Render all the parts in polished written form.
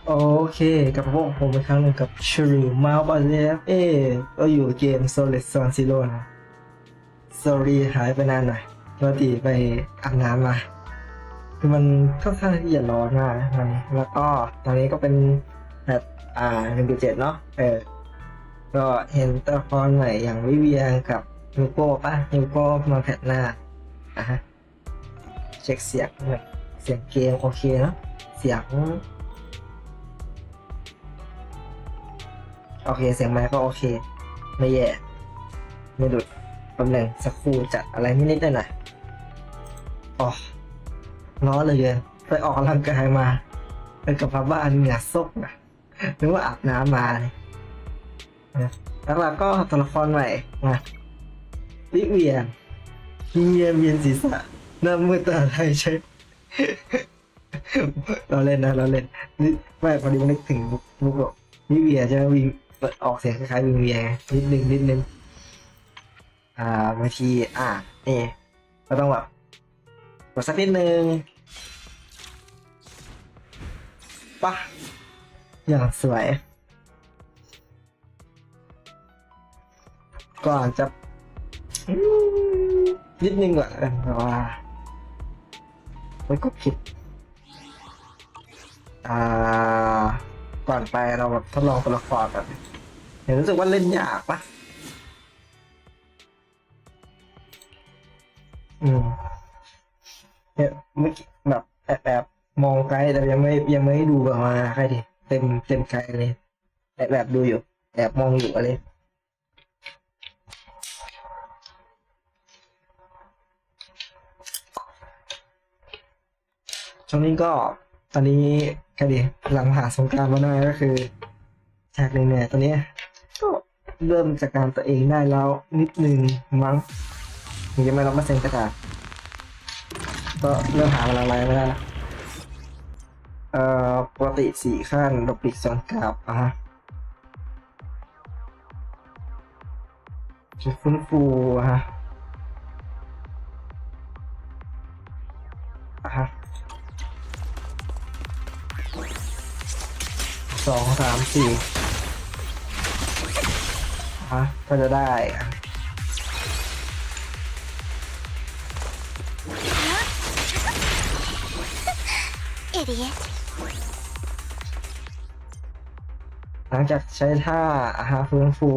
โอเคกับพวกผมอีกครั้งหนึ่งกับชูรูมาบอลเลฟก็อยู่เกม Zenless Zone Zero นะ sorry หายไปนานหน่อยปกติไปอาบน้ำมาคือมันค่อนข้างที่จะร้อนมากนะมันแล้วก็ตอนนี้ก็เป็นแบบ1.7เนาะก็เห็นตัวละครใหม่อย่างวิเวียงกับนิวโก้นิวโก้มาแพทหน้าฮะเช็คเสียงหน่อยเสียงเกมโอเคเนาะเสียงโอเคเสียงไมค์ก็โอเคไม่แย่ไม่ดุดตำแหน่งสักครู่จัดอะไรนิดหน่อยอ๋อร้อนเลยไปออกกำลังกายมาไปกับพบ้านเหงื่อซกนะนึกว่าอาบน้ำมาเลยแล้วเราก็ตัวละครใหม่นะวิเวียนเวียนศีรษะหน้ามืดตาไทยใช่เราเล่นนะเราเล่นนี่ไม่พอดีมันนึกถึงมุกบอกวิเวียจะวิออกเสียงคล้ายๆวิเวียนิดนึงบางทีนี่ก็ต้องแบบกดสักนิดนึงป่ะอย่างสวยก่อนจะนิดนึงก่อนแต่ว่าไม่กดผิดก่อนไปเราแบบทดลองตัวละครแบบเห็นรู้สึกว่าเล่นยากปะเนี่ยเมื่อกี้แบบแอบมองไกลแต่ยังไม่ดูออกมาใครดิเต็มไกลเลยแบบดูอยู่แอบมองอยู่อะไรช่วงนี้ก็ตอนนี้ใครดิหลังหาสงกรานต์มาหน่อยก็คือฉากเลยเนี่ยตอนนี้ก็เริ่มจัดการตัวเองได้แล้วนิดนึงมั้งยังไม่100%ก็ตามก็เริ่มหาพลังอะไรไม่ได้ละปกติ4ขั้นดอกปีก2กาบจุดฟื้นฟู2 3 4ก็จะได้หลังจากใช้ท่าฟื้นฟู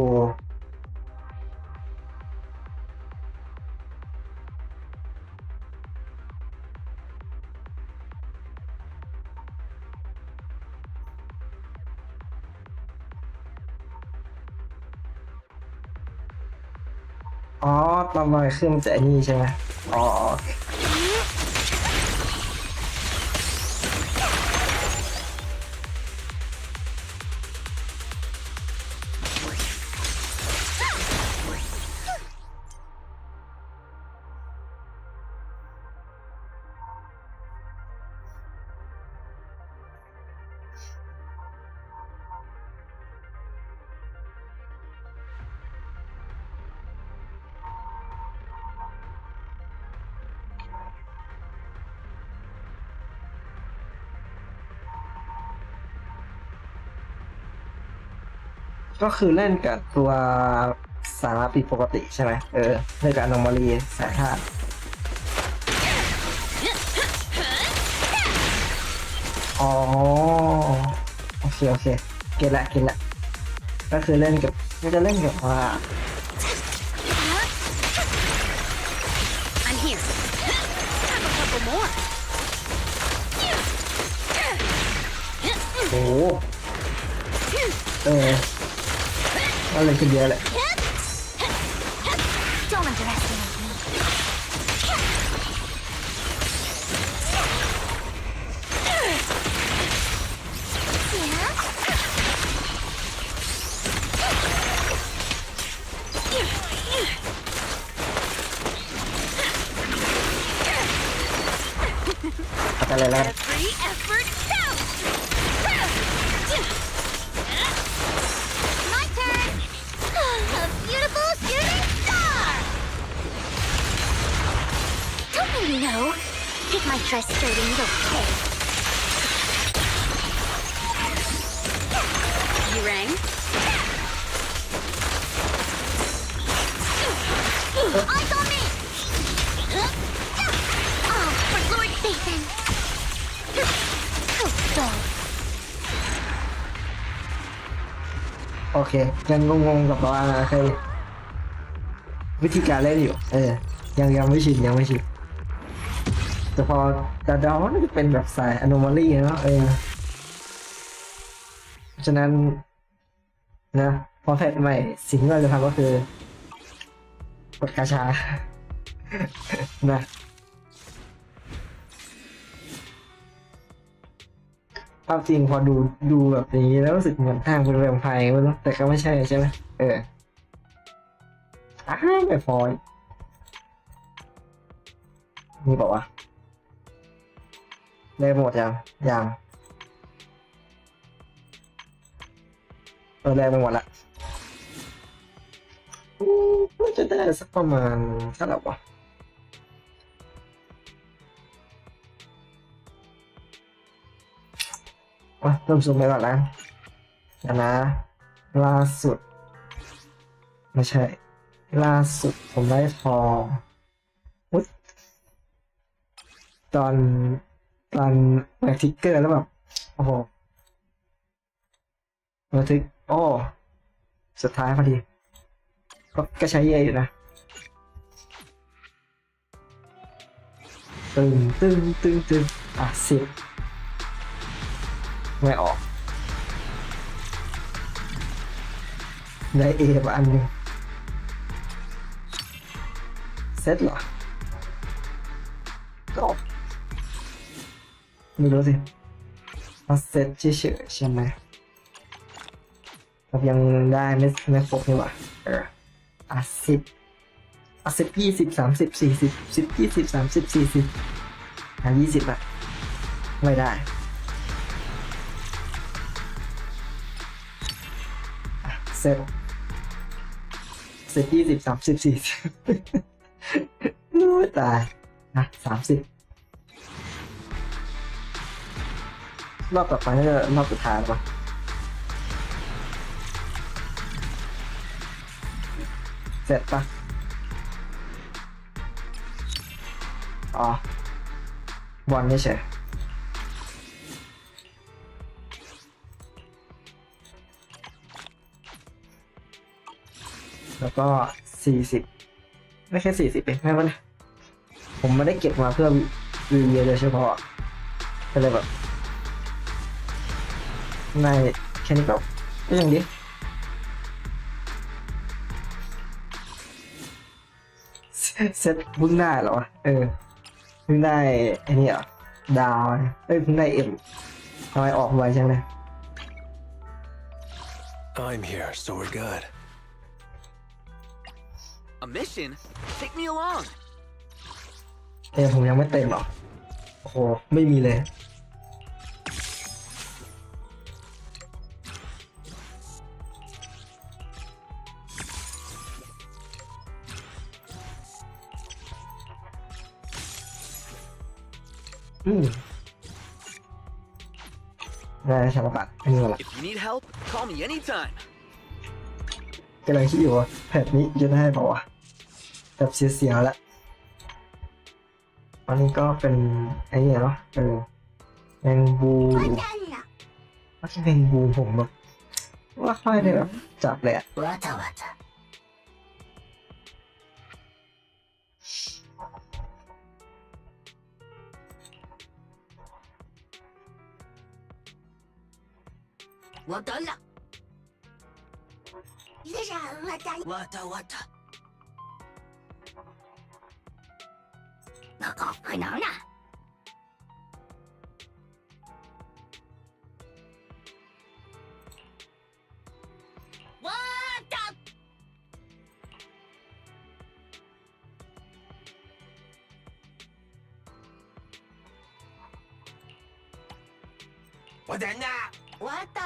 ตอนลอยขึ้นมันจะนี่ใช่ไหมก็คือเล่นกับตัวสารปิดปกติใช่ไหมเล่นกับอโนมาลีสายธาตุโอเคเก็ตละก็คือเล่นกับจะเล่นกับว่าโอ้ก็เลยขึ้นเยอะแหละอะไรแล้วGet my dress dirty, okay? you rang. Eyes on me! Oh, for Lord Satan! Oh, โอเคยังงงๆกับว่าเคยวิธีการเล่นอยู่ยังไม่ชินแต่พอดาวมันจะเป็นแบบสาย anomaly เนาะฉะนั้นนะพอแพทใหม่สิ่งที่เราจะทำก็คือกดกาชา นะภาพจริงพอดูแบบนี้แล้วรู้สึกเหมือนทางเป็นแวมไพร์แต่ก็ไม่ใช่ใช่ไหมไม่ฟอยนี่บอกว่าได้หมดยังได้ไปหมดละจะได้สักประมาณเท่าไหร่วะเริ่มซูมไปก่อนนะล่าสุดไม่ใช่ล่าสุดผมได้ทองตอนแบกทิกเกอร์แล้วแบบโอ้โหมาทึกสุดท้ายพอดีก็ใช้เยอะอยู่นะตึง10ไม่ออกได้มาอันหนึ่งเซตเหรอก็ไม่รู้สิมาเซตเฉยๆใช่ไหมครับยังได้ไม่ครบนี่หว่า10 20 30 40 10 20 30 40 20อะไม่ได้เสร็จ20 30 40ไม่ตายนะ30รอบต่อไปน่าจะรอบสุดท้ายป่ะเสร็จป่ะบอลไม่ใช่แล้วก็40ไม่แค่40เองไม่มันผมไม่ได้เก็บมาเพื่อรีวิวโดยเฉพาะก็เลยแบบในแค่นี้ก็ยังดีเซตเพิ่งได้เหรอเพิ่งได้ไอ้นี่ดาวเพิ่งได้ทำไมออกไวจังเลย I'm here, so we're good. A mission? Take me along. ผมยังไม่เต็มหรอโอ้โหไม่มีเลยได้ใช่ปะอันนี้แหละ If you need help, call me anytime. กำลังคิดอยู่ว่าแพทนี้จะได้เปล่าวะแบบเสียแล้วอันนี้ก็เป็นไอ้นี่เนาะแมงบูว่าแมงบูผมแบบว่าค่อยได้แบบจับเลย我得了。依然我的。那个可能呢？我的。我的呢？我的。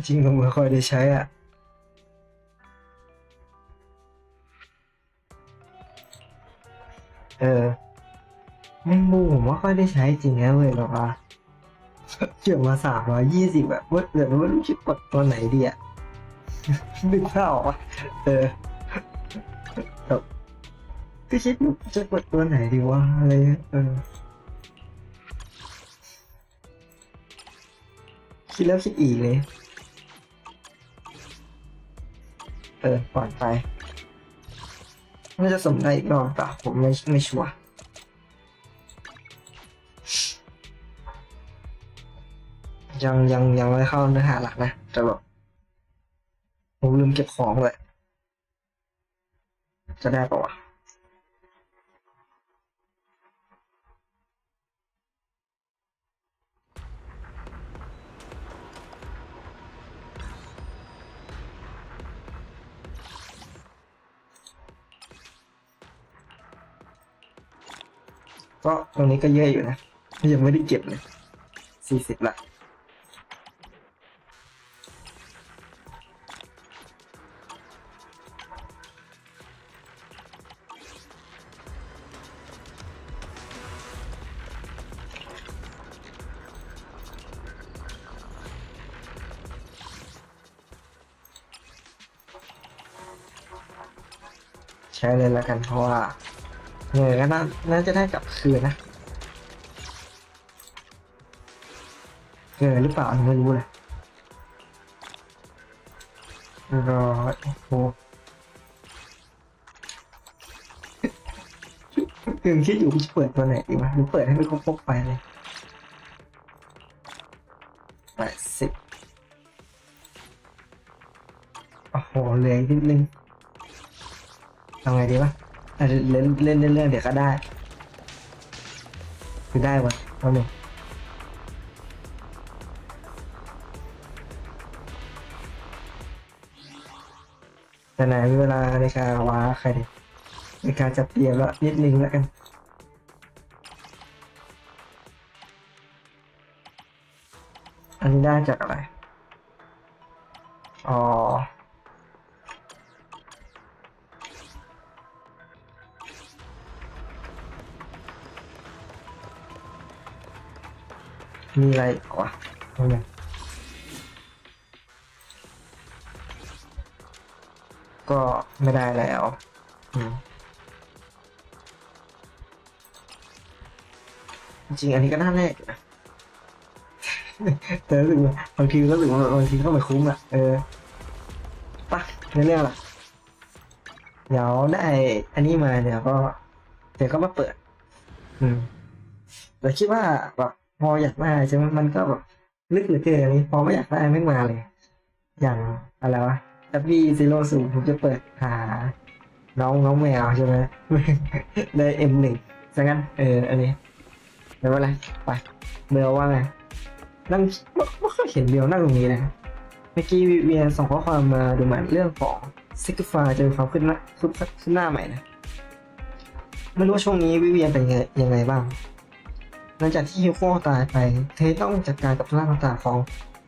จริงผมไม่ค่อยได้ใช้อ่ะแมงมุมผมว่าค่อยได้ใช้จริงนะเว้ยหรอกว่าเกี่ยวมา320แบบว่าเดี๋ยวไม่รู้จะกดตัวไหนดีอ่ะนึกภาพออกปะแบบก็คิดจะกดตัวไหนดีวะอะไรคิดแล้วคิดอีกเลยปล่อยไปน่าจะสมได้อีกรอบแต่ผมไม่ชัวร์ยังไม่เข้าเนื้อหาหลักนะแต่แบบผมลืมเก็บของเลยจะได้ปะวะก็ตรงนี้ก็เยอะอยู่นะยังไม่ได้เก็บเลย40ละใช้เลยแล้วกันเพราะว่าเงินก็น่าจะได้กลับคืนนะหรือเปล่าไม่รู้เลยรอโอ้ยังคิดอยู่จะเปิดตัวไหนดีวะหรือเปิดให้มันครบไปเลย80โอ้โหเหลืออีกนิดนึงทำไงดีวะอาจจะเล่นเรื่องเดี๋ยวก็ได้คือได้วะเอาหนึ่งแต่ไหนมีเวลาในการว้าใครดิในการจับเตรียมแล้วนิดนึงแล้วกันอันนี้ได้จากอะไรอ๋อมีอะไรอีกวะเอาหนึ่งก็ไม่ได้แล้วจริงๆอันนี้ก็น่าแรกนะแต่รู้สึกว่าบางทีก็รู้สึกว่าบางทีก็ไม่คุ้มอ่ะปะในเรื่องล่ะเดี๋ยวได้อันนี้มาเดี๋ยวก็มาเปิดแต่คิดว่าแบบพออยากได้ใช่ไหมมันก็แบบลึกเหลือเกินอันนี้พอไม่อยากได้ไม่มาเลยอย่างอะไรวะVtuberผมจะเปิดหาน้องแมวใช่ไหมได้M1ซะงั้นอันนี้ไม่เป็นไรไปเบลว่าไงนั่งไม่เคยเห็นเบลนั่งตรงนี้นะเมื่อกี้เวียนส่งข้อความมาดูเหมือนเรื่องของซิกฟาจะมีความขึ้นหน้าใหม่นะไม่รู้ว่าช่วงนี้วิเวียนเป็นยังไงบ้างหลังจากที่ฮิวโก้ตายไปเธอต้องจัดการกับร่างต่างๆของ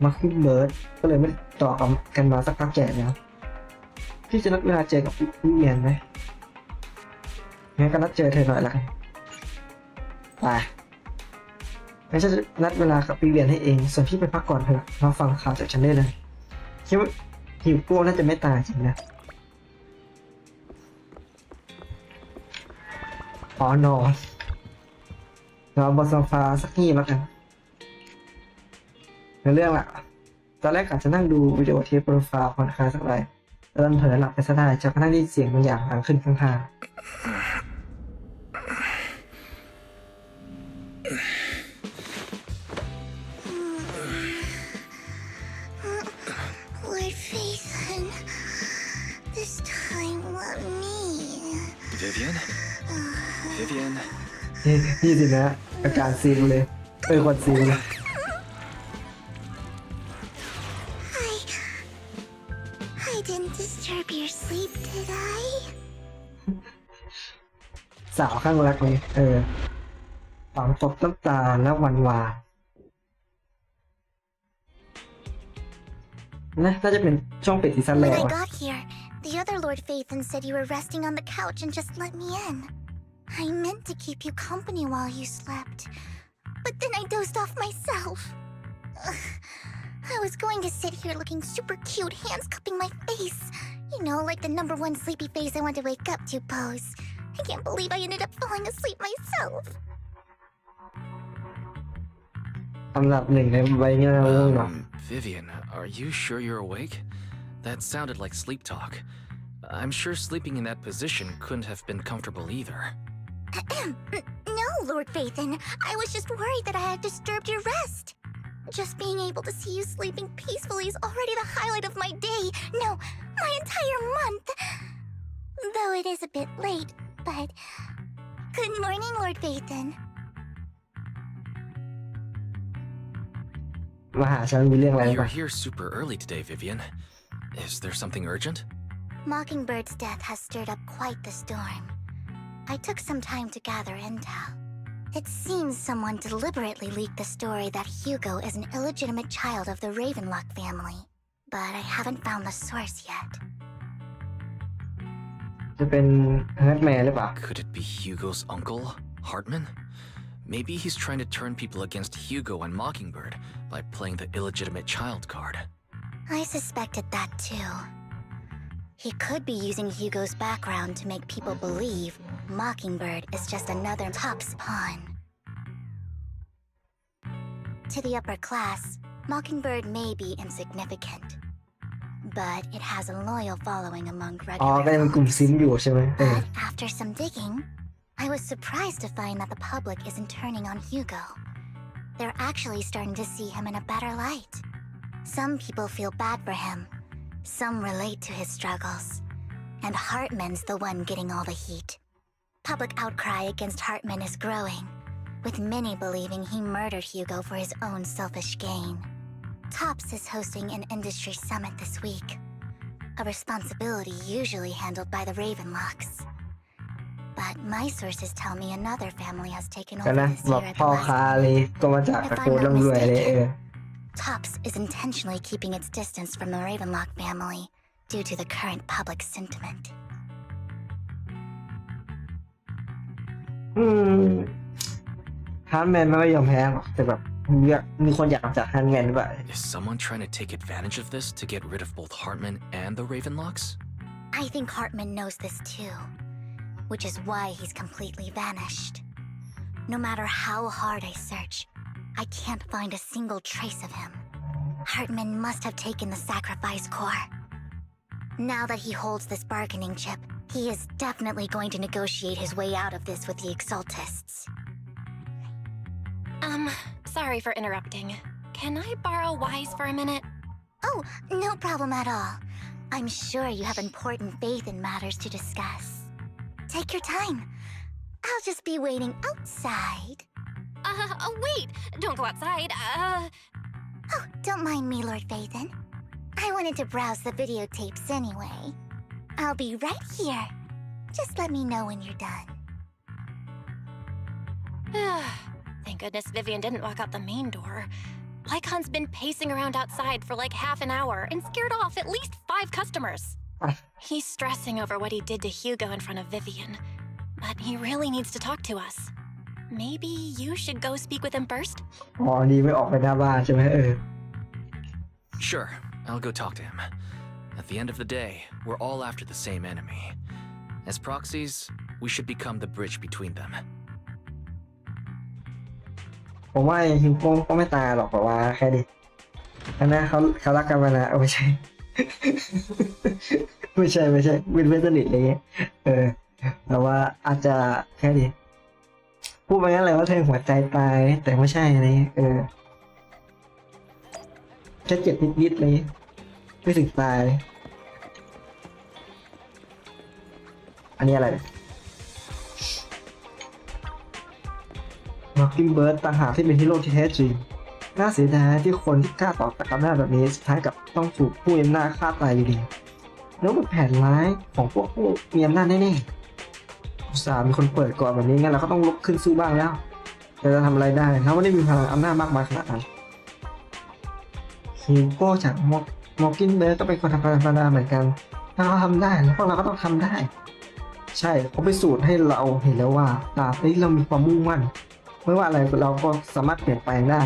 มาร์คิเบิร์ดก็เลยไม่ต่อกันมาสักพักใหญ่แล้วพี่จะนัดเวลาเจอกับวิเวียนไหมงั้นก็นัดเจอเธอหน่อยละกันไปงั้นจะนัดเวลากับวิเวียนให้เองส่วนพี่ไปพักก่อนเถอะมาฟังข่าวจากฉันได้เลยคิดว่าฮิวโก้น่าจะไม่ตายจริงนะนอนบนโซฟาสักทีแล้วกันในเรื่องล่ะตอนแรกอาจจะนั่งดูวิดีโอเทปโปรไฟล์ผ่อนคลายสักหน่อยแล้วเผลอหลับไปซะได้จะกระทั่งได้ยินเสียงบางอย่างดังขึ้นข้างๆนี่สินะอาการซีนเลยคนซีนเลยสาวข้างรักเลยฝังตบน้ำตาและวันวาน น่าจะเป็นช่องปิดซีซั่นแร When ก I ว่ะ got here, the other Lord Phaethon said you were resting on the couch and just let me in. I meant to keep you company while you slept, but then I dozed off myself. Ugh. I was going to sit here looking super cute, hands cupping my face. You know, like the number one sleepy face I want to wake up to pose. I can't believe I ended up falling asleep myself. อันดับหนึ่งในใบเงี้ยนะ Vivian, are you sure you're awake? That sounded like sleep talk. I'm sure sleeping in that position couldn't have been comfortable either. No, Lord Phaethon. I was just worried that I had disturbed your rest. Just being able to see you sleeping peacefully is already the highlight of my day. No, my entire month. Though it is a bit late, but... Good morning, Lord Phaethon. มาหาฉันมีเรื่องอะไร You're ป่ะ here super early today, Vivian. Is there something urgent? Mockingbird's death has stirred up quite the storm. I took some time to gather intel. It seems someone deliberately leaked the story that Hugo is an illegitimate child of the Ravenlock family, but I haven't found the source yet. จะเป็นเฮิร์ตแมนหรือเปล่า Could it be Hugo's uncle, Hartman? Maybe he's trying to turn people against Hugo and Mockingbird by playing the illegitimate child card. I suspected that too. He could be using Hugo's background to make people believe Mockingbird is just another Top's pawn. To the upper class, Mockingbird may be insignificant, but it has a loyal following among อ๋อ regular ก็ยังเป็นกลุ่ม folks. ซิมอยู่ใช่ไหม But after some digging, I was surprised to find that the public isn't turning on Hugo. They're actually starting to see him in a better light. Some people feel bad for him. Some relate to his struggles. And Hartman's the one getting all the heat. Public outcry against Hartman is growing, with many believing he murdered Hugo for his own selfish gain. Tops is hosting an industry summit this week, a responsibility usually handled by the Ravenlocks. But my sources tell me another family has taken ก็ over นะ this บอก year at พ่อ the ค้า last เลย minute. ก็มาจากตระกูลร่ำรวยเลย Tops is intentionally keeping its distance from the Ravenlock family due to the current public sentiment. ฮาร์ดแมนไม่ยอมแพ้หรอกแต่แบบมีคนอยากกำจัดฮาร์ดแมนหรือเปล่า Is someone trying to take advantage of this to get rid of both Hartman and the Ravenlocks? I think Hartman knows this too, which is why he's completely vanished. No matter how hard I search, I can't find a single trace of him. Hartman must have taken the sacrifice core. Now that he holds this bargaining chip, he is definitely going to negotiate his way out of this with the Exaltists. Sorry for interrupting. Can I borrow Wise for a minute? Oh, no problem at all. I'm sure you have important faith in matters to discuss. Take your time. I'll just be waiting outside. Wait! Don't go outside. Oh, don't mind me, Lord Phaethon. I wanted to browse the videotapes anyway. I'll be right here. Just let me know when you're done. Thank goodness Vivian didn't walk out the main door. Lycon's been pacing around outside for like half an hour and scared off at least 5 customers. He's stressing over what he did to Hugo in front of Vivian, but he really needs to talk to us. Maybe you should go speak with him first? อ๋อดีไม่ออกไปหน้าบ้านใช่ไหมSure, I'll go talk to him. At the end of the day, we're all after the same enemy. As proxies, we should become the bridge between them. ผมว่าฮิวโก้ก็ไม่ตายหรอกเพราะว่าแค่นี้อันนั้นเขารักกันมานะไม่ใช่ ไม่ใช่เป็นเพื่อนสนิทอะไรเงี้ยแต่ว่าอาจจะแค่นี้พูดไปงั้นเลยว่าเธอหัวใจตายแต่ไม่ใช่อะไรเงี้ยแค่เจ็บนิดๆเลยไม่ถึงตายอันนี้อะไรMockingbird ต่างหากที่เป็นฮีโร่ที่แท้จริงน่าเสียดายที่คนที่กล้าต่อกับอำนาจแบบนี้สุดท้ายกับต้องถูกผู้มีอำนาจฆ่าตายอยู่ดีแล้วเป็นแผนร้ายของพวกผู้มีอำนาจแน่ๆอุตส่าห์มีคนเปิดก่อนแบบนี้งั้นเราก็ต้องลุกขึ้นสู้บ้างแล้วแต่จะทำอะไรได้เราไม่ได้มีพลังอำนาจมากมายขนาดนั้นฮีโร่จาก มอร์กินเบิร์กก็เป็นคนธรรมดาเหมือนกันถ้าเขาทำได้พวกเราก็ต้องทำได้ใช่เขาไปสูตรให้เราเห็นแล้วว่าตราบใดที่เรามีความมุ่งมั่นไม่ว่าอะไรเราก็สามารถเปลี่ยนแปลงได้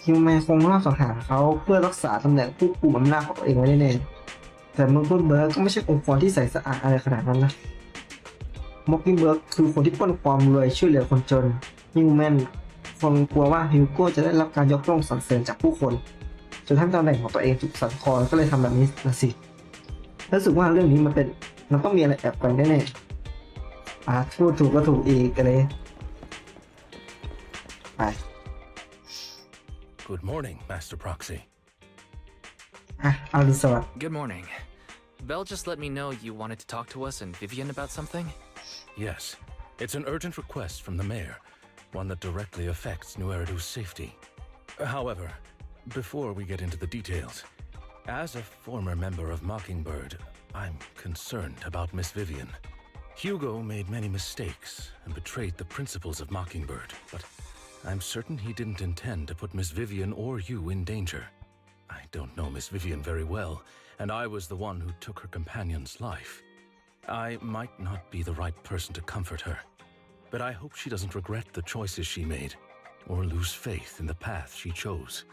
ฮิวแมนคงรอบสังหารเขาเพื่อรักษาตำแหน่งผู้กุมอำนาจของตัวเองไว้แน่ๆแต่มอร์กินเบิร์กก็ไม่ใช่องค์กรที่ใส่สะอาดอะไรขนาดนั้นนะมอร์กินเบิร์กคือคนที่ปล้นความรวยช่วยเหลือคนจนฮิวแมนคนกลัวว่าฮิวโก้จะได้รับการยกย่องสรรเสริญจากผู้คนจนทำตำแหน่งของตัวเองถูกสั่นคลอนก็เลยทำแบบนี้นะสิรู้สึกว่าเรื่องนี้มันต้องมีอะไรแอบแฝงแน่ๆพูดถูกก็ถูกอีกกันเลยไป Good morning, Master Proxy. อรุณสวัสดิ์ Good morning. Belle just let me know you wanted to talk to us and Vivian about something? Yes, it's an urgent request from the mayor, one that directly affects New Eridu's safety. However, before we get into the details, as a former member of Mockingbird, I'm concerned about Miss Vivian. Hugo made many mistakes and betrayed the principles of Mockingbird, but I'm certain he didn't intend to put Miss Vivian or you in danger. I don't know Miss Vivian very well, and I was the one who took her companion's life. I might not be the right person to comfort her, but I hope she doesn't regret the choices she made or lose faith in the path she chose.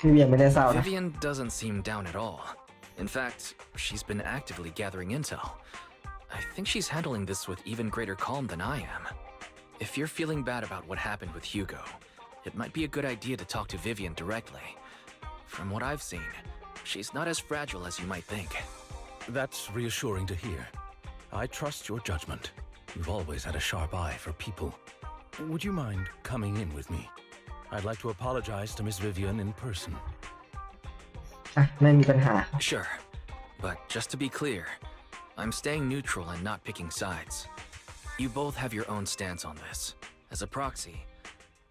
Vivian doesn't seem down at all. In fact, she's been actively gathering intel. I think she's handling this with even greater calm than I am. If you're feeling bad about what happened with Hugo, it might be a good idea to talk to Vivian directly. From what I've seen, she's not as fragile as you might think. That's reassuring to hear. I trust your judgment. You've always had a sharp eye for people. Would you mind coming in with me? I'd like to apologize to Miss Vivian in person. ไม่มีปัญหา Sure, but just to be clear, I'm staying neutral and not picking sides. You both have your own stance on this. As a proxy,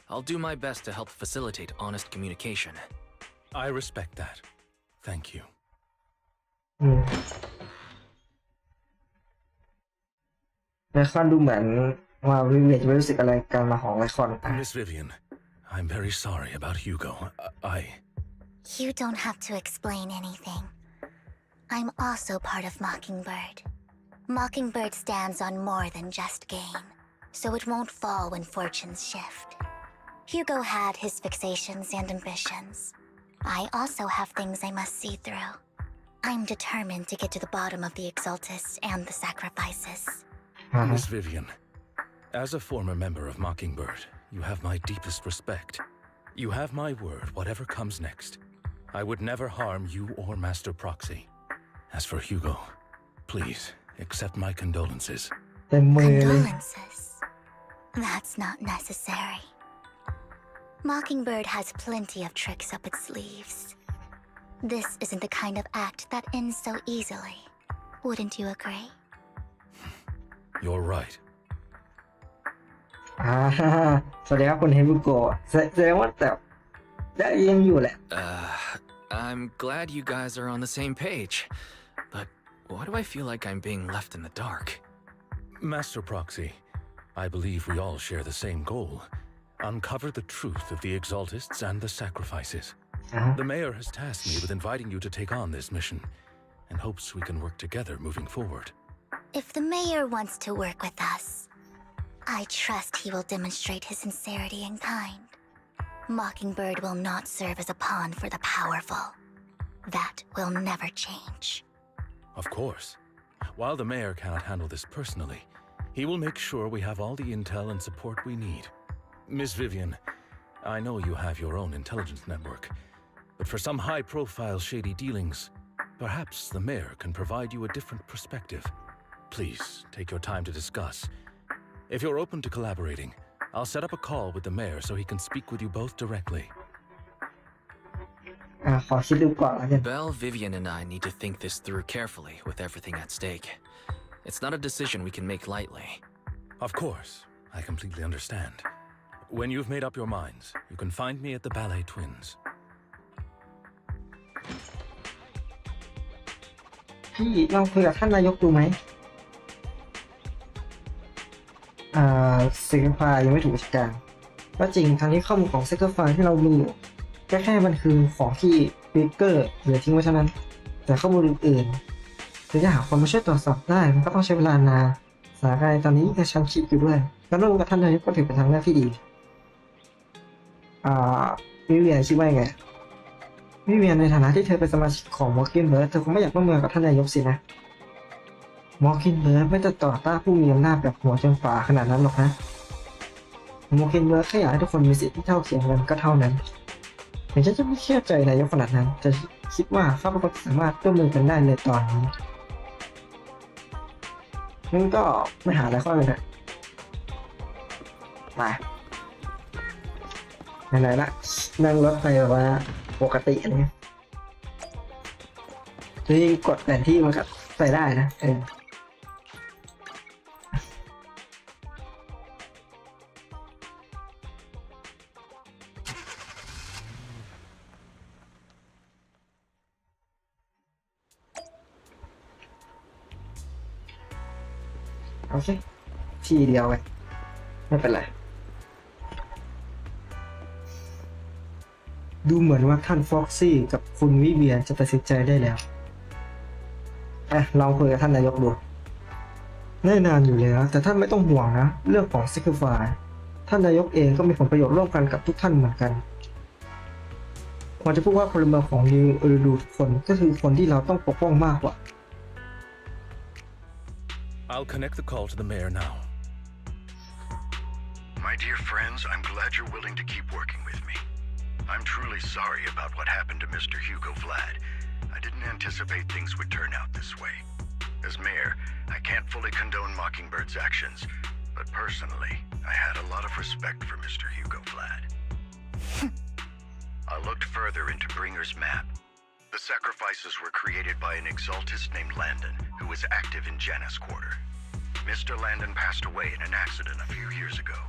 I'll do my best to help facilitate honest communication. I respect that. Thank you. ไลคอนดูเหมือนว่าวิเวียนจะไม่รู้สึกอะไรการมาของไลคอน Miss Vivian, I'm very sorry about Hugo. You don't have to explain anything. I'm also part of Mockingbird. Mockingbird stands on more than just gain, so it won't fall when fortunes shift. Hugo had his fixations and ambitions. I also have things I must see through. I'm determined to get to the bottom of the Exaltists and the sacrifices. Miss Vivian, as a former member of Mockingbird, you have my deepest respect. You have my word, whatever comes next. I would never harm you or Master Proxy. As for Hugo, please accept my condolences. Condolences? That's not necessary. Mockingbird has plenty of tricks up its sleeves. This isn't the kind of act that ends so easily. Wouldn't you agree? You're right. สวัสดีครับคุณเฮมิโกะแสดงว่าแต่ได้ยังอยู่แหละ I'm glad you guys are on the same page, but why do I feel like I'm being left in the dark? Master Proxy, I believe we all share the same goal. Uncover the truth of the Exaltists and the sacrifices. The mayor has tasked me with inviting you to take on this mission and hopes we can work together moving forward. If the mayor wants to work with us, I trust he will demonstrate his sincerity and kind. Mockingbird will not serve as a pawn for the powerful. That will never change. Of course. While the mayor cannot handle this personally, he will make sure we have all the intel and support we need. Miss Vivian, I know you have your own intelligence network, but for some high-profile shady dealings, perhaps the mayor can provide you a different perspective. Please take your time to discuss. If you're open to collaborating, I'll set up a call with the mayor so he can speak with you both directly. ขอคิดดูก่อนแล้วกัน Belle, Vivian, and I need to think this through carefully with everything at stake. It's not a decision we can make lightly. Of course, I completely understand. When you've made up your minds, you can find me at the Ballet Twins. พี่ลองคุยกับท่านนายกดูไหม เซกไฟยังไม่ถูกจัดการก็จริงทางนี้ข้อมูลของเซกไฟที่เรามีแค่มันคือของที่ฟิกเกอร์เหลือทิ้งไว้เท่านั้นแต่ข้อมูลอื่นๆถึงจะหาคนมาช่วยตรวจสอบได้มันก็ต้องใช้เวลานานสถานการณ์ตอนนี้กระชั้นชิดอยู่ด้วยการร่วมกับท่านนายกก็ถือเป็นทางเลือกที่ดีวิเวียนคิดว่าไงวิเวียนในฐานะที่เธอเป็นสมาชิกของมอร์กินเบิร์ดเธอคงไม่อยากร่วมมือกับท่านนายกสินะมอร์กินเบิร์ดไม่จะต่อต้านผู้มีอำนาจแบบหัวจนฝาขนาดนั้นหรอกนะมอร์กินเบิร์ดแค่อยากให้ทุกคนมีสิทธิที่เท่าเทียมกันก็เท่านั้นถึงฉันจะไม่เชื่อใจนายกขนาดนั้นจะคิดว่าเขาเป็นคนสามารถร่วมมือกันได้ในตอนนี้งั้นก็ไม่หาอะไรข้อเลยนะมาไหนๆละนั่งรถไปแบบว่าปกติอะไรเงี้ยจริงกดแผนที่มันก็ใส่ได้นะโอเคทีเดียวกันไม่เป็นไรดูเหมือนว่าท่านฟ็อกซี่กับคุณวิเวียนจะตัดสินใจได้แล้วลองคุยกับท่านนายกดูแน่นอนอยู่แล้วแต่ท่านไม่ต้องห่วงนะเรื่องของ Sacrifice ท่านนายกเองก็มีผลประโยชน์ร่วมกันกับทุกท่านเหมือนกันควรจะพูดว่าพลเมืองของยูดูทุกคนก็คือคนที่เราต้องปกป้องมากกว่าI'll connect the call to the mayor now. My dear friends, I'm glad you're willing to keep working with me. I'm truly sorry about what happened to Mr. Hugo Vlad. I didn't anticipate things would turn out this way. As mayor, I can't fully condone Mockingbird's actions, but personally, I had a lot of respect for Mr. Hugo Vlad. I looked further into Bringer's map. The sacrifices were created by an exaltist named Landon, who was active in Janus Quarter. Mr. Landon passed away in an accident a few years ago.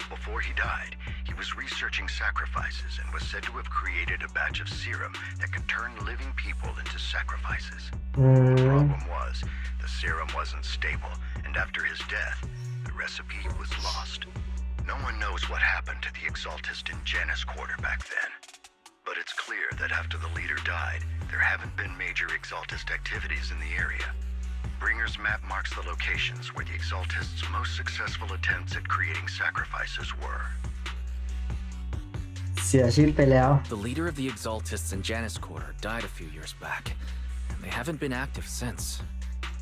Before he died, he was researching sacrifices and was said to have created a batch of serum that could turn living people into sacrifices. The problem was, the serum wasn't stable, and after his death, the recipe was lost. No one knows what happened to the exaltist in Janus Quarter back then. But it's clear that after the leader died, there haven't been major exaltist activities in the area. Bringer's map marks the locations where the exaltists' most successful attempts at creating sacrifices were. เสียชีวิตไปแล้ว The leader of the exaltists in Janus Quarter died a few years back. They haven't been active since.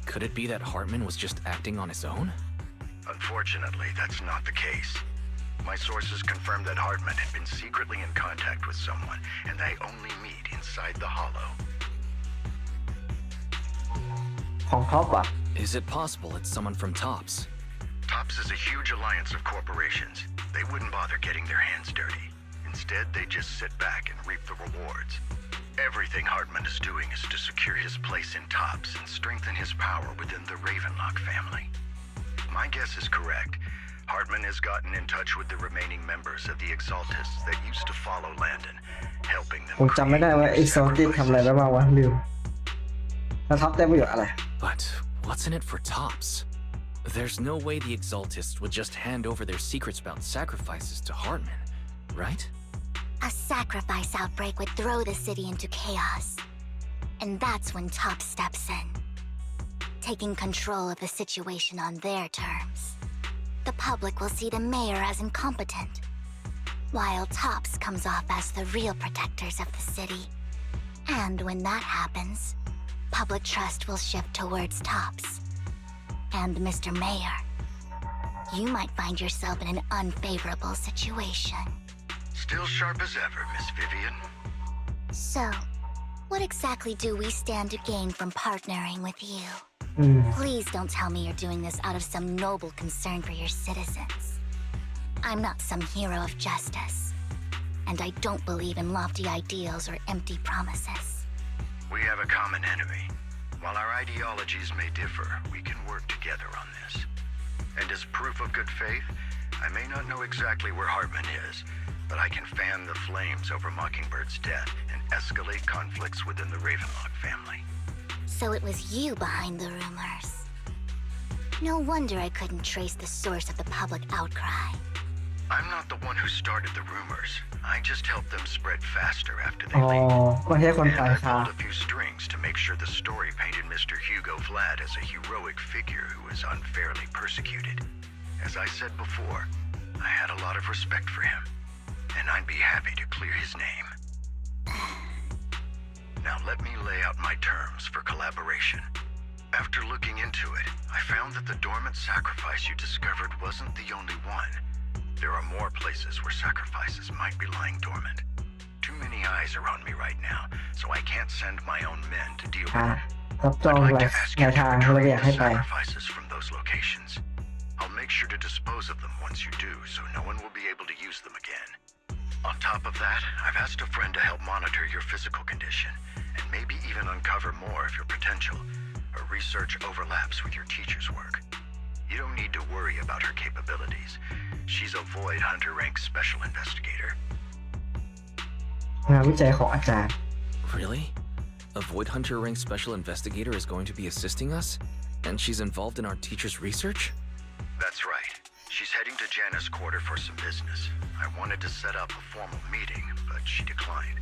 Could it be that Hartman was just acting on his own? Unfortunately, that's not the case. My sources confirmed that Hartman had been secretly in contact with someone, and they only meet inside the Hollow. ของท็อปอ่ะ Is it possible it's someone from Tops? Tops is a huge alliance of corporations. They wouldn't bother getting their hands dirty. Instead, they just sit back and reap the rewards. Everything Hartman is doing is to secure his place in Tops and strengthen his power within the Ravenlock family. My guess is correct. Hartman has gotten in touch with the remaining members of the Exaltists that used to follow Landon, helping them ผมจำไม่ได้ว่า Exalted ทำอะไรไว้บ้างวะลืมแล้วท็อปได้ประโยชน์อะไร But what's in it for Tops? There's no way the Exaltists would just hand over their secrets about sacrifices to Hartman, right? A sacrifice outbreak would throw the city into chaos. And that's when Tops steps in, taking control of the situation on their terms. The public will see the mayor as incompetent, while Tops comes off as the real protectors of the city. And when that happens, public trust will shift towards Tops. And Mr. Mayor, you might find yourself in an unfavorable situation. Still sharp as ever, Miss Vivian. So, what exactly do we stand to gain from partnering with you? Please don't tell me you're doing this out of some noble concern for your citizens. I'm not some hero of justice, and I don't believe in lofty ideals or empty promises. We have a common enemy. While our ideologies may differ, we can work together on this. And as proof of good faith, I may not know exactly where Hartman is, but I can fan the flames over Mockingbird's death and escalate conflicts within the Ravenlock family. So it was you behind the rumors. No wonder I couldn't trace the source of the public outcry. I'm not the one who started the rumors. I just helped them spread faster after they อ๋อ leaked. ไม่ใช่คน And ปลาย I ทาง pulled a few strings to make sure the story painted Mr. Hugo Vlad as a heroic figure who was unfairly persecuted. As I said before, I had a lot of respect for him, and I'd be happy to clear his name. Now let me lay out my terms for collaboration. After looking into it, I found that the dormant sacrifice you discovered wasn't the only one. There are more places where sacrifices might be lying dormant. Too many eyes are on me right now, so I can't send my own men to deal อ่ะ with them. รับจอง I'd ห like ลาย to ask หลา you ย to ทางเรา retrieve อยากให้ the ไป sacrifices from those locations. I'll make sure to dispose of them once you do, so no one will be able to use them again. On top of that, I've asked a friend to help monitor your physical condition, and maybe even uncover more of your potential. Her research overlaps with your teacher's work. You don't need to worry about her capabilities. She's a Void Hunter rank special investigator. งานวิจัยของอาจารย์ Really? A Void Hunter rank special investigator is going to be assisting us? And she's involved in our teacher's research? That's right. She's heading to Jana's quarter for some business. I wanted to set up a formal meeting, but she declined.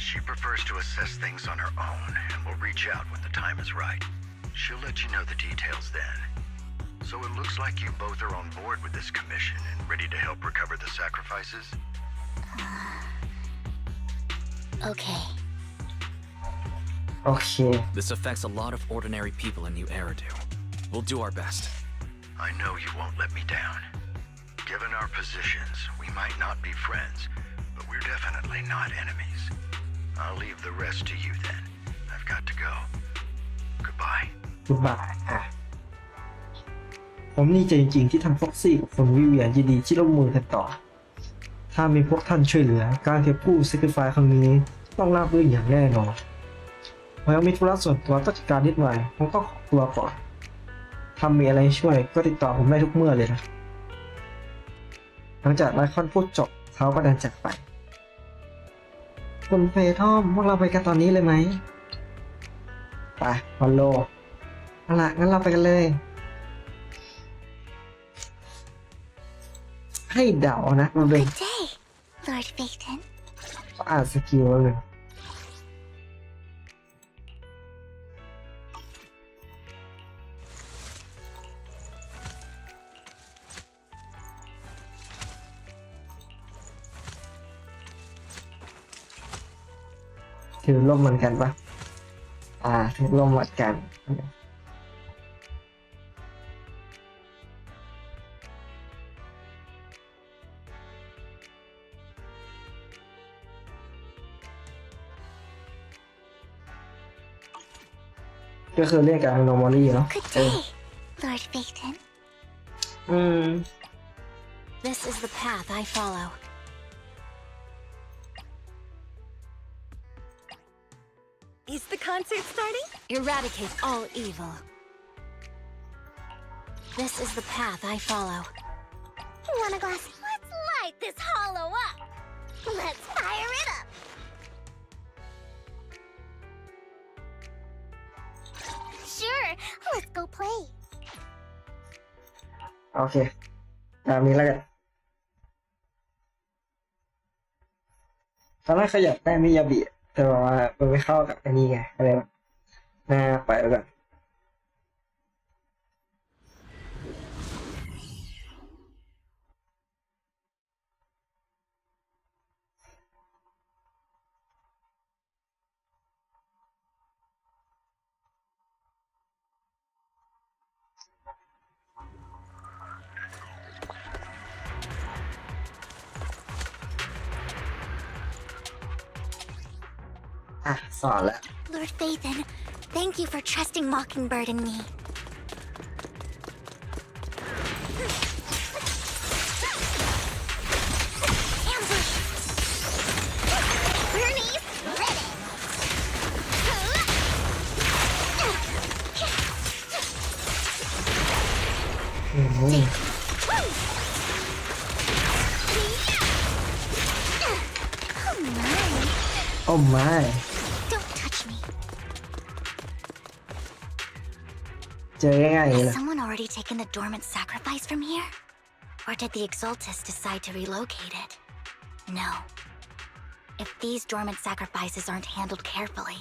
She prefers to assess things on her own and will reach out when the time is right. She'll let you know the details then. So it looks like you both are on board with this commission and ready to help recover the sacrifices? Okay. โอเค This affects a lot of ordinary people in New Eridu. We'll do our best. I know you won't let me down. Given our positions, we might not be friends, but we're definitely not enemies. I'll leave the rest to you then. I've got to go. Goodbye. กุดบายอ่ะผมดีใจจริงๆที่ทำฟ็อกซี่กับคนวิเวียนยินดีที่ร่วมมือกันต่อ ถ้ามีพวกท่านช่วยเหลือการเก็บกู้ซิกิฟายครั้งนี้ต้องราบรื่นอย่างแน่นอนผมยังมีธุระส่วนตัวต้องจัดการนิดหน่อยผมก็ขอตัวก่อนถ้ามีอะไรช่วยก็ติดต่อผมได้ทุกเมื่อเลยนะหลังจากไลคอนพูดจบเขาก็เดินจากไปคุณเฟทอมพวกเราไปกันตอนนี้เลยไหมไปฟอลโล่เอาล่ะงั้นเราไปกันเลยให้เดานะมันเป็น Good day, Lord Phaeton. อ่านสกิลเลยถือร่มเหมือนกันปะถือร่มเหมือนกันก็คือเรียกกัน normally เนาะ Good day, Lord Phaeton. This is the path I follow. Is the concert starting? Eradicate all evil. This is the path I follow. You want a glass? Let's light this hollow up. Let's fire it up. Sure, let's go play. โอเคตามนี้แล้วกันตอนแรกเขาอยากได้มิยาบิแต่ว่ามันไม่เข้ากับอันนี้ไงอะไรแบบน่าไปแล้วกันสอนแล้ว Lord Phaeton, thank you for trusting Mockingbird and me. Ambush! Bernie's ready! Oh my Don't touch me. เจอง่ายๆอย่างนี้ Has แหละ someone already taken the dormant sacrifice from here? Or did the Exaltus decide to relocate it? No. If these dormant sacrifices aren't handled carefully,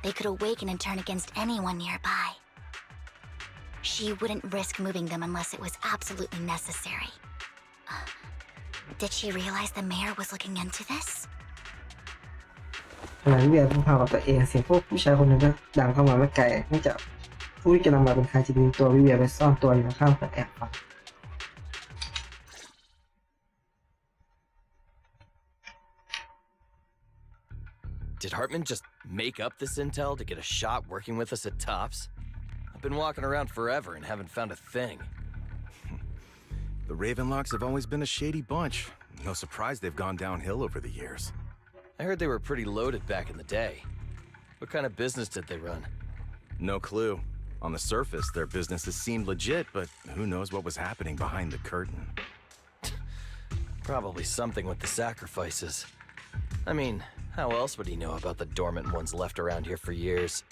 they could awaken and turn against anyone nearby. She wouldn't risk moving them unless it was absolutely necessary. Did she realize the mayor was looking into this? ขณะที่เวียพูดพากับตัวเองเสียงพวกผู้ชายคนหนึ่งก็ดังเข้ามาไม่ไกลเนื่องจากผู้ที่กำลังมาเป็นใครจะดึงตัววิเวียไปซ่อนตัวอยู่ข้างๆเพื่อแอบฟัง Did Hartman just make up this intel to get a shot working with us at Tops? I've been walking around forever and haven't found a thing. The Ravenlocks have always been a shady bunch. No surprise they've gone downhill over the years. I heard they were pretty loaded back in the day. What kind of business did they run? No clue. On the surface, their businesses seemed legit, but who knows what was happening behind the curtain. Probably something with the sacrifices. I mean, how else would he know about the dormant ones left around here for years?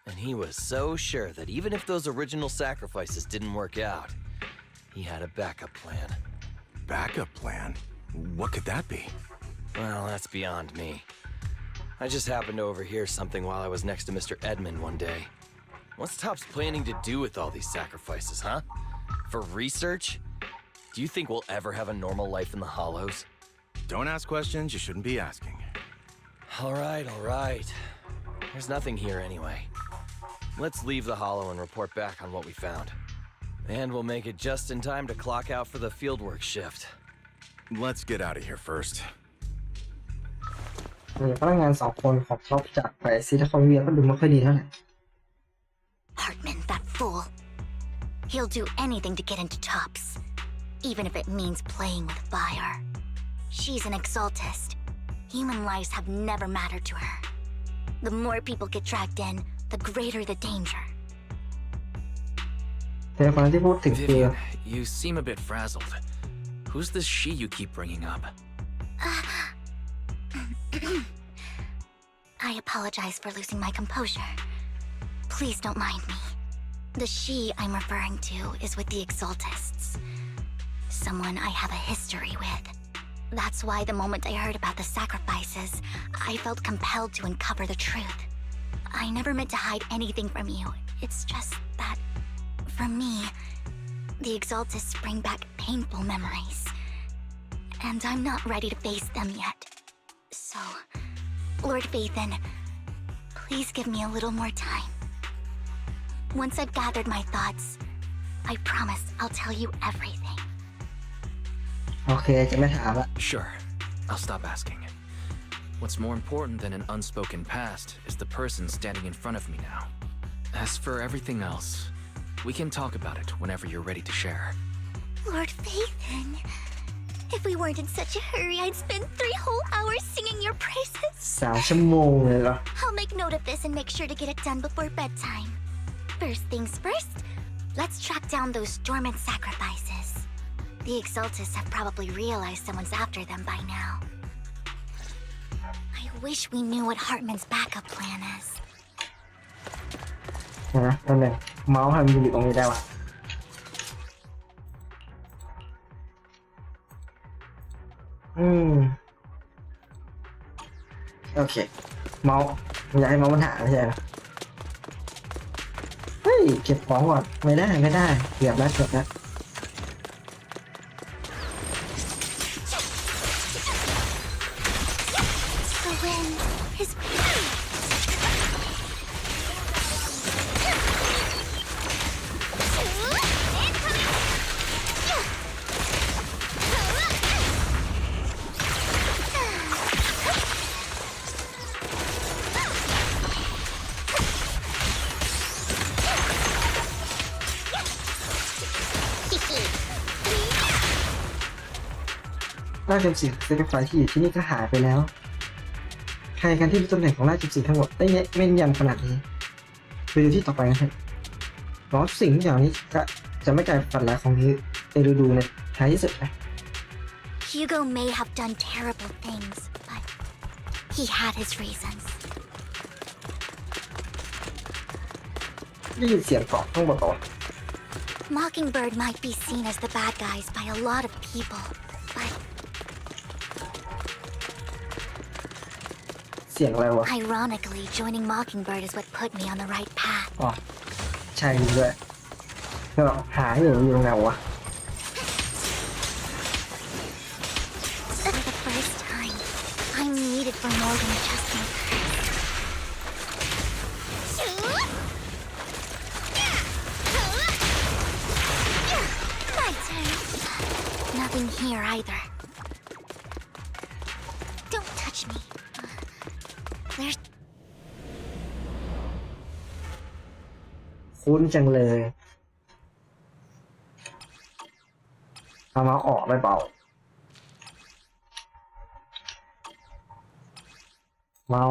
And he was so sure that even if those original sacrifices didn't work out, he had a backup plan. Backup plan? What could that be? Well, that's beyond me. I just happened to overhear something while I was next to Mr. Edmund one day. What's Tops planning to do with all these sacrifices, huh? For research? Do you think we'll ever have a normal life in the Hollows? Don't ask questions you shouldn't be asking. All right. There's nothing here anyway. Let's leave the Hollow and report back on what we found. And we'll make it just in time to clock out for the fieldwork shift. Let's get out of here first. พนักงาน2 คนของท็อปจากไปซิที่เขาเวียก็ดูไม่ค่อยดีเท่าไหร่ Hartman, that fool. He'll do anything to get into Tops, even if it means playing with fire. She's an Exaltist. Human lives have never mattered to her. The more people get dragged in, the greater the danger. แต่คนที่พูดถึงคือ Vivian, you seem a bit frazzled. Who's this she you keep bringing up? I apologize for losing my composure. Please don't mind me. The she I'm referring to is with the Exaltists. Someone I have a history with. That's why the moment I heard about the sacrifices, I felt compelled to uncover the truth. I never meant to hide anything from you. It's just that, for me, the Exaltists bring back painful memories. And I'm not ready to face them yet. So, Lord Vathan, please give me a little more time. Once I've gathered my thoughts, I promise I'll tell you everything. โอเคจะไม่ถามละ Sure, I'll stop asking. What's more important than an unspoken past is the person standing in front of me now. As for everything else, we can talk about it whenever you're ready to share. Lord Vathan, if we weren't in such a hurry, I'd spend 3 whole hours singing your praises. 3 ชั่วโมงเลยเหรอ I'll make note of this and make sure to get it done before bedtime. First things first, let's track down those dormant sacrifices. The Exaltists have probably realized someone's after them by now. I wish we knew what Hartman's backup plan is. เห็นไหมตอนหนึ่งเมาส์ให้มันอยู่ตรงนี้ได้วะโอเคเมาส์อยากให้เมาส์มันหาไม่ใช่เหรอเฮ้ยเก็บของก่อนไม่ได้เกือบแล้วThe wind isราชบุตรเซฟไฟที่อยู่ที่นี่ก็หายไปแล้วใครกันที่รู้ตำแหน่งของราชบุตรทั้งหมดได้แม่นยำขนาดนี้ไปดูที่ต่อไปกันเถอะเพราะสิ่งอย่างนี้จะไม่กลายเป็นฝันร้ายของนี้ในฤดูในท้ายที่สุดนะ Hugo may have done terrible things, but he had his reasons. ได้ยินเสียงเกาะข้างบนต่อ Mockingbird might be seen as the bad guys by a lot of people, but เสียงอะไรวะ ironically, joining Mockingbird is what put me on the right path. อ๋อใช่ด้วยก็หาอยู่ตรงไหนวะ For the first time, I'm needed for more than just my My turn. Nothing here either. Don't touch me. There's คุ้นจังเลยเอามาออกได้เปล่าเมา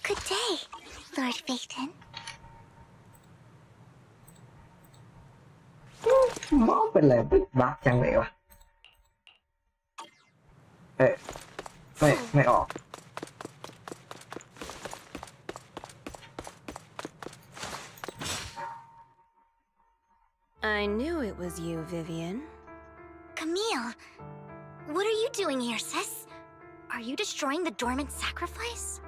Good day, Lord Phaeton. เมาเป็นอะไรบิ๊กบักจังเลยวะไม่ออก I knew it was you, Vivian. Camille, what are you doing here, sis? Are you destroying the dormant sacrifice?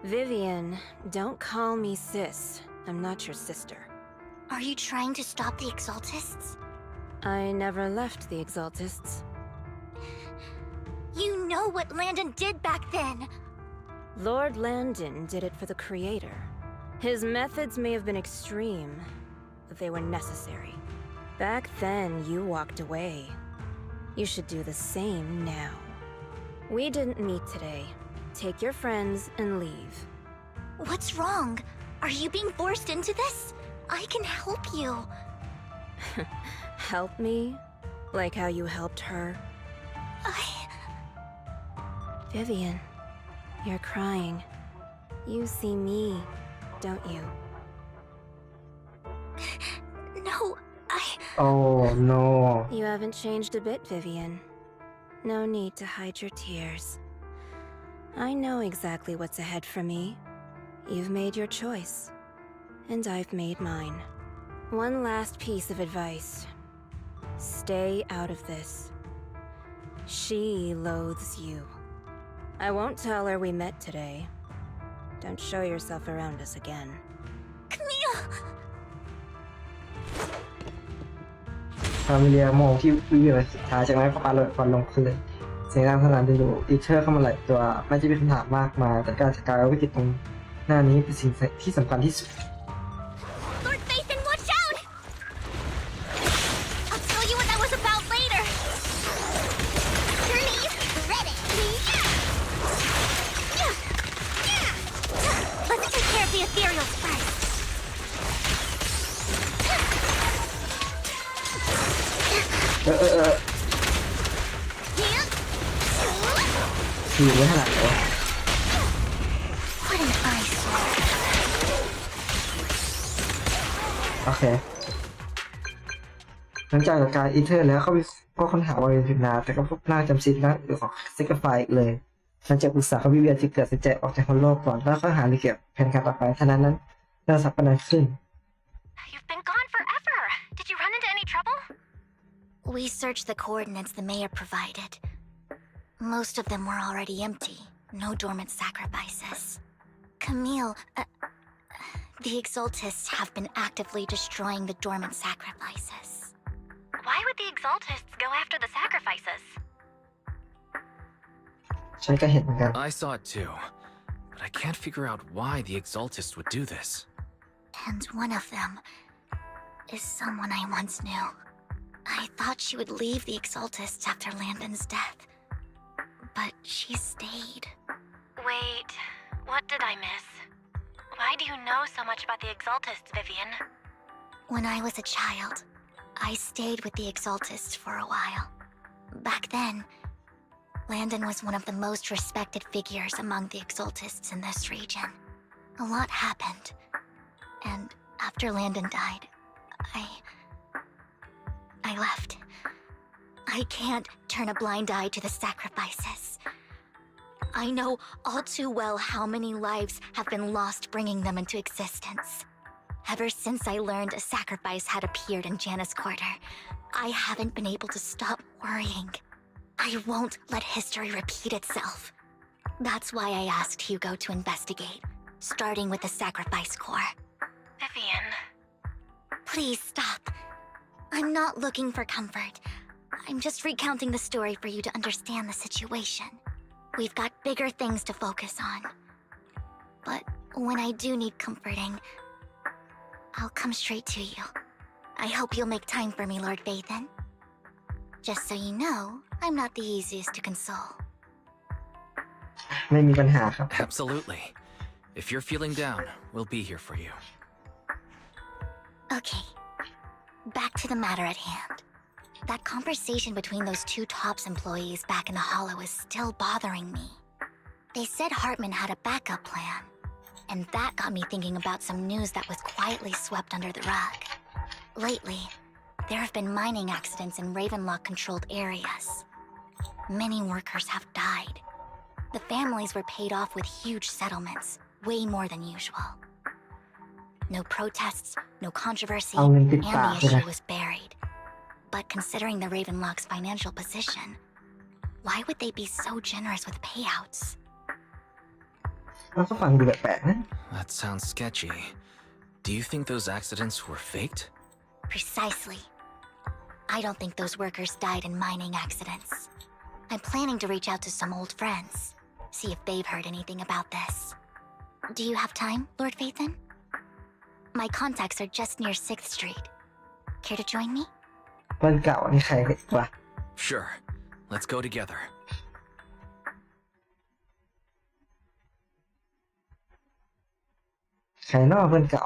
Vivian, don't call me sis. I'm not your sister. Are you trying to stop the Exaltists? I never left the Exaltists. You know what Landon did back then. Lord Landon did it for the Creator. His methods may have been extreme, but they were necessary. Back then, you walked away. You should do the same now. We didn't meet today. Take your friends and leave. What's wrong? Are you being forced into this? I can help you. Help me? Like how you helped her? Vivian, you're crying. You see me, don't you? No, Oh no. You haven't changed a bit, Vivian. No need to hide your tears. I know exactly what's ahead for me. You've made your choice, and I've made mine. One last piece of advice. Stay out of this. She loathes you. I won't tell her we met today. Don't show yourself around us again. Camille! ฟามิเลียโมงที่วิวสุดท้ายจากนั้นก็ปาระเบิดควันลงพื้นเสียงดังสนั่นดูอีเทอร์เข้ามาหลายตัวไม่จะมีคำถามมากมายแต่การจัดการวิกฤตตรงหน้านี้เป็นสิ่งที่สำคัญที่สุด Lord Phaeton, watch out! I'll tell you what that was about later. Journey ready. Let's take care of the ethereals first. อยู่ไม่ขนาดไหน What an eyesore. โอเคหลังจากการอีเทอร์แล้วก็ค้นหาบริเวณผิวน้ำแต่ก็พบหน้าจำซิดและหรือของซิกไฟอีกเลยหลังจากอุตสาหวิเวียนที่เกิดสินใจออกจากคนโลกก่อนแล้วก็หาเกี่ยวกับแผนการต่อไปเท่านั้นเรื่องสับปะรดขึ้น You've been gone forever. Did you run into any trouble? We searched the coordinates the mayor provided. Most of them were already empty. No dormant sacrifices. Camille, the Exaltists have been actively destroying the dormant sacrifices. Why would the Exaltists go after the sacrifices? ฉันก็เห็นเหมือนกัน I saw it too, but I can't figure out why the Exaltists would do this. And one of them is someone I once knew. I thought she would leave the Exaltists after Landon's death, but she stayed. Wait, what did I miss? Why do you know so much about the Exaltists, Vivian? When I was a child, I stayed with the Exaltists for a while. Back then, Landon was one of the most respected figures among the Exaltists in this region. A lot happened, and after Landon died, I left. I can't turn a blind eye to the sacrifices. I know all too well how many lives have been lost bringing them into existence. Ever since I learned a sacrifice had appeared in Janus Quarter, I haven't been able to stop worrying. I won't let history repeat itself. That's why I asked Hugo to investigate, starting with the sacrifice core. Vivian. Please stop. I'm not looking for comfort. I'm just recounting the story for you to understand the situation. We've got bigger things to focus on. But when I do need comforting, I'll come straight to you. I hope you'll make time for me, Lord Vathan. Just so you know, I'm not the easiest to console. ไม่มีปัญหาครับ Absolutely. If you're feeling down, we'll be here for you. Okay. Back to the matter at hand. That conversation between those two TOPS employees back in the Hollow is still bothering me. They said Hartman had a backup plan, and that got me thinking about some news that was quietly swept under the rug. Lately, there have been mining accidents in Ravenlock-controlled areas. Many workers have died. The families were paid off with huge settlements, way more than usual. No protests, no controversy, and the issue was buried. But considering the Ravenlock's financial position, why would they be so generous with payouts? ก็ฟังดูแปลกๆนะ That sounds sketchy. Do you think those accidents were faked? Precisely. I don't think those workers died in mining accidents. I'm planning to reach out to some old friends, see if they've heard anything about this. Do you have time, Lord Vathan? My contacts are just near 6th Street. Care to join me? เพื่อนเก่านี่ใครวะ Sure. Let's go together. ใครนอกเพื่อนเก่า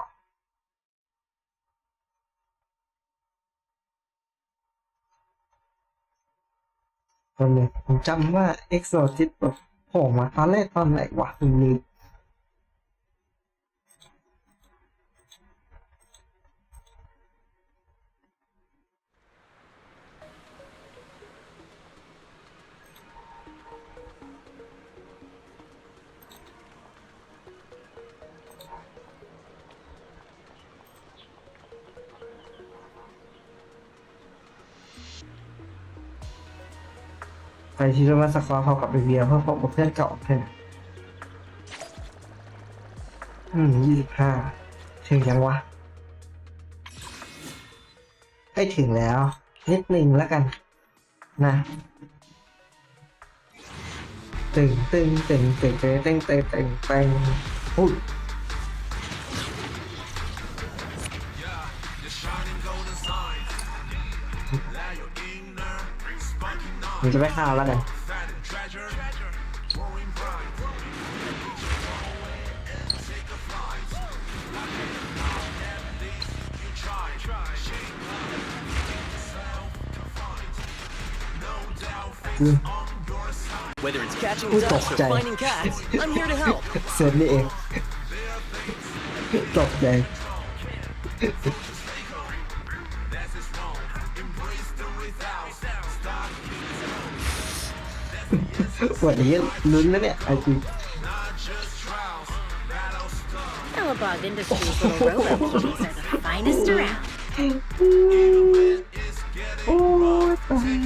คนหนึ่งผมจำว่า Exorcist แบบโผล่มาตอนแรกตอนไหนวะผมลืม ไปที่โรมันสควอร์เขากลับไปเวียเพื่อพบกับเพื่อนเก่าเพื่อน25ถึงยังวะให้ถึงแล้วนิดนึงแล้วกันนะตึงอุ้ยมันจะไม่ข้าวแล้วกันWhether it's catching ducks or finding cats, I'm here to help. เซนนี่เองตกใจวันนี้ลุ้นนะเนี่ยไอ้จริง Elabog Industries little robot babies are the finest around. โอ้ยตาย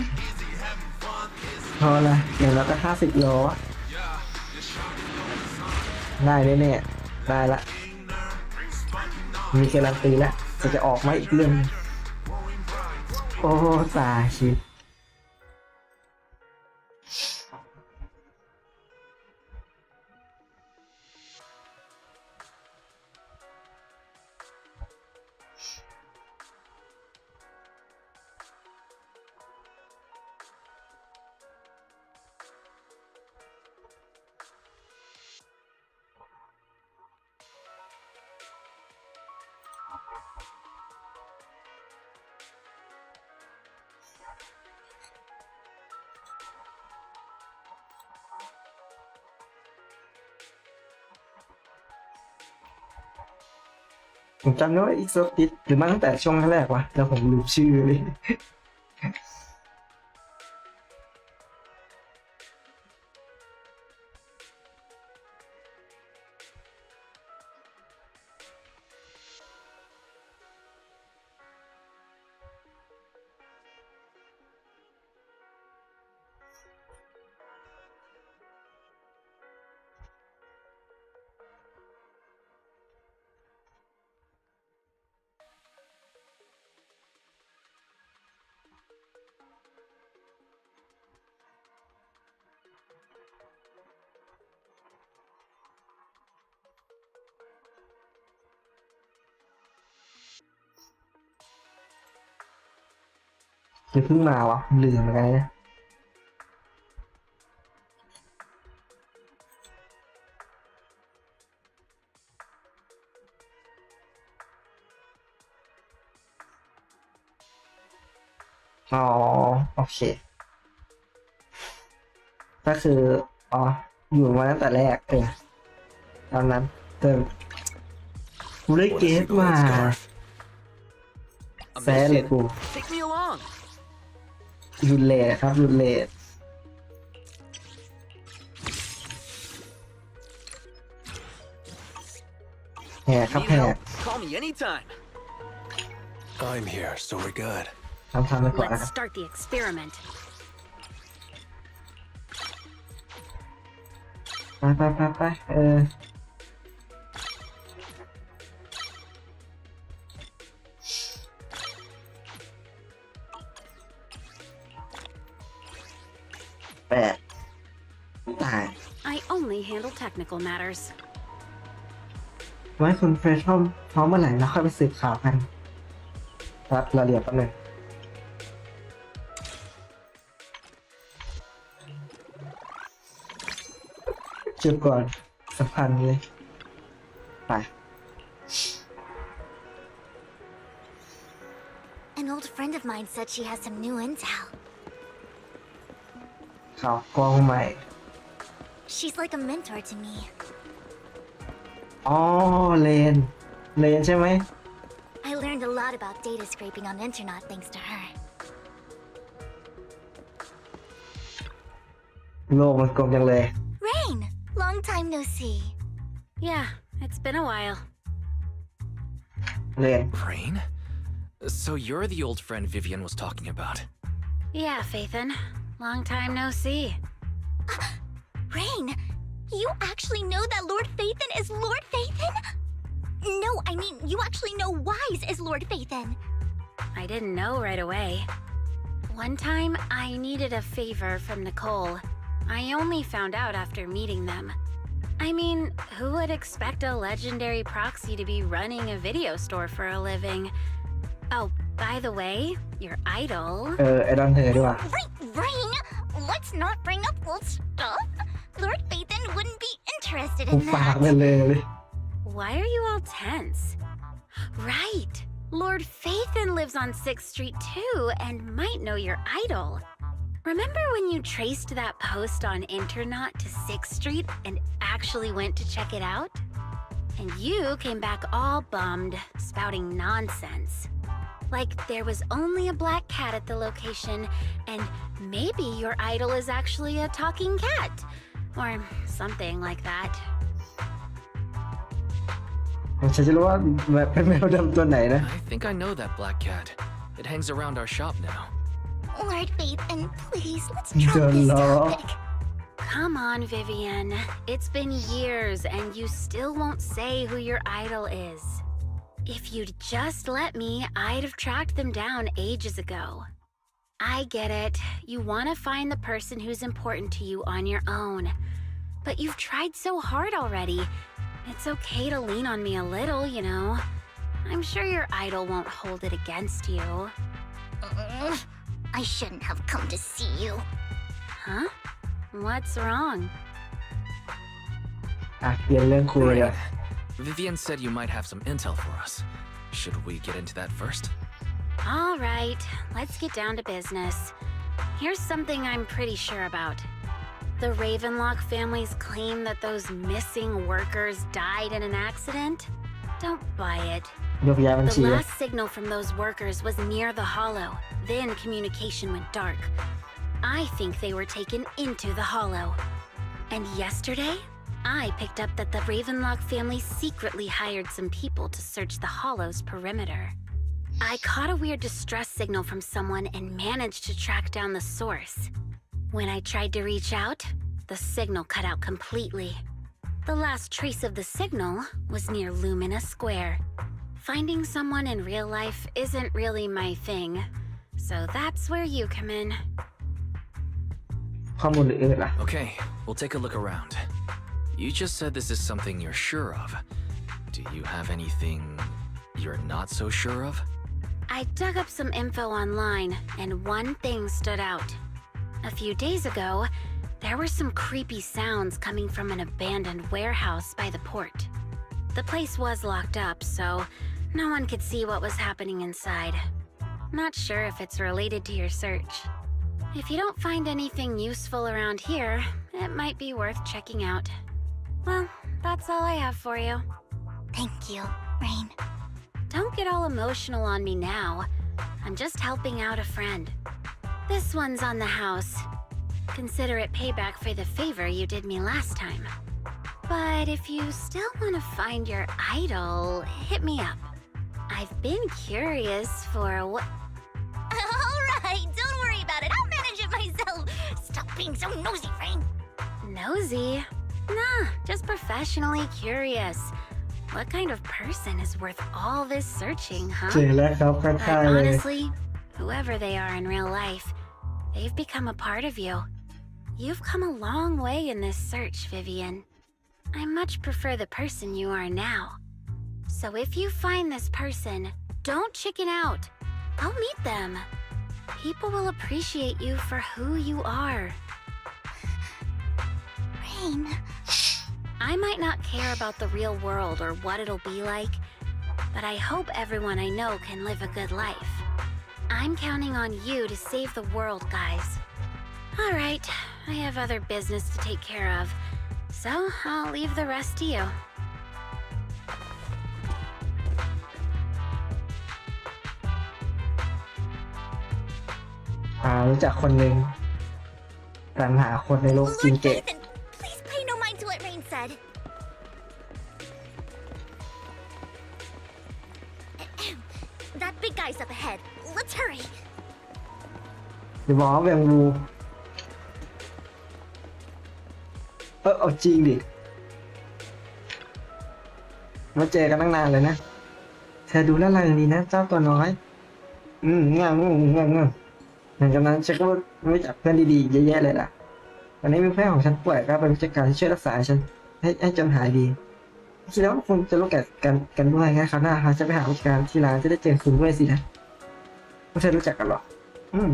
พอละอย่างเราก็50 โลอะได้แน่ๆได้ละมีการันตีแล้วจะออกมาอีกเรื่องโอ้ตายชิบผมจำได้ว่าอีกโซติสหรือมาตั้งแต่ช่วงแรกวะแล้วผมลืมชื่อเลย รือเพิ่งมาวะลืมเหมือนกันนะอ๋อโอเคก็คืออ๋ออยู่มาตั้งแต่แรกตอนนั้นแต่กูได้เกสมาแซ่เลยกู Take me along. รุนเลทครับรุนเลทแหกครับ Need แหก help? Call me anytime. I'm here, so we're good. ทำไปก่อนนะค Let's รับ start the experiment. ไปแปดตาย I only handle technical matters. ไว้คุณเฟรชพร้อมเมื่อไหร่แล้วค่อยไปสืบข่าวกันครับรายละเอียดแป๊บนึงจุดก่อนสำคัญเลยไป An old friend of mine said she has some new intel. ข่าวกองใหม่ She's like a mentor to me. อ๋อเลนใช่ไหม I learned a lot about data scraping on the internet thanks to her. โลกมันกลมจังเลย Rain! Long time no see. Yeah, it's been a while. เลน Rain? So you're the old friend Vivian was talking about. Yeah, Faithin. Long time no see. Rain! You actually know that Lord Phaethon is Lord Phaethon? No, I mean, you actually know Wise is Lord Phaethon. I didn't know right away. One time, I needed a favor from Nicole. I only found out after meeting them. I mean, who would expect a legendary proxy to be running a video store for a living? Oh, by the way, your idol... ไอ้ดอนเธอดีกว่า Rain! Let's not bring up old stuff. Lord Phaethon wouldn't be interested กู in ฝาก that. ไปเลย Why are you all tense? Right! Lord Phaethon lives on 6th Street too and might know your idol. Remember when you traced that post on Internet to 6th Street and actually went to check it out? And you came back all bummed, spouting nonsense. Like there was only a black cat at the location and maybe your idol is actually a talking cat. Or something like that. ฉันจะรู้ว่าเป็นแมวดำตัวไหนนะ I think I know that black cat. It hangs around our shop now. Lord Phaethon, please, let's drop The this law. topic. Come on, Vivian. It's been years and you still won't say who your idol is. If you'd just let me, I'd have tracked them down ages ago. I get it. You want to find the person who's important to you on your own. But you've tried so hard already. It's okay to lean on me a little, you know. I'm sure your idol won't hold it against you. I shouldn't have come to see you. Huh? What's wrong? อ่ะเปลี่ยนเรื่องคุยเลย Vivian said you might have some intel for us. Should we get into that first? All right, let's get down to business. Here's something I'm pretty sure about. The Ravenlock family's claim that those missing workers died in an accident? Don't buy it. ยกย้ายบัญ The ชี last signal from those workers was near the hollow. Then communication went dark. I think they were taken into the hollow. And yesterday, I picked up that the Ravenlock family secretly hired some people to search the hollow's perimeter. I caught a weird distress signal from someone and managed to track down the source. When I tried to reach out, the signal cut out completely. The last trace of the signal was near Lumina Square. Finding someone in real life isn't really my thing, so that's where you come in. ข้อมูลอื่นๆล่ะ Okay, we'll take a look around. You just said this is something you're sure of. Do you have anything you're not so sure of? I dug up some info online, and one thing stood out. A few days ago, there were some creepy sounds coming from an abandoned warehouse by the port. The place was locked up, so no one could see what was happening inside. Not sure if it's related to your search. If you don't find anything useful around here, it might be worth checking out. Well, that's all I have for you. Thank you, Rain. Don't get all emotional on me now. I'm just helping out a friend. This one's on the house. Consider it payback for the favor you did me last time. But if you still want to find your idol, hit me up. I've been curious for what... Alright, don't worry about it. I'll manage it myself. Stop being so nosy, Rain. Nosy? Nah, just professionally curious. What kind of person is worth all this searching, huh? เจอแล้วครับค But ล้ายๆเลย honestly, whoever they are in real life, they've become a part of you. You've come a long way in this search, Vivian. I much prefer the person you are now. So if you find this person, don't chicken out. I'll meet them. People will appreciate you for who you are. Rain. I might not care about the real world or what it'll be like, but I hope everyone I know can live a good life. I'm counting on you to save the world, guys. All right, I have other business to take care of, so I'll leave the rest to you. รู้จักคนหนึ่งกำลังหาคนในโลกจริง Lord เก่ง Nathan, please pay no mind to what Rain said. That big guy's up ahead. Let's hurry. เดี๋ยวบอกว่าแวงวูเอาจริงดิมาเจอกันตั้งนานเลยนะเธอดูแล้วอะไรดีนะเจ้าตัวน้อยง่างหลังจากนั้นฉันก็รู้จักเพื่อนดีๆเยอะแยะเลยล่ะวันนี้มีเพื่อนของฉันป่วยก็เป็นผู้จัดการที่ช่วยรักษาฉันให้จนหายดีคิดแล้วคงจะรู้กันด้วยงั้นคราวหน้าเขาจะไปหาผู้จัดการที่ร้านจะได้เจอคุณด้วยสินะพวกเธอรู้จักกันหรอ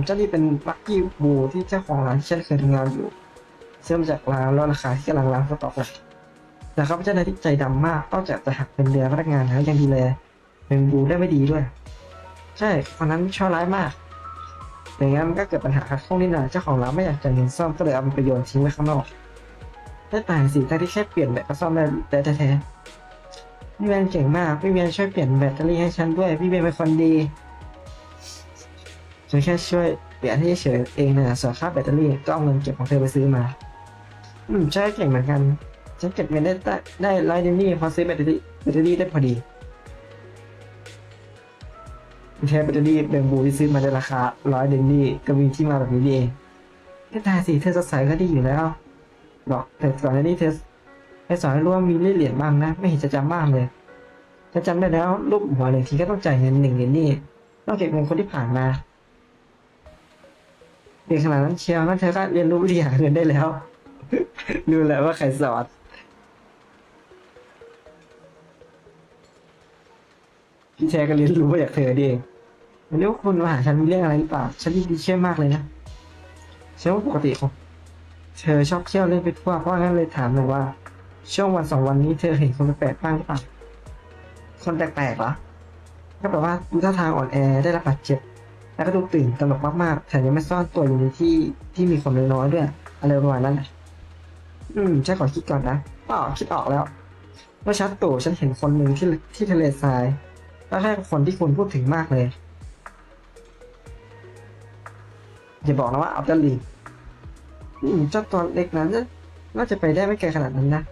เจ้านี่เป็นลักกี้บูที่เจ้าของร้านที่ฉันเคยทำงานอยู่ซื้อมาจากร้านลดราคาที่กำลังล้างสต็อกเลยแต่เขาเป็นเจ้านายที่ใจดำมากต้องจากจะหักเป็นเดือนพนักงานนะยังดูแลเป็นบูได้ไม่ดีด้วยใช่คนนั้นชั่วร้ายมากอย่างงั้นมันก็เกิดปัญหาขัดข้องนิดหน่อยเจ้าของร้านไม่อยากจ่ายเงินซ่อมก็เลยเอามันไปโยนทิ้งไว้ข้างนอกได้ต่างสิแต่ที่แค่เปลี่ยนแบตก็ซ่อมได้แท้ๆพี่เบนเก่งมากพี่เบนช่วยเปลี่ยนแบตเตอรี่ให้ฉันด้วยพี่เบนเป็นคนดีฉันแค่ช่วยเปลี่ยนให้เฉยเองนะส่วนค่าแบตเตอรี่ก็เอาเงินเก็บของเธอไปซื้อมาใช่เก่งเหมือนกันฉันเก็บเงินได้100 เดนนี่พอซื้อแบตเตอรี่ได้พอดีแค่แบตเตอรี่เบมบูที่ซื้อมาในราคา100 เดนนี่ก็มีที่มาแบบนี้เองก็ได้สิเธอสดใสก็ดีอยู่แล้วบอกแต่ก่อนหน้านี้เธอให้สอนให้รู้ว่ามีเหรียญบ้างนะไม่เห็นจะจำบ้างเลยถ้าจำได้แล้วรูปหัว1 ทีก็ต้องจ่ายเงิน1 เดนนี่ต้องเก็บเงินคนที่ผ่านมาเด็กขนาดนั้นเชียวนั่นเธอก็เรียนรู้วิธีหาเงินได้แล้วรู้แล้วว่าใครสอนพี่แชร์ก็เรียนรู้มาจากเธอเองไม่รู้คุณมาหาฉันมีเรื่องอะไรหรือเปล่าฉันยินดีช่วยมากเลยนะฉันว่าปกติของเธอชอบเที่ยวเล่นไปทั่วเพราะงั้นเลยถามเลยว่าช่วงวัน2 วันนี้เธอเห็นคนแปลกๆบ้างหรือเปล่าคนแปลกๆเหรอก็แปลว่าดูท่าทางอ่อนแอได้รับบาดเจ็บแล้วก็ดูตื่นตระหนกมากๆแถมยังไม่ซ่อนตัวอยู่ในที่มีคนน้อยๆด้วยอะไรประมาณนั้นฉันขอคิดก่อนนะคิดออกแล้วเมื่อเช้าตู่ฉันเห็นคนหนึ่งที่ทะเลทรายก็แค่คนที่คุณพูดถึงมากเลยอย่าบอกนะว่าอัลเดอร์ลีเจ้าตัวเล็กนั้นน่าจะไปได้ไม่ไกลขนาดนั้นนะ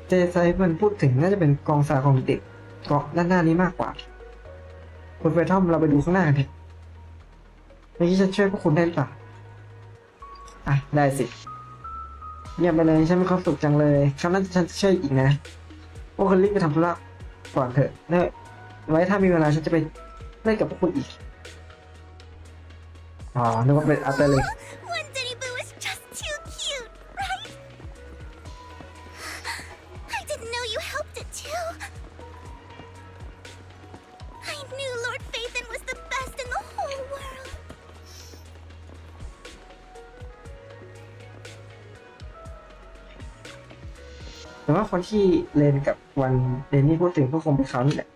เจไซมันพูดถึงน่าจะเป็นกองสาของเด็กเกาะด้านหน้านี้มากกว่าคุณเฟทอมเราไปดูข้างหน้ากันเถอะเมื่อกี้ฉันช่วยพวกคุณได้หรือเปล่าได้สิเยี่ยมไปเลยฉันมีความสุขจังเลยครั้งนั้นฉันช่วยอีกนะพวกคุณรีบไปทำธุระก่อนเถอะไว้ถ้ามีเวลาฉันจะไปเล่นกับพวกคุณอีกนึกว่าเป็นอัลเตอร์เลย One Denny Boo is just too cute, right? I didn't know you helped it too. I knew Lord Phaethon was the best แต่ว่าคนที่เลนกับวันเรนนี่พูดถึงก็คงเป็นเขานี่แหละ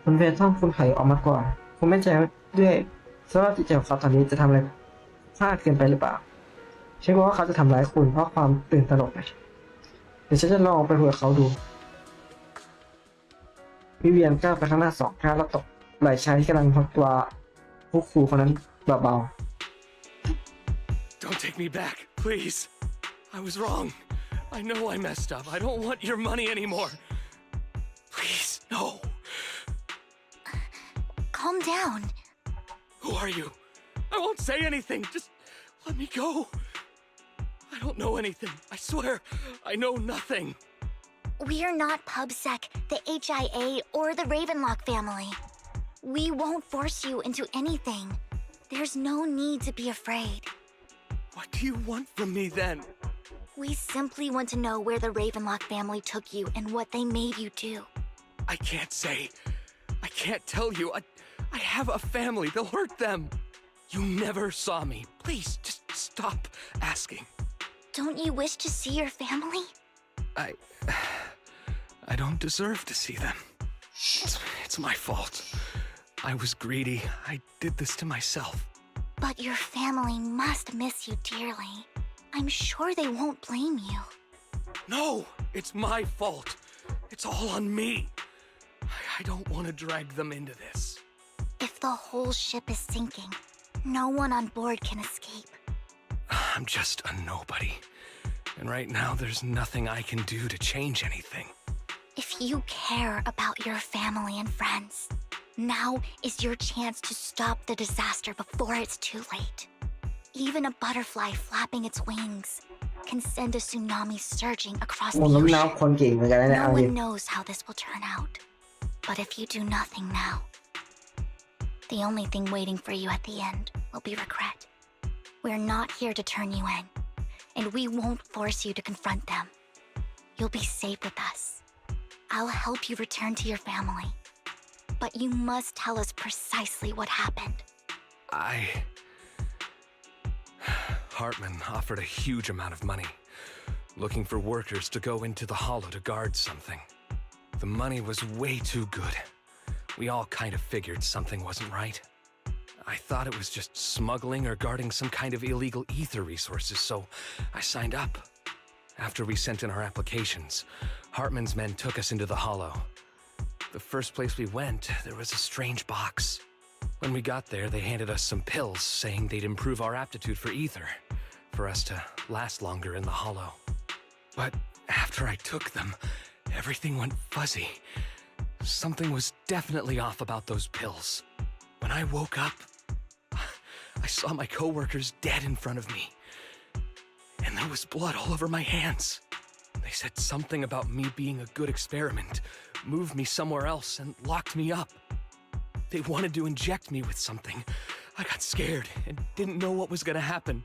คุณเพนท่องคุณไข่ออกมาก่อนคุณไม่ใจด้วยสภาพจิตใจของเขาตอนนี้จะทำอะไรพลาดเกินไปหรือเปล่าใช่ว่าเขาจะทำร้ายคุณเพราะความตื่นตระหนกไหมเดี๋ยวฉันจะลองไปคุยกับเขาดูวิเวียนก้าวไปข้างหน้า2 ก้าวแล้วตกไหลชายที่กำลังพักตัวผู้ครูคนนั้นเบา Don't take me back, please. I was wrong. I know I messed up. I don't want your money anymore. Please, no. Calm down. Who are you? I won't say anything. Just let me go. I don't know anything. I swear, I know nothing. We're not PubSec, the HIA, or the Ravenlock family. We won't force you into anything. There's no need to be afraid. What do you want from me then? We simply want to know where the Ravenlock family took you and what they made you do. I can't say. I can't tell you. I have a family. They'll hurt them. You never saw me. Please, just stop asking. Don't you wish to see your family? I don't deserve to see them. It's my fault. I was greedy. I did this to myself. But your family must miss you dearly. I'm sure they won't blame you. No, it's my fault. It's all on me. I don't want to drag them into this. If the whole ship is sinking, no one on board can escape. I'm just a nobody. And right now, there's nothing I can do to change anything. If you care about your family and friends, now is your chance to stop the disaster before it's too late. Even a butterfly flapping its wings can send a tsunami surging across the ocean. No one knows how this will turn out. But if you do nothing now, the only thing waiting for you at the end will be regret. We're not here to turn you in, and we won't force you to confront them. You'll be safe with us. I'll help you return to your family. But you must tell us precisely what happened. Hartman offered a huge amount of money, looking for workers to go into the hollow to guard something. The money was way too good. We all kind of figured something wasn't right. I thought it was just smuggling or guarding some kind of illegal ether resources, so I signed up. After we sent in our applications, Hartman's men took us into the hollow. The first place we went, there was a strange box. When we got there, they handed us some pills, saying they'd improve our aptitude for ether, for us to last longer in the hollow. But after I took them, everything went fuzzy. Something was definitely off about those pills. When I woke up, I saw my coworkers dead in front of me. And there was blood all over my hands. They said something about me being a good experiment, moved me somewhere else, and locked me up. They wanted to inject me with something. I got scared and didn't know what was gonna happen.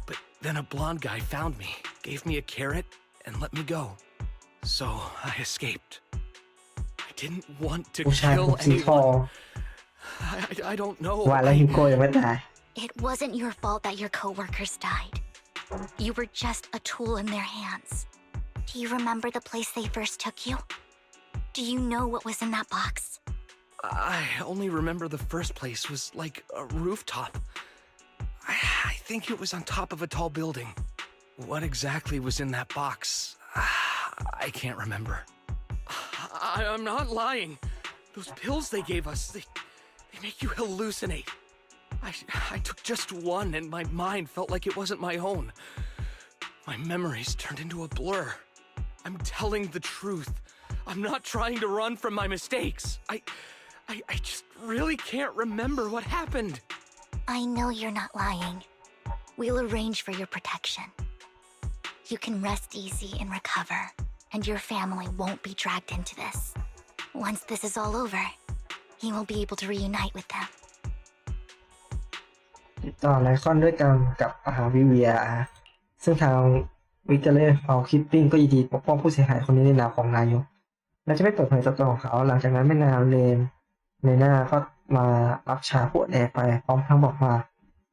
But then a blonde guy found me, gave me a carrot, and let me go. So I escaped. I didn't want to kill anyone. I don't know. It wasn't your fault that your coworkers died. You were just a tool in their hands. Do you remember the place they first took you? Do you know what was in that box? I only remember the first place was like a rooftop. I think it was on top of a tall building. What exactly was in that box? I can't remember. I'm not lying. Those pills they gave us, they make you hallucinate. I took just one and my mind felt like it wasn't my own. My memories turned into a blur. I'm telling the truth. I'm not trying to run from my mistakes. I just really can't remember what happened. I know you're not lying. We'll arrange for your protection. You can rest easy and recover, and your family won't be dragged into this. Once this is all over, you will be able to reunite with them. ต่อไลคอนด้วยกันกับวิเวียซึ่งทางวิกเตอร์เอาคิปปิ้งก็ยินดีปกป้องผู้เสียหายคนนี้ในนามของนายกและจะไม่เปิดเผยตัวตนของเขาหลังจากนั้นไม่นานเลนในหน้าก็มารับชาปวดแอร์ไปพร้อมทั้งบอกว่า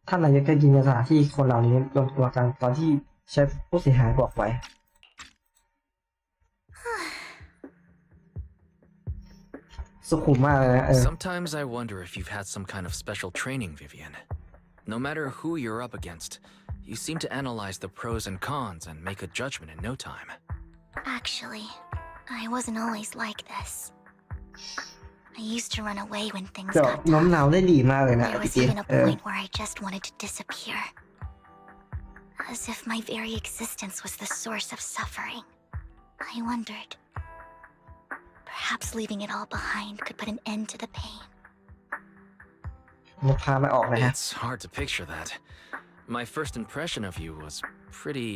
ท่านนายกจะยืนยันสถานที่คนเหล่านี้รวมตัวกันตอนที่เชฟผู้เสียหายบอกไว้ สุขุมมากเลยนะSometimes I wonder if you've had some kind of special training, Vivian. No matter who you're up against, you seem to analyze the pros and cons and make a judgment in no time. Actually, I wasn't always like this. I used to run away when things ก็ got โน้ม tough. น้าวได้ดีมากเลยนะ There พี่ was เจ even a point where I just wanted to disappear. As if my very existence was the source of suffering. I wondered. Perhaps leaving it all behind could put an end to the pain. มันพาไม่ออกนะฮะ It's hard to picture that. My first impression of you was pretty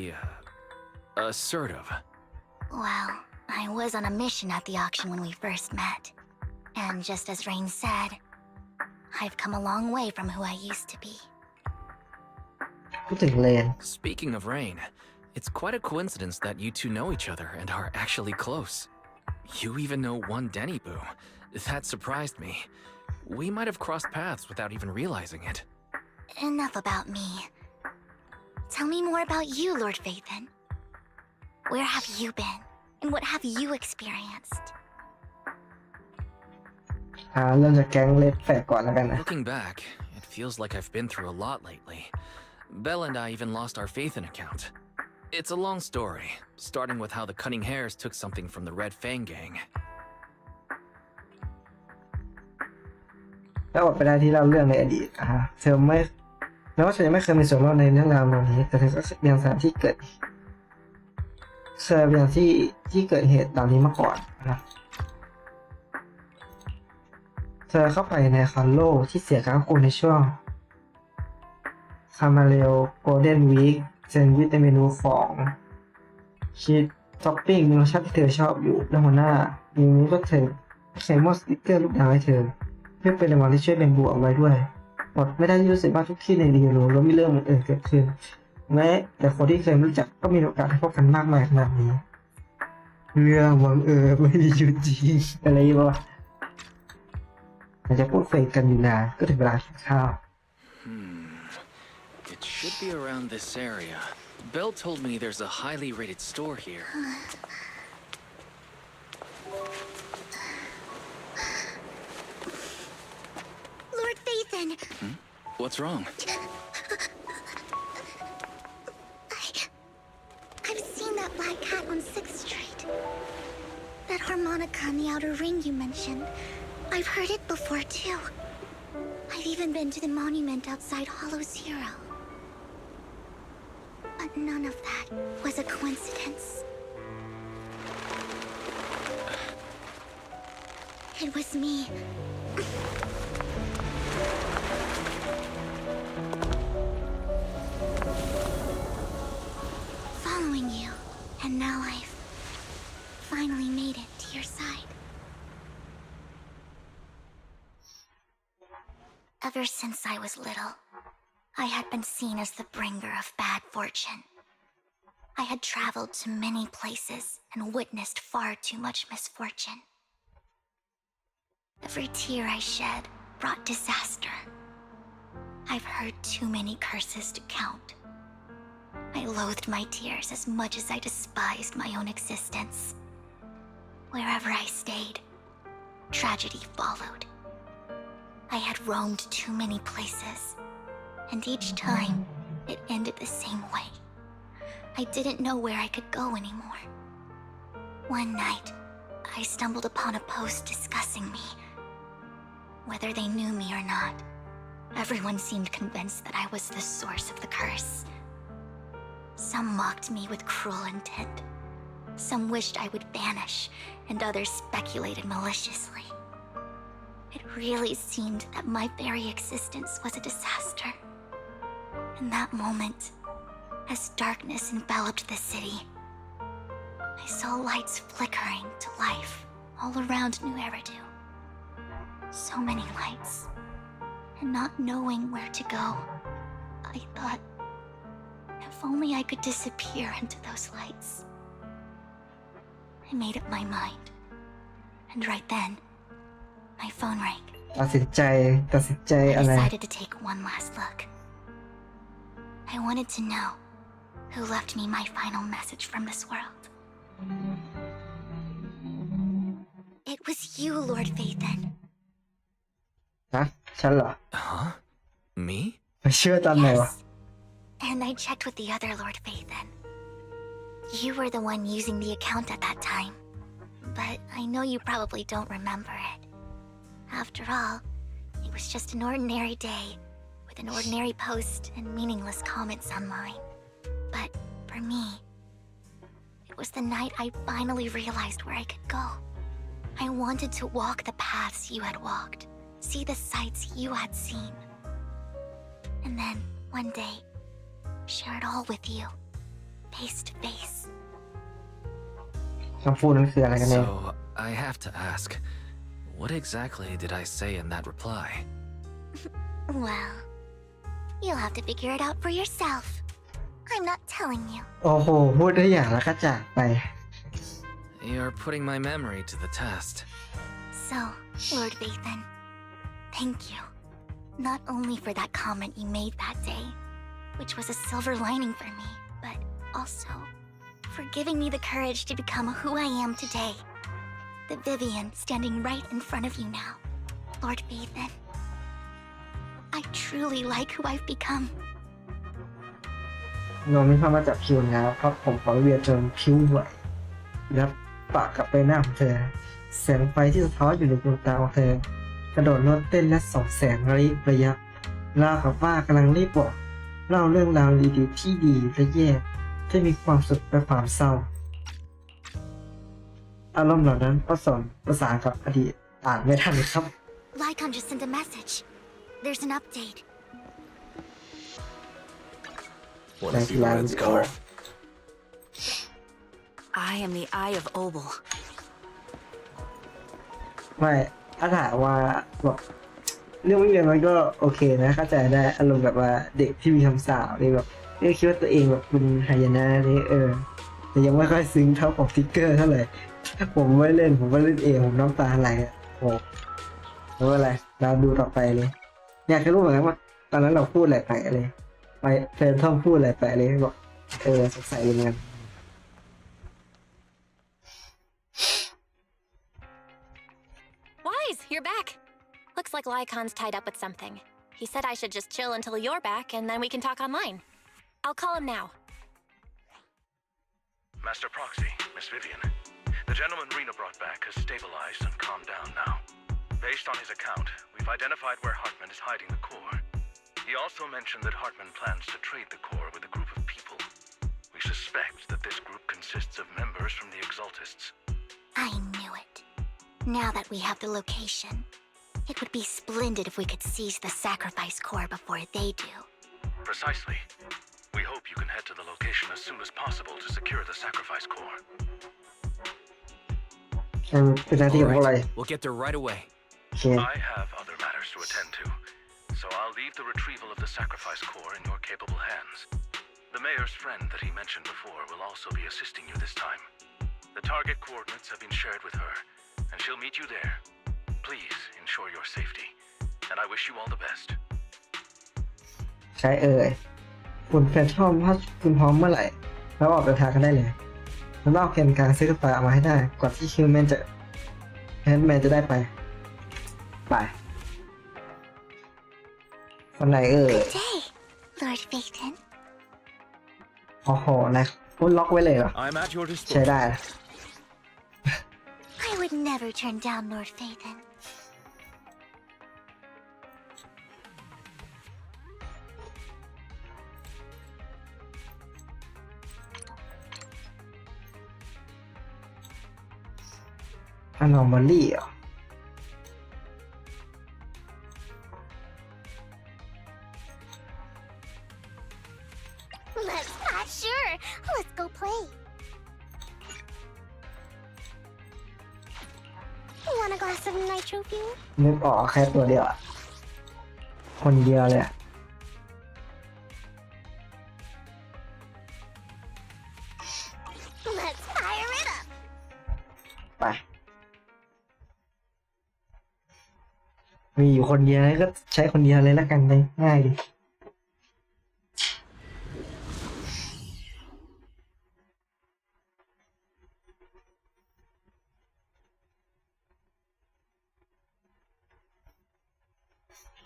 assertive. Well, I was on a mission at the auction when we first met. And just as Rain said, I've come a long way from who I used to be. พูดถึงเลน Speaking of Rain, it's quite a coincidence that you two know each other and are actually close. You even know one Denny Boo. That surprised me. We might have crossed paths without even realizing it. Enough about me. Tell me more about you, Lord Vathan. Where have you been? And what have you experienced? เริ่มจากแก๊งเลดแฝดก่อนแล้วกันนะ Looking back, it feels like I've been through a lot lately. Belle and I even lost our faith in account. It's a long story, starting with how the Cunning Hares took something from the Red Fang gang. แล้วอดไปได้ที่เล่าเรื่องในอดีตเธอไม่แม้ว่าเธอจะไม่เคยมีส่วนร่วมในเรื่องราวเหล่านี้แต่เธอก็ยังสถานที่เกิดเคยเป็นที่เกิดเหตุเหล่านี้มาก่อนนะเธอเข้าไปในคอนโลที่เสียการควบคุมในช่วงคามาเรลโกลเด้นวีคเซนวิตเมนูของชีสท็อปปิ้งมีรสชาติที่เธอชอบอยู่และหัวหน้ามีนี้ก็เธอใช้มอสติ๊กเกอร์รูปดาวให้เธอเพื่อเป็นรางวัลที่ช่วยแบ่งบวกเอาไว้ด้วยอดไม่ได้รู้สึกว่าทุกที่ในเรียโรล้วนมีเรื่องอื่นเกิดขึ้นแม้แต่คนที่เคยรู้จักก็มีโอกาสได้พบกันมากมายขนาดนี้เรื่องบังเอิญไม่มีอยู่จริงอะไรวะหลังจากพูดคุยกันอยู่นานก็ถึงเวลากินข้าว It should be around this area. Belle told me there's a highly rated store here. Lord Vathan! What's wrong? I've seen that black cat on 6th Street. That harmonica in the outer ring you mentioned. I've heard it before too. I've even been to the monument outside Hollow Zero. But none of that was a coincidence. It was me. Following you, and now I've finally made it to your side. Ever since I was little, I had been seen as the bringer of bad fortune. I had traveled to many places and witnessed far too much misfortune. Every tear I shed brought disaster. I've heard too many curses to count. I loathed my tears as much as I despised my own existence. Wherever I stayed, tragedy followed. I had roamed too many places, and each time, it ended the same way. I didn't know where I could go anymore. One night, I stumbled upon a post discussing me. Whether they knew me or not, everyone seemed convinced that I was the source of the curse. Some mocked me with cruel intent. Some wished I would vanish, and others speculated maliciously. It really seemed that my very existence was a disaster. In that moment, as darkness enveloped the city, I saw lights flickering to life all around New Eridu. So many lights, and not knowing where to go, I thought, if only I could disappear into those lights. I made up my mind, and right then, my phone rang. ตัดสินใจ I อะไร decided to take one last look. I wanted to know who left me my final message from this world. It was you, Lord Vathan. ฮะฉันเหรอ Huh? Me? ไม่เชื่อตอนไหนวะ Yes. And I checked with the other Lord Vathan. You were the one using the account at that time. But I know you probably don't remember it. After all, it was just an ordinary day with an ordinary post and meaningless comments on mine. But for me, it was the night I finally realized where I could go. I wanted to walk the paths you had walked, see the sights you had seen. And then, one day, share it all with you, face to face. คำพูดนั้นคืออะไรกันแน่ So, I have to ask, what exactly did I say in that reply? Well, you'll have to figure it out for yourself. I'm not telling you. โอ้โหพูดได้อย่างแล้วก็จากไป You're putting my memory to the test. So, Lord Vathan, thank you. Not only for that comment you made that day, which was a silver lining for me, but also for giving me the courage to become who I am today. The Vivian standing right in front of you now. Lord Vathan, I truly like who I've become. น้องไม่เข้ามาจับผิวนะเพราะผมขอเวียนจนผิวไหวแล้วปากกับใบหน้าของเธอแสงไฟที่สะท้อนอยู่ในดวงตาของเธอกระโดดโน้ตเต้นและส่องแสงระยับราวกับว่ากำลังรีบบอกเล่าเรื่องราวดีๆที่ดีและแย่ที่มีความสุขและความเศร้าอารมณ์เหล่านั้นผสมประสานกับอดีตอ่านไม่ทันครับ Lycon just sent a message. There's an update. Want to see where it's going? I am the Eye of Obel. ไม่ถ้าถามว่าแบบเรื่องไม่เรียนมันก็โอเคนะเข้าใจได้อารมณ์แบบว่าเด็กที่มีคำสาวนี่แบบคิดว่าตัวเองแบบเป็นหายนะนี่แต่ยังไม่ค่อยซึ้งเท่าของทิกเกอร์เท่าไหร่ผมไม่เล่นผมก็เล่นเองผมน้ำตาไหลโอ้ไม่เป็นไรเราดูต่อไปเลยอยากจะรู้เหมือนกันว่าตอนนั้นเราพูดอะไรไปเลยไปแฟนท่องพูดอะไรไปเลยบอกสงสัยเหมือนกัน Wise, you're back. Looks like Lycon's tied up with something. He said I should just chill until you're back, and then we can talk online. I'll call him now. Master Proxy, Miss Vivian. The gentleman Rena brought back has stabilized and calmed down now. Based on his account, we've identified where Hartman is hiding the core. He also mentioned that Hartman plans to trade the core with a group of people. We suspect that this group consists of members from the Exaltists. I knew it. Now that we have the location, it would be splendid if we could seize the sacrifice core before they do. Precisely. We hope you can head to the location as soon as possible to secure the sacrifice core. เป็นหน้าที่ของพวกเรา We'll get there right away. โอเค I have other matters to attend to, so I'll leave the retrieval of the sacrifice core in your capable hands. The mayor's friend that he mentioned before will also be assisting you this time. The target coordinates have been shared with her, and she'll meet you there. Please ensure your safety, and I wish you all the best. ใช่คุณแฟนชอมถ้าคุณพร้อมเมื่อไหร่แล้วออกเดินทางกันได้เลยแล้วเอาแกนกลางซื้อกระต่ายออกมาให้ได้ก่อนที่แฮนด์แมนจะได้ไปวันไหนGood day, Lord Vathan. โอ้โหนะคุณล็อกไว้เลยเหรอ I'm at your ใช้ disposal. ได้ I would never turn down Lord Vathan. anomaly เหรอ Sure. Let's go play. You want a glass of nitro fuel? นึกออกแค่ตัวเดียวอะคนเดียวเลยอะ Let's fire it up. ไปมีอยู่คนเดียวก็ใช้คนเดียวเลยแล้วกันเลยง่ายดี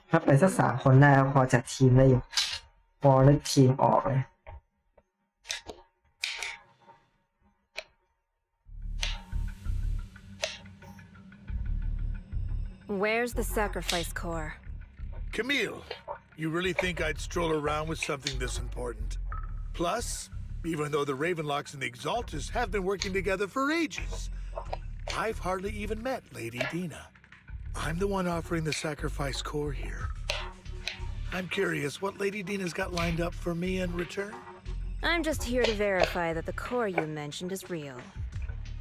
ถ้าไปสัก3 คนได้ก็พอจัดทีมได้อยู่พอเลือกทีมออกเลย Where's the sacrifice core? Camille, you really think I'd stroll around with something this important? Plus, even though the Ravenlocks and the Exaltus have been working together for ages, I've hardly even met Lady Dina. I'm the one offering the sacrifice core here. I'm curious what Lady Dina's got lined up for me in return? I'm just here to verify that the core you mentioned is real.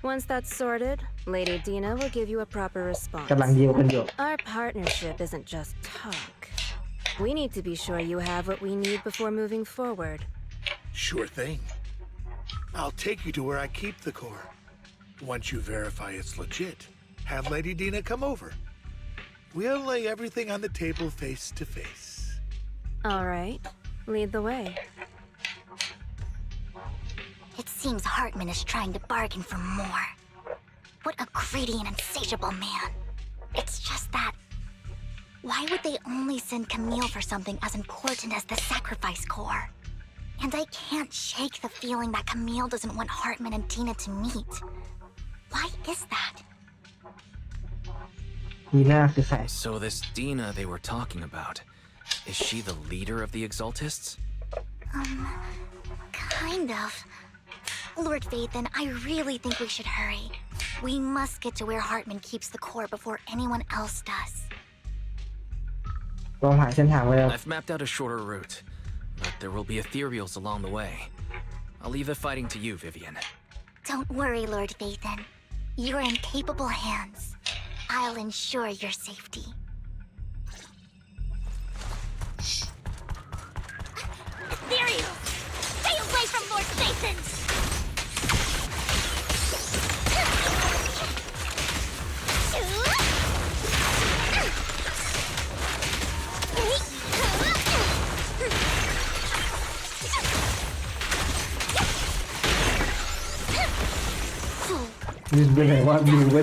Once that's sorted, Lady Dina will give you a proper response. กำลังดีลกันอยู่ Our partnership isn't just talk. We need to be sure you have what we need before moving forward. Sure thing. I'll take you to where I keep the core. Once you verify it's legit, have Lady Dina come over. We'll lay everything on the table face to face. All right, lead the way. It seems Hartman is trying to bargain for more. What a greedy and insatiable man. It's just that... Why would they only send Camille for something as important as the sacrifice core? And I can't shake the feeling that Camille doesn't want Hartman and Dina to meet. Why is that? Dina คือใคร So this Dina they were talking about, is she the leader of the Exaltists? Kind of. Lord Vathan, I really think we should hurry. We must get to where Hartman keeps the core before anyone else does. ลองหาเส้นทางไว้แล้ว I've mapped out a shorter route, but there will be ethereals along the way. I'll leave the fighting to you, Vivian. Don't worry, Lord Vathan. You're in capable hands. I'll ensure your safety. Ethereals! Stay away from Lord Vathan!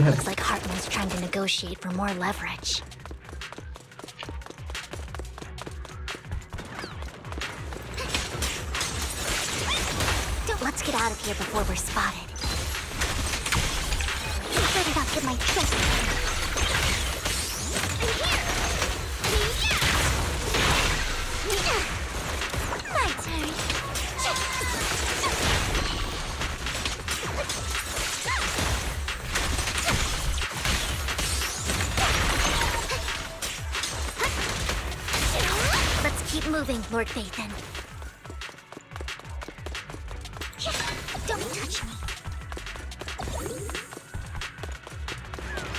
Looks like Hartman's trying to negotiate for more leverage. Let's get out of here before we're spotted. I better not get my chest. My turn. Let's keep moving, Lord Vathan. Don't touch me.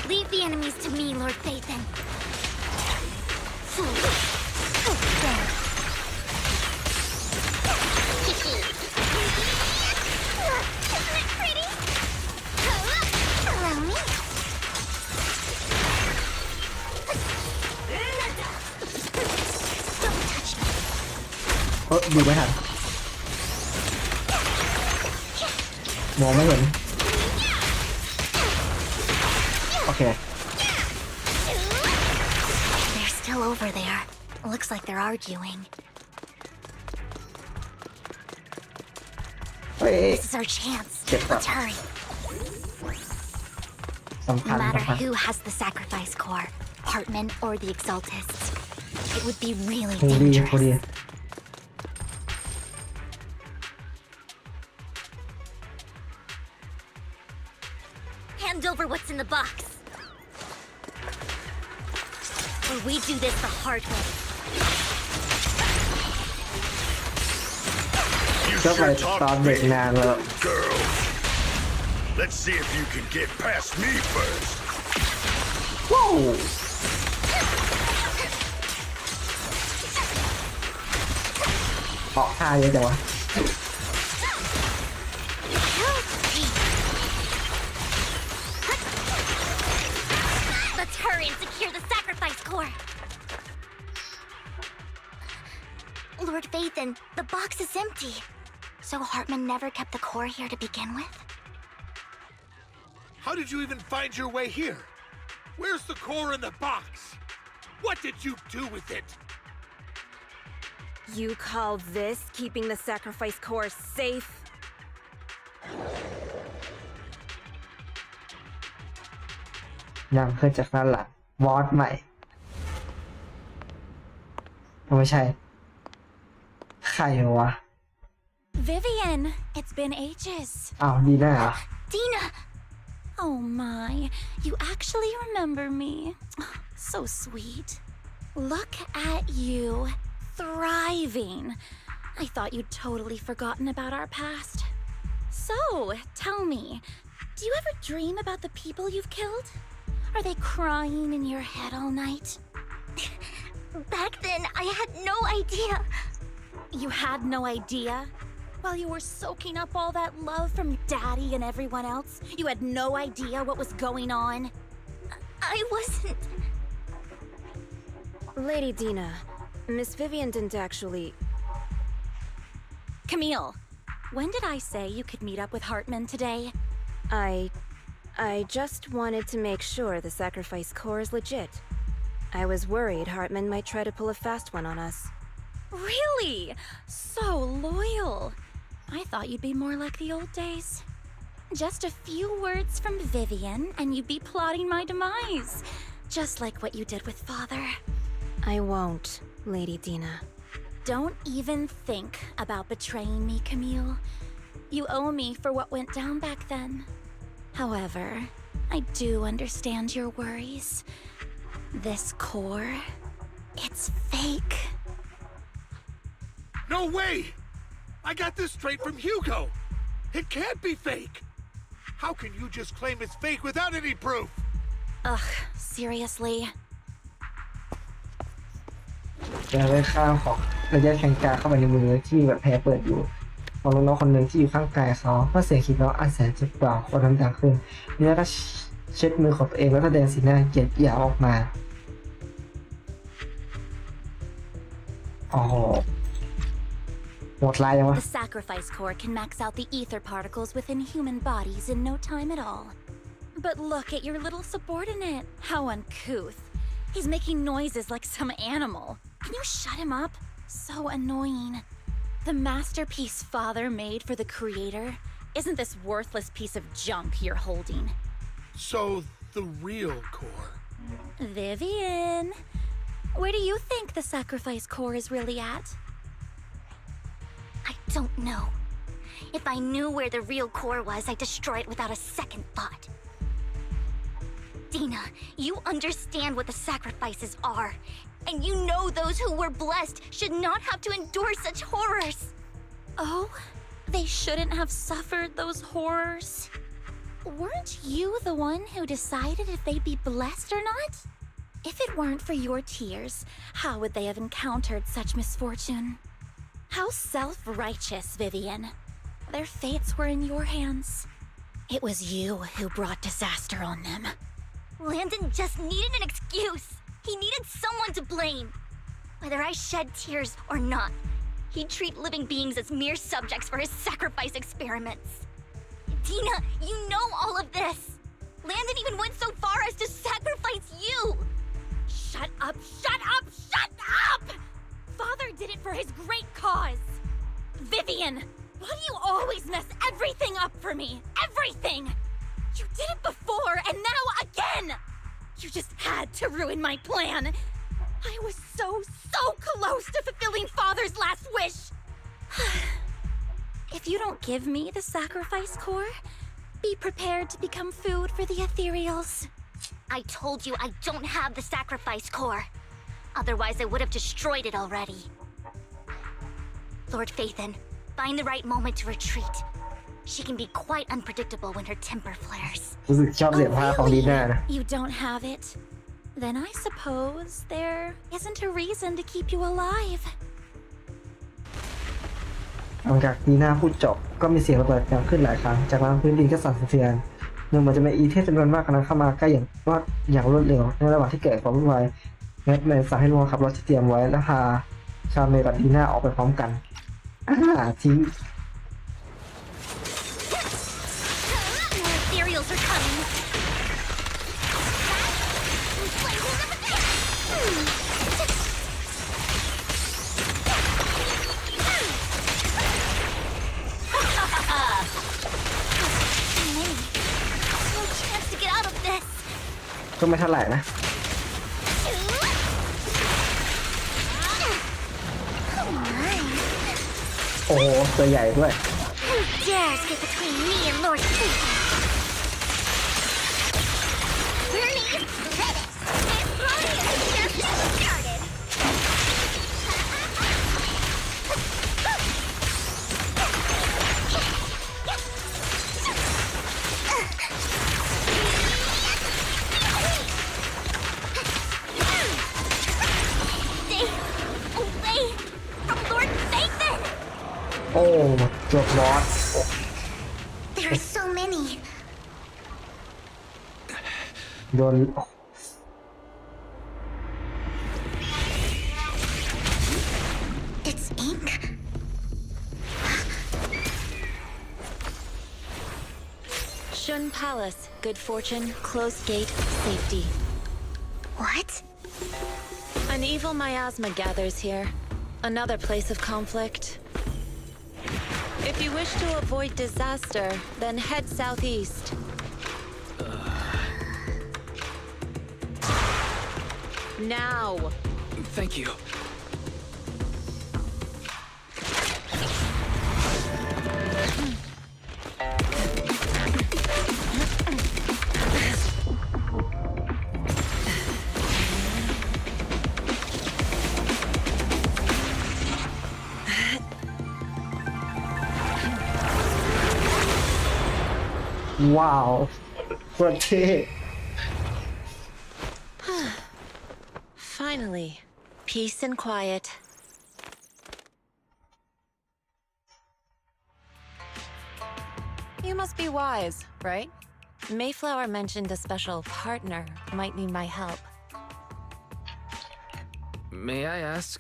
Leave the enemies to me, Lord Vathan. There. Isn't it pretty? Allow me. Don't touch me. ดูไม่ทันมองไม่เห็นโอเค They're still over there. Looks like they're arguing. เฮ้ย This is our chance. เจ็บครับ Let's hurry. สำคัญ No matter สำคัญ who has the sacrifice core, Hartman or the Exaltists, it would be really พอดีพอดี dangerous. Hand over what's in the box. Or we do this the hard way. ก็ไปตอนเด็กนานแล้ว Girl, let's see if you can get past me first. ว้าวออกท่าเยอะจังวะ Let's hurry and secure the sacrifice core. Lord Vathan, the box is empty. So Hartman never kept the core here to begin with? How did you even find your way here? Where's the core in the box? What did you do with it? You call this keeping the sacrifice core safe? ยังขึ้นจากด้านหลังบอสใหม่ไม่ใช่ใครวะ Vivian, it's been ages. อ้าวดีน่าเหรอ Dina! Oh my, you actually remember me. So sweet. Look at you, thriving. I thought you'd totally forgotten about our past. So, tell me, do you ever dream about the people you've killed? Are they crying in your head all night? Back then, I had no idea. You had no idea? While you were soaking up all that love from Daddy and everyone else, you had no idea what was going on? I wasn't. Lady Dina, Miss Vivian didn't actually... Camille, when did I say you could meet up with Hartman today? I just wanted to make sure the sacrifice core is legit. I was worried Hartman might try to pull a fast one on us. Really? So loyal. I thought you'd be more like the old days. Just a few words from Vivian and you'd be plotting my demise. Just like what you did with Father. I won't, Lady Dina. Don't even think about betraying me, Camille. You owe me for what went down back then. However, I do understand your worries. This core, it's fake. No way! I got this straight from Hugo. It can't be fake. How can you just claim it's fake without any proof? Ugh, seriously? จะได้ข้าวของระยะแข่งกาเข้าไปในมือที่แบบแผลเปิดอยู่ของน้องๆคนหนึ่งที่อยู่ข้างกายเขาเมื่อเสียงคิดน้องอันแสนเจ็บปวดคนน้ำตาขึ้นเนื้อก็เช็ดมือของตัวเองแล้วแสดงสีหน้าเกลียดหยามออกมาโอ้โหโหดร้ายจังวะ The sacrifice core can max out the ether particles within human bodies in no time at all. But look at your little subordinate. How uncouth. He's making noises like some animal. Can you shut him up? So annoying. The masterpiece Father made for the Creator isn't this worthless piece of junk you're holding. So, the real core. Vivian, where do you think the sacrifice core is really at? I don't know. If I knew where the real core was, I'd destroy it without a second thought. Dina, you understand what the sacrifices are. And you know those who were blessed should not have to endure such horrors. Oh, they shouldn't have suffered those horrors. Weren't you the one who decided if they'd be blessed or not? If it weren't for your tears, how would they have encountered such misfortune? How self-righteous, Vivian. Their fates were in your hands. It was you who brought disaster on them. Landon just needed an excuse. He needed someone to blame. Whether I shed tears or not, he'd treat living beings as mere subjects for his sacrifice experiments. Dina, you know all of this. Landon even went so far as to sacrifice you. Shut up, shut up, shut up! Father did it for his great cause. Vivian, why do you always mess everything up for me? Everything! You did it before and now again! You just had to ruin my plan. I was so close to fulfilling Father's last wish. If you don't give me the sacrifice core, be prepared to become food for the ethereals. I told you I don't have the sacrifice core. Otherwise, I would have destroyed it already. Lord Phaethon, find the right moment to retreat. She can be quite unpredictable when her temper flares. รู้สึกชอบเสียงพาของดีน่านะ You don't have it. Then I suppose there isn't a reason to keep you alive. หลังจากดีน่าพูดจบก็มีเสียงระเบิดดังขึ้นหลายครั้งจากนั้นพื้นดินก็สั่นสะเทือนดูเหมือนจะมีอีเทสจำนวนมากกำลังเข้ามาใกล้อย่างรวดเร็วในระหว่างที่เกิดความวุ่นวายแมทแมนสั่งให้ลุงขับรถที่เตรียมไว้แล้วพาชาเมย์กับดีน่าออกไปพร้อมกันทิ้ง Ethereals are coming. ก็ไม่เท่าไหร่นะโอ้ตัวใหญ่ด้วย Who dares get between me and Lord Satan? Learning is finished. This party has just started. Stay away from Lord Satan. โอ้เกือบรอด There are so many. โดน It's ink. Shun Palace, good fortune, closed gate, safety. What? An evil miasma gathers here. Another place of conflict. If you wish to avoid disaster, then head southeast. Now! Thank you. Wow โคตรเท่ Finally, peace and quiet. You must be wise, right? Mayflower mentioned a special partner might need my help. May I ask,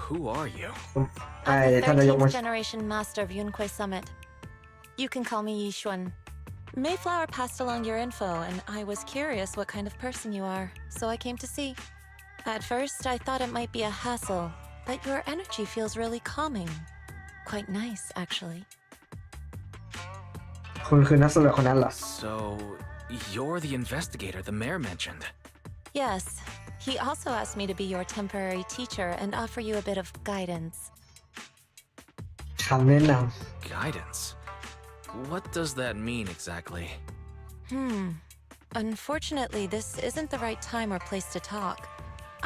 who are you? ไอ้ I'm the ท่านนายกมา 13th generation master of Yunquei Summit. You can call me Yixuan. Mayflower passed along your info, and I was curious what kind of person you are, so I came to see. At first, I thought it might be a hassle, but your energy feels really calming. Quite nice, actually. คุณคือนักสืบคนนั้นเหรอ So, you're the investigator the mayor mentioned. Yes, he also asked me to be your temporary teacher and offer you a bit of guidance. คำแนะน Guidance? What does that mean exactly? Unfortunately, this isn't the right time or place to talk.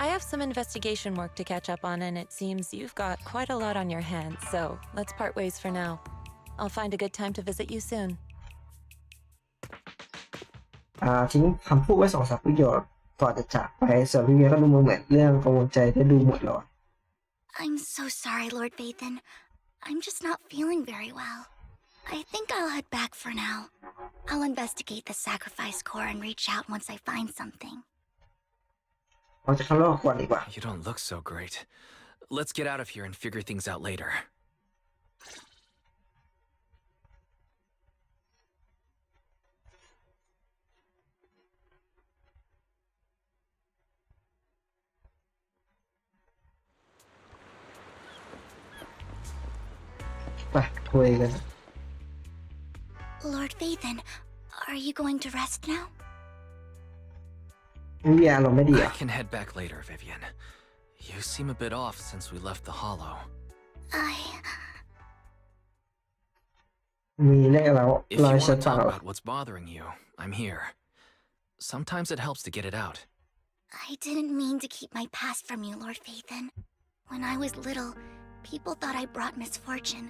I have some investigation work to catch up on, and it seems you've got quite a lot on your hands, so let's part ways for now. I'll find a good time to visit you soon. ทิ้งคำพูดไว้2-3 ประโยคก่อนจะจากไปส่วนพี่เวียก็ดูเหมือนเรื่องกังวลใจได้ดูหมดแล้ว I'm so sorry, Lord Vathan. I'm just not feeling very well. I think I'll head back for now. I'll investigate the sacrifice core and reach out once I find something. เราจะเข้ารอบก่อนดีกว่า You don't look so great. Let's get out of here and figure things out later. ไปคุยกัน Lord Vathan, are you going to rest now? พี่เวียเราไม่ดี I อ่ะ can head back later, Vivian. You seem a bit off since we left the hollow. มีเรื่องแล้ว If เรา you ใช้ want to ฟัง talk หรอ about what's bothering you, I'm here. Sometimes it helps to get it out. I didn't mean to keep my past from you, Lord Vathan. When I was little, people thought I brought misfortune,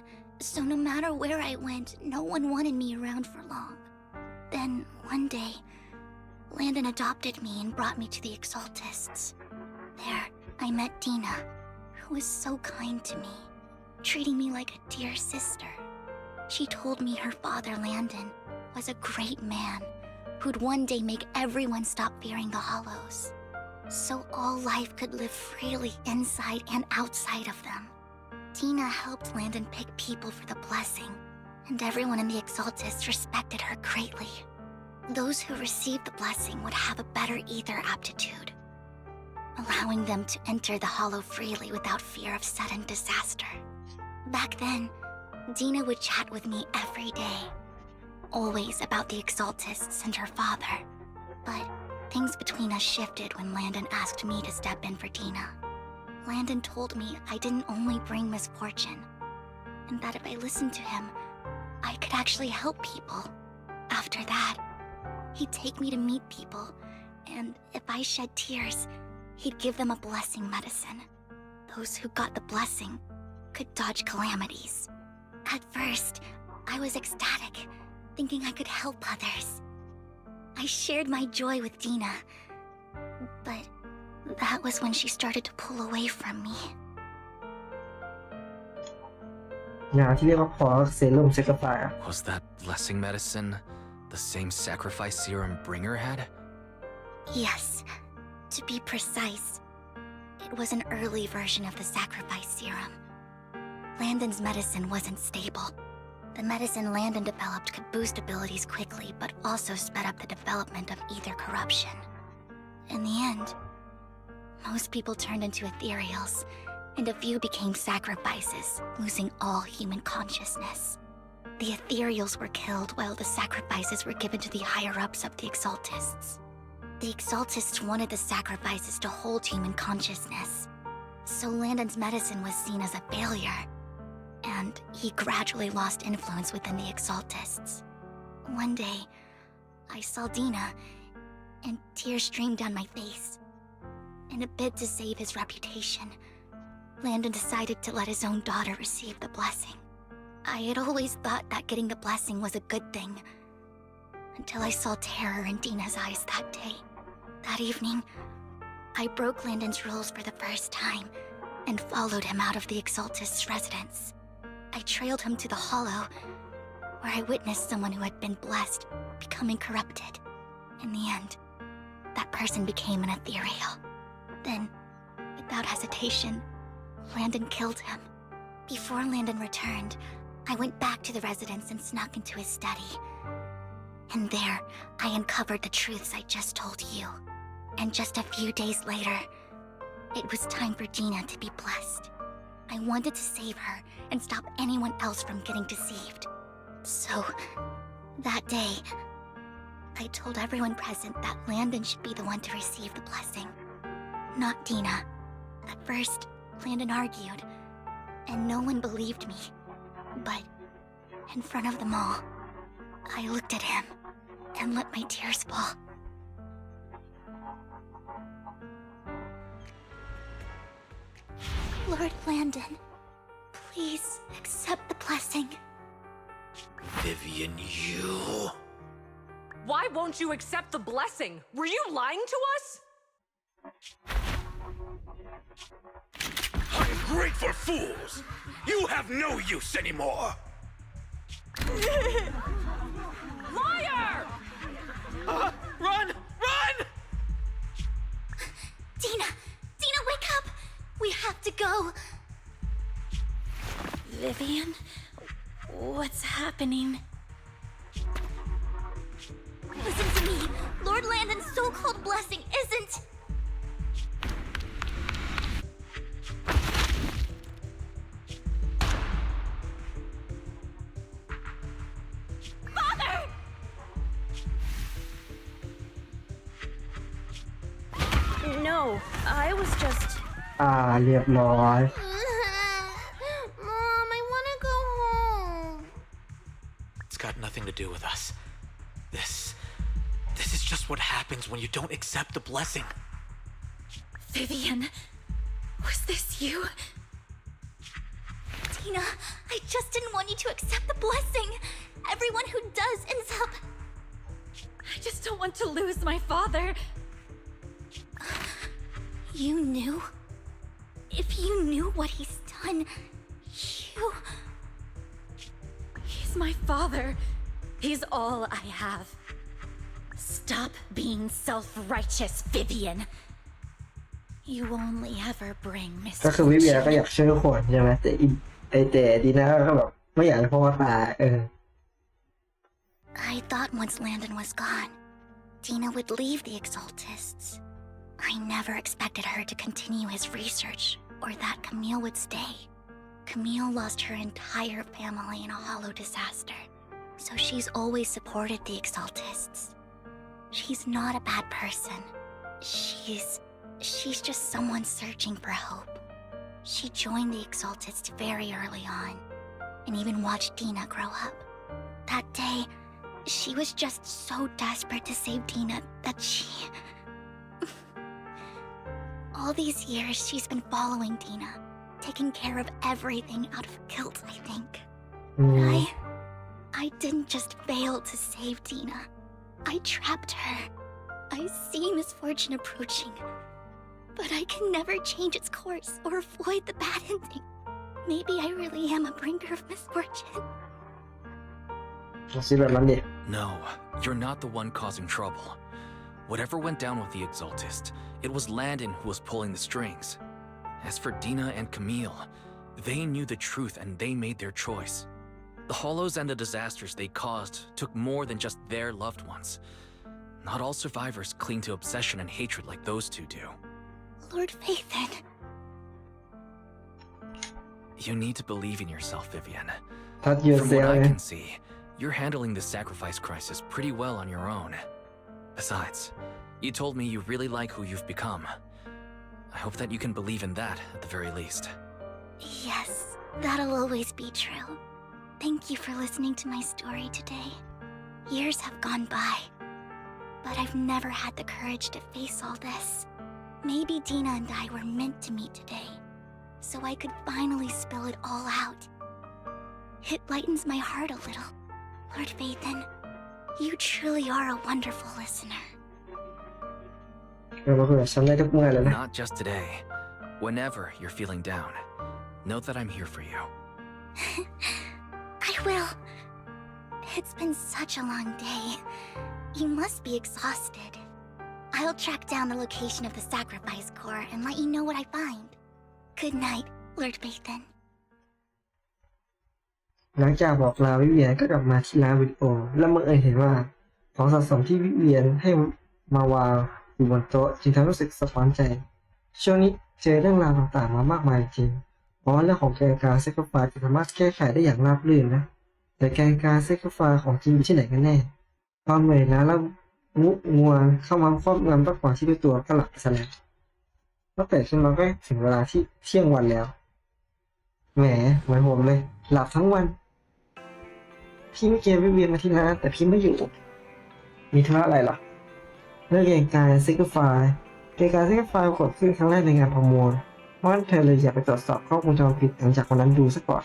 so no matter where I went, no one wanted me around for long. Then, one day, Landon adopted me and brought me to the Exaltists. There, I met Dina, who was so kind to me, treating me like a dear sister. She told me her father, Landon, was a great man who'd one day make everyone stop fearing the Hollows, so all life could live freely inside and outside of them. Tina helped Landon pick people for the blessing, and everyone in the Exaltists respected her greatly. Those who received the blessing would have a better ether aptitude, allowing them to enter the Hollow freely without fear of sudden disaster. Back then, Dina would chat with me every day, always about the Exaltists and her father. But Things between us shifted when Landon asked me to step in for Dina. Landon told me I didn't only bring misfortune, and that if I listened to him, I could actually help people. After that, he'd take me to meet people, and if I shed tears, he'd give them a blessing medicine. Those who got the blessing could dodge calamities. At first, I was ecstatic, thinking I could help others. I shared my joy with Dina, but that was when she started to pull away from me. งานที่เรียกว่าพอเซรุ่มเซกาไฟ Was that blessing medicine the same sacrifice serum Bringer had? Yes. To be precise, it was an early version of the sacrifice serum. Landon's medicine wasn't stable. The medicine Landon developed could boost abilities quickly, but also sped up the development of ether corruption. In the end, most people turned into ethereals, and a few became sacrifices, losing all human consciousness. The ethereals were killed while the sacrifices were given to the higher-ups of the exaltists. The exaltists wanted the sacrifices to hold human consciousness, so Landon's medicine was seen as a failure, and he gradually lost influence within the exaltists. One day, I saw Dina, and tears streamed down my face. In a bid to save his reputation, Landon decided to let his own daughter receive the blessing. I had always thought that getting the blessing was a good thing, until I saw terror in Dina's eyes that day. That evening, I broke Landon's rules for the first time and followed him out of the Exaltist's residence. I trailed him to the Hollow, where I witnessed someone who had been blessed becoming corrupted. In the end, that person became an ethereal. Then, without hesitation, Landon killed him. Before Landon returned, I went back to the residence and snuck into his study. And there, I uncovered the truths I just told you. And just a few days later, it was time for Dina to be blessed. I wanted to save her and stop anyone else from getting deceived. So, that day, I told everyone present that Landon should be the one to receive the blessing, not Dina. At first, Landon argued, and no one believed me. But, in front of them all, I looked at him and let my tears fall. Lord Landon, please accept the blessing. Vivian, you... Why won't you accept the blessing? Were you lying to us? Ungrateful fools! You have no use anymore! Liar! Run! Run! Dina! Dina, wake up! We have to go! Vivian? What's happening? Listen to me! Lord Landon's so-called blessing isn't... Father! No, I was just... เรียบร้อย Mom, I want to go home. It's got nothing to do with us. This is just what happens when you don't accept the blessing. Vivian, was this you? Dina, I just didn't want you to accept the blessing. Everyone who does ends up... I just don't want to lose my father. You knew? If you knew what he's done, you... He's my father. He's all I have. Stop being self-righteous, Vivian. You only ever bring ก็คือวิเวียก็อยากช่วยคนใช่ไหมแต่ดีน่าก็แบบไม่อยากให้พ่อตายI thought once Landon was gone, Dina would leave the Exaltists. I never expected her to continue his research or that Camille would stay. Camille lost her entire family in a hollow disaster, so she's always supported the Exaltists. She's not a bad person. She's just someone searching for hope. She joined the Exaltists very early on, and even watched Dina grow up. That day, she was just so desperate to save Dina that she... All these years, she's been following Dina, taking care of everything out of guilt, I think. But I didn't just fail to save Dina. I trapped her. I see misfortune approaching, but I can never change its course or avoid the bad ending. Maybe I really am a bringer of misfortune. No, you're not the one causing trouble. Whatever went down with the Exaltist, it was Landon who was pulling the strings. As for Dina and Camille, they knew the truth and they made their choice. The Hollows and the disasters they caused took more than just their loved ones. Not all survivors cling to obsession and hatred like those two do. Lord Phaethon. You need to believe in yourself, Vivian. From what I can see, you're handling this sacrifice crisis pretty well on your own. Besides, you told me you really like who you've become. I hope that you can believe in that at the very least. Yes, that'll always be true. Thank you for listening to my story today. Years have gone by, but I've never had the courage to face all this. Maybe Dina and I were meant to meet today, so I could finally spill it all out. It lightens my heart a little. Lord Phaethon, you truly are a wonderful listener. Not just today. Whenever you're feeling down, know that I'm here for you. I will. It's been such a long day. You must be exhausted. I'll track down the location of the sacrifice core and let you know what I find. Good night, Lord Phaethon. หลังจากบอกลาวิเวียนก็กลับมาที่ร้านวิดีโอแล้วบังเอิญเห็นว่าของสะสมที่วิเวียนให้มาวางอยู่บนโต๊ะจึงทำให้รู้สึกสะท้อนใจช่วงนี้เจอเรื่องราวต่างๆมามากมายจริงเพราะเรื่องของแกนการเซคไฟจะสามารถแก้ไขได้อย่างราบรื่นนะแต่แกนการเซคไฟของจริงอยู่ที่ไหนกันแน่ความเหนื่อยล้าและงุงวงเข้ามาครอบงำมากกว่าที่ด้วยตัวก็หลับไปซะแล้วตั้งแต่ขึ้นมาก็ถึงเวลาที่เที่ยงวันแล้วแหมเหมือนผมเลยหลับทั้งวันพี่ไม่เกมวิเวียนมาที่ร้านแต่พี่ไม่อยู่มีธุระอะไรหรอเรื่องเกมการเซคไฟเกมการเซคไฟกดขึ้นครั้งแรกในงานประมูลเพราะฉะนั้นเธอเลยอยากไปตรวจสอบกล้องวงจรปิดหลังจากวันนั้นดูซะก่อน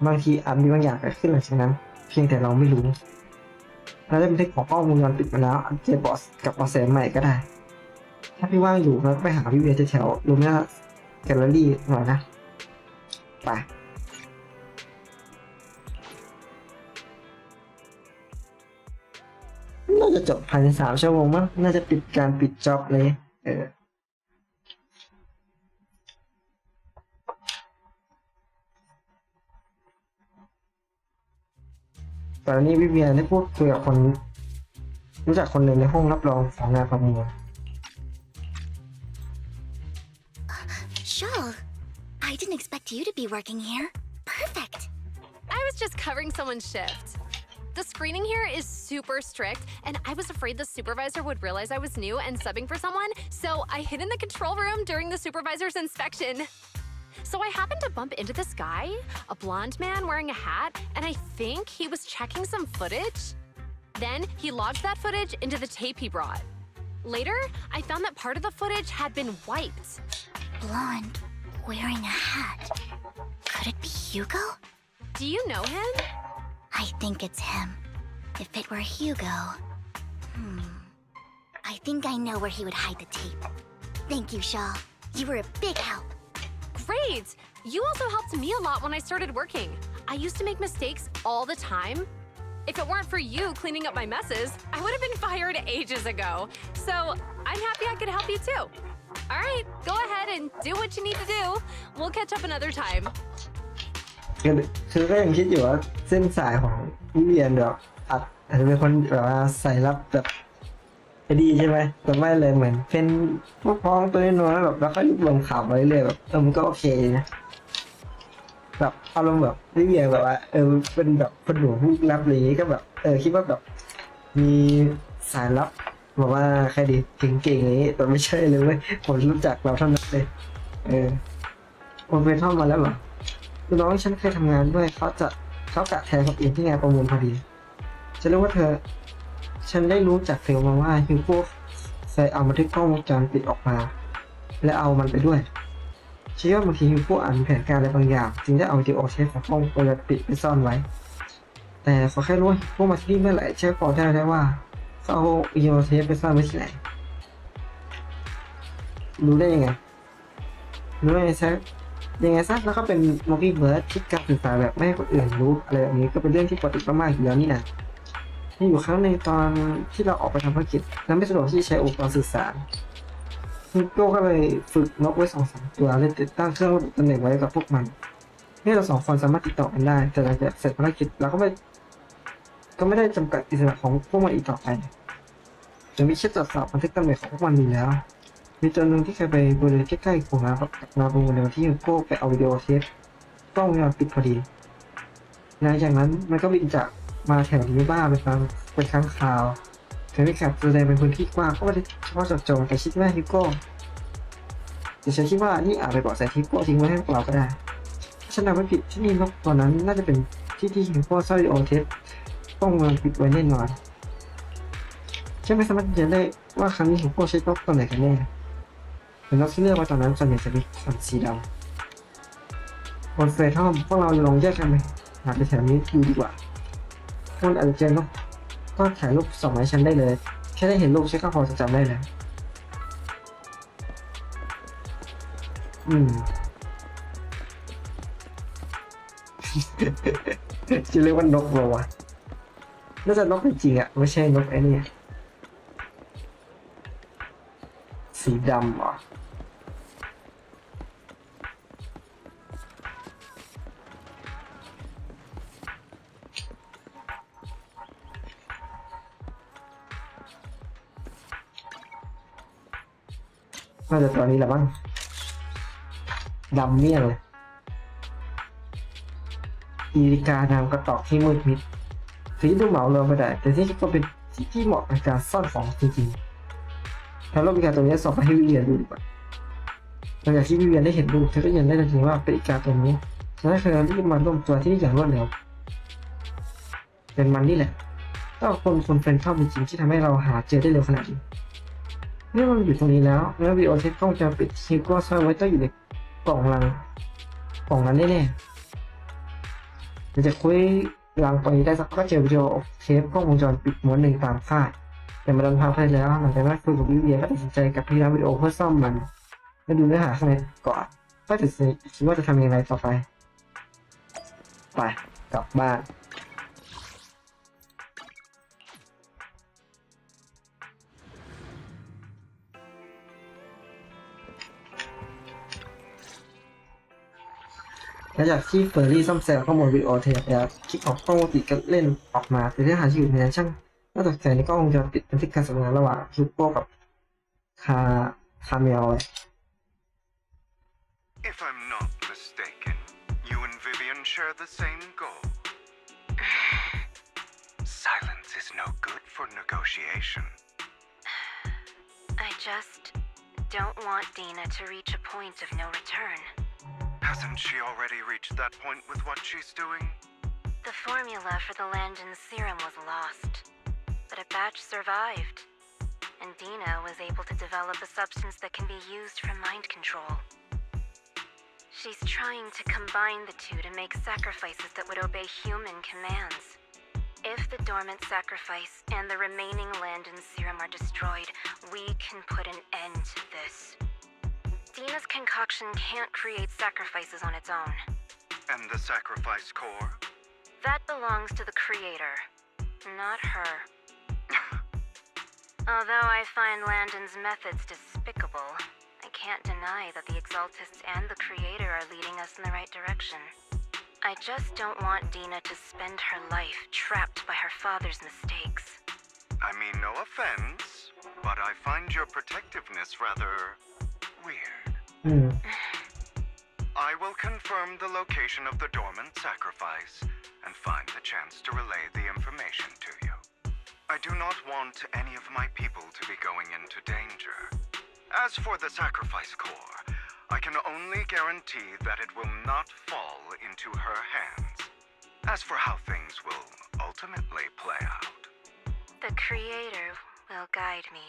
บางทีอาจมีบางอย่างเกิดขึ้นหลังจากนั้นเพียงแต่เราไม่รู้เราได้บันทึกของกล้องวงจรปิดมาแล้วอัปเดตบอสกับเบาะแสใหม่ก็ได้ถ้าพี่ว่างอยู่เราไปหาพี่เวียแถวๆลูมิน่าแกลเลอรี่หน่อยนะไปน่าจะจบภายใน3 ชั่วโมงมั้งน่าจะปิดจ็อบเลยตอนนี้วิเวียนได้พูดคุยกับคนรู้จักคนหนึ่งในห้องรับรองของงานประมูล Shul, I didn't expect you to be working here. Perfect. I was just covering someone's shift. The screening here is super strict, and I was afraid the supervisor would realize I was new and subbing for someone, so I hid in the control room during the supervisor's inspection. So I happened to bump into this guy, a blonde man wearing a hat, and I think he was checking some footage. Then he logged that footage into the tape he brought. Later, I found that part of the footage had been wiped. Blonde, wearing a hat. Could it be Hugo? Do you know him? I think it's him. If it were Hugo... I think I know where he would hide the tape. Thank you, Shaw. You were a big help. Great! You also helped me a lot when I started working. I used to make mistakes all the time. If it weren't for you cleaning up my messes, I would have been fired ages ago. So I'm happy I could help you too. All right, go ahead and do what you need to do. We'll catch up another time. คือก็ยังคิดอยู่ว่าเส้นสายของวิเวียนแบบอาจจะเป็นคนแบบว่าใส่รับแบบดีใช่ไหมแต่ไม่เลยเหมือนเป็นพวกพ้องตัวน้อยแบบแล้วก็รวมข่าวไปเรื่อยแบบมันก็โอเคนะแบบอารมณ์แบบวิเวียนแบบว่าเป็นแบบคนหนูผู้รับอะไรอย่างงี้ก็แบบคิดว่าแบบมี สายลับบอกว่าใครดีถึงเก่งอย่างนี้แต่ไม่ใช่เลยเว้ยผมรู้จักเราเท่านั้นเลยผมไปท่องมาแล้วเหรอคือน้องฉันเคยทำงานด้วยเขากะแทนคนอื่นที่งานประมูลพอดีฉันรู้ว่าฉันได้รู้จากเธอมาว่าฮิวโก้ใส่เอาบันทึกกล้องวงจรปิดออกมาและเอามันไปด้วยเชื่อว่าบางทีฮิวโก้อ่านแผนการอะไรบางอย่างจึงได้เอาวิดีโอเทปของกล้องวงจรปิดไปซ่อนไว้แต่ขอแค่รู้ว่าฮิวโก้มาที่นี่เมื่อไหร่เชื่อพอได้ว่าเขาเอาวิดีโอเทปไปซ่อนไว้ที่ไหนรู้ได้ยังไงยังไงซะแล้วก็เป็นมอบี้เบิร์ดที่การสื่อสารแบบไม่ให้คนอื่นรู้อะไรแบบนี้ก็เป็นเรื่องที่ปกติมากๆอยู่แล้วนี่นะมีอยู่ครั้งหนึ่งตอนที่เราออกไปทำภารกิจแล้วไม่สะดวกที่จะใช้อุปกรณ์สื่อสารฮิโก้ก็เลยฝึกนกไว้2-3 ตัวและติดตั้งเครื่องระบุตำแหน่งไว้กับพวกมันให้เรา2 คนสามารถติดต่อกันได้แต่หลังจากเสร็จภารกิจเราก็ไม่ได้จำกัดอิสระของพวกมันอีกต่อไปจะมีเช็คตรวจสอบบันทึกตำแหน่งของพวกมันอยู่แล้วมีตัวหนึ่งที่เคยไปบริเวณใกล้ๆของน้ำมาประมูลในวันที่ฮิโก้ไปเอาวิดีโอเทปกล้องวงจรปิดพอดีหลังจากนั้นมันก็บินจากมาแถวนี้บ้าเป็นครั้งคราวถึงไม่แคบแสดงเป็นพื้นที่กว้างก็ไม่ได้เฉพาะเจาะจงแต่คิดว่าฮิโก้แต่ฉันคิดว่านี่อาจไปบอกใส่ฮิโก้ทิ้งไว้ให้พวกเราก็ได้ฉันจำไม่ผิดที่นี่นกตัวนั้นน่าจะเป็นที่ฮิโก้ซ่อนวิดีโอเทปกล้องวงจรปิดไว้แน่นอนฉันไม่สามารถยืนยันได้ว่าครั้งนี้ฮิโก้ใช้นกตัวไหนกันแน่แต่นกที่เลือกมาตอนนั้นส่วนใหญ่จะมีขนสีดำบนเฟรทอมพวกเราลองแยกกันไหมหาไปแถวนี้ดูดีกว่าคนอาจจะเจอนกก็ถ่ายรูปส่งให้ฉันได้เลยแค่ได้เห็นรูปฉันก็พอจะจำได้แล้วจะเรียกว่านกเหรอวะน่าจะนกจริงๆอ่ะไม่ใช่นกไอ้นี่สีดำเหรอน่าจะตัวนี้แหละบ้างดำเนี่ยเลยอีริกานางกระตอกที่มืดมิดสีดูเหมาเราไปได้แต่ที่ก็เป็นที่เหมาะกับการซ่อนของจริงๆถ้าเราอีกาตัวนี้ส่งไปให้วิเวียนดูดีกว่าหลังจากที่วิเวียนได้เห็นรูปเธอก็ยังได้ทันทีว่าเป็นอีกาตัวนี้ฉะนั้นเธอรีบมาร่วมตัวที่อย่างรวดเร็วเป็นมันนี่แหละต้องคนเป็นเข้าจริงๆที่ทำให้เราหาเจอได้เร็วขนาดนี้นี่มันอยู่ตรงนี้แล้ววิดีโอเทปกล้องจะปิดฮิวโก้ซ่อนไว้ต้องอยู่ในกล่องนั้นแน่ๆเราจะคุยลังตรงนี้ได้สักก็เจอวิดีโอเทปกล้องวงจรปิดม้วนหนึ่งตามคาดแต่มาดันพาไปแล้วหลังจากนั้นคุยกับวิเวียก็ตัดสินใจกับพี่ร้านวิดีโอเพื่อซ่อมมันและดูเนื้อหาข้างในก่อนก็จะคิดว่าจะทำยังไงต่อไปกลับบ้านหลังจากที่เฟอร์รี่ซ่อมแซมข้อมูลวิดีโอเทปแล้วคลิปของกล้องวงจรปิดก็เล่นออกมาแต่เนื้อหาที่อยู่ในนั้นช่างน่าตกใจในกล้องวงจรปิดบันทึกการสนทนาระหว่างฮิวโก้กับคาเมล If I'm not mistaken, you and Vivian share the same goal. Silence is no good for negotiation. I just don't want Dina to reach a point of no return. Hasn't she already reached that point with what she's doing? The formula for the Landon serum was lost, but a batch survived, and Dina was able to develop a substance that can be used for mind control. She's trying to combine the two to make sacrifices that would obey human commands. If the dormant sacrifice and the remaining Landon serum are destroyed, we can put an end to this. Dina's concoction can't create sacrifices on its own. And the sacrifice core? That belongs to the creator, not her. Although I find Landon's methods despicable, I can't deny that the Exaltists and the creator are leading us in the right direction. I just don't want Dina to spend her life trapped by her father's mistakes. I mean, no offense, but I find your protectiveness rather weird. I will confirm the location of the dormant sacrifice and find the chance to relay the information to you. I do not want any of my people to be going into danger. As for the sacrifice core, I can only guarantee that it will not fall into her hands. As for how things will ultimately play out, The Creator will guide me.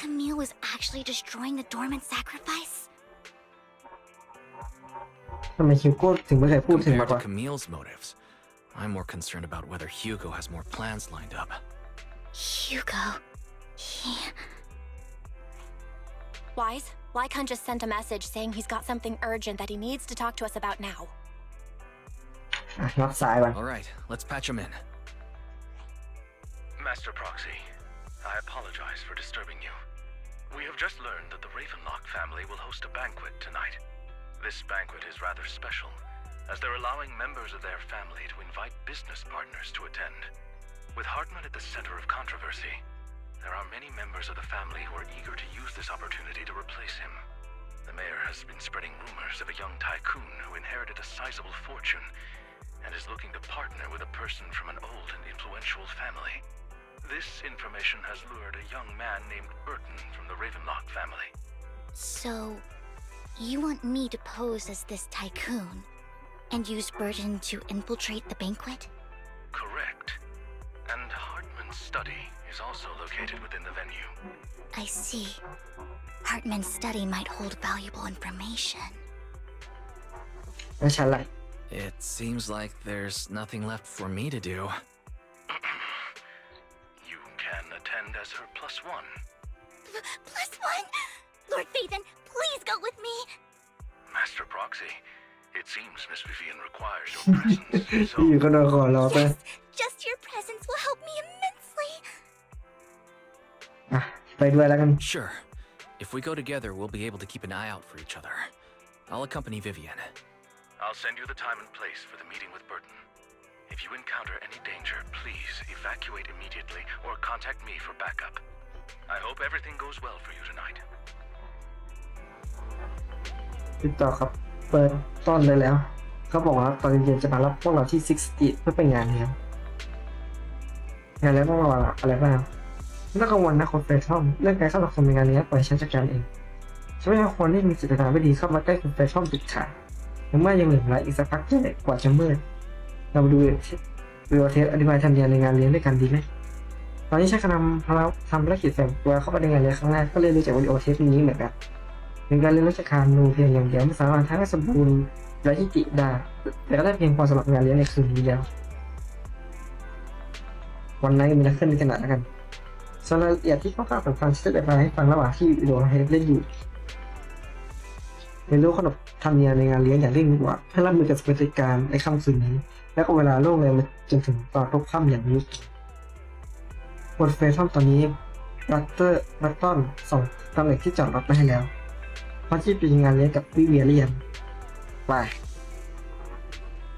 Camille was actually destroying the dormant sacrifice? ทำไมฮิวโก้ถึงไม่เคยพูดถึงมา Compared ก่อ to น Camille's motives, I'm more concerned about whether Hugo has more plans lined up. Hugo, he... Wise, Lycon just sent a message saying he's got something urgent that he needs to talk to us about now. รับสายก่อน All right, let's patch him in. Master Proxy, I apologize for disturbing you. We have just learned that the Ravenlock family will host a banquet tonight. This banquet is rather special, as they're allowing members of their family to invite business partners to attend. With Hartman at the center of controversy, there are many members of the family who are eager to use this opportunity to replace him. The mayor has been spreading rumors of a young tycoon who inherited a sizable fortune and is looking to partner with a person from an old and influential family. This information has lured a young man named Burton from the Ravenlock family. So, you want me to pose as this tycoon and use Burton to infiltrate the banquet? Correct. And Hartman's study is also located within the venue. I see. Hartman's study might hold valuable information. แล้วฉันล่ะ It seems like there's nothing left for me to do. You can attend as her +1. +1? Lord Phaethon, please go with me! Master Proxy, it seems Miss Vivian requires your presence, อยู่ so ก็โดนขอร้องไป Just your presence will help me immensely! อ่ะไปด้วยแล้วกัน Sure. If we go together, we'll be able to keep an eye out for each other. I'll accompany Vivian. I'll send you the time and place for the meeting with Burton. If you encounter any danger, please evacuate immediately or contact me for backup. I hope everything goes well for you tonight. ติดต่อครับเปิดต้นเลยแล้วเขาบอกว่าตอนเย็นๆจะมารับพวกเราที่6 Street เพื่อไปงานนี้งานแล้วต้องรออะไรบ้างไม่ต้องกังวลนะคนเฟรชอมเรื่องการเข้ารับชมในงานนี้ปล่อยฉันจัดการเองฉันไม่ให้คนที่มีจิตนาไม่ดีเข้ามาใกล้คุณเฟรชอมติดขาดเมื่อยังเหลืออีกสักพักจะกว่าจะมืดเรามาดูวิวเทสอธิบายทำงานในงานเลี้ยงด้วยกันดีไหมตอนนี้ใช้คำทำธุรกิจแฝงตัวเข้าไปในงานเลี้ยงครั้งแรกก็เลยรู้จักวิดีโอเทสนี้เหมือนกันเป็นการเรียนรู้จักการดูเพียงอย่างเดียวไม่สามารถทั้งสมบูรณ์และที่ติได้แต่ก็ได้เพียงพอสำหรับงานเลี้ยงในคืนนี้แล้ววันนั้นมีนักขึ้นในขณะแล้วกันส่วนรายละเอียดที่ค่อนข้างสำคัญจะได้ไปให้ฟังระหว่างที่วิดีโอเทสเล่นอยู่เรียนรู้ขนบธรรมเนียมในงานเลี้ยงอย่างเร่งด่วนให้รับมือกับสถานการณ์ในค่ำคืนนี้และก็เวลาล่วงเลยมาจนถึงตอนพบค่ำอย่างนี้บนเฟซช่องตอนนี้รัตตันส่งตำแหน่งที่จอดรถมาให้แล้วเพราะที่เป็นงานเลี้ยงกับวิเวียเรียนไป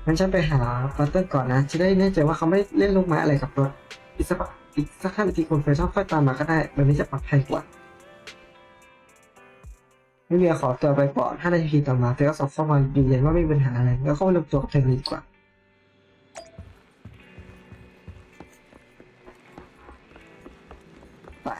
งั้นฉันไปหารัตตันก่อนนะจะได้แน่ใจว่าเขาไม่เล่นลูกไม้อะไรกับรถอีกสัก5 นาทีคนเฟซช่องค่อยตามมาก็ได้แบบนี้จะปลอดภัยกว่าวิเวียขอตัวไปก่อน5 นาทีต่อมาเธอก็ส่งข้อความยืนยันว่าไม่มีปัญหาอะไรแล้วเข้าไปรวมตัวกับเธอดีกว่าไป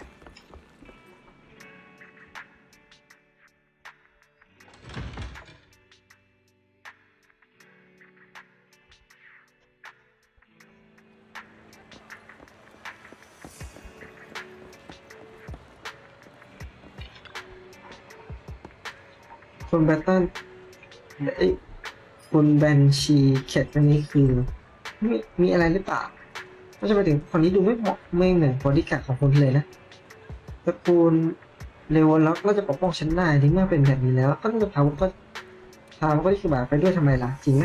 คุณแบตตันคุณแบนชีเข็ดวันนี้คือมีอะไรหรือเปล่าก็จะไปถึงคนนี้ดูไม่เหมาะไม่เหมือนบอดี้การ์ดของคุณเลยนะตระกูลเลวล็อกก็จะปกป้องฉันได้ที่เมื่อเป็นแบบนี้แล้วต้องจะพาก็ที่คือบาไปด้วยทำไมล่ะจริงไหม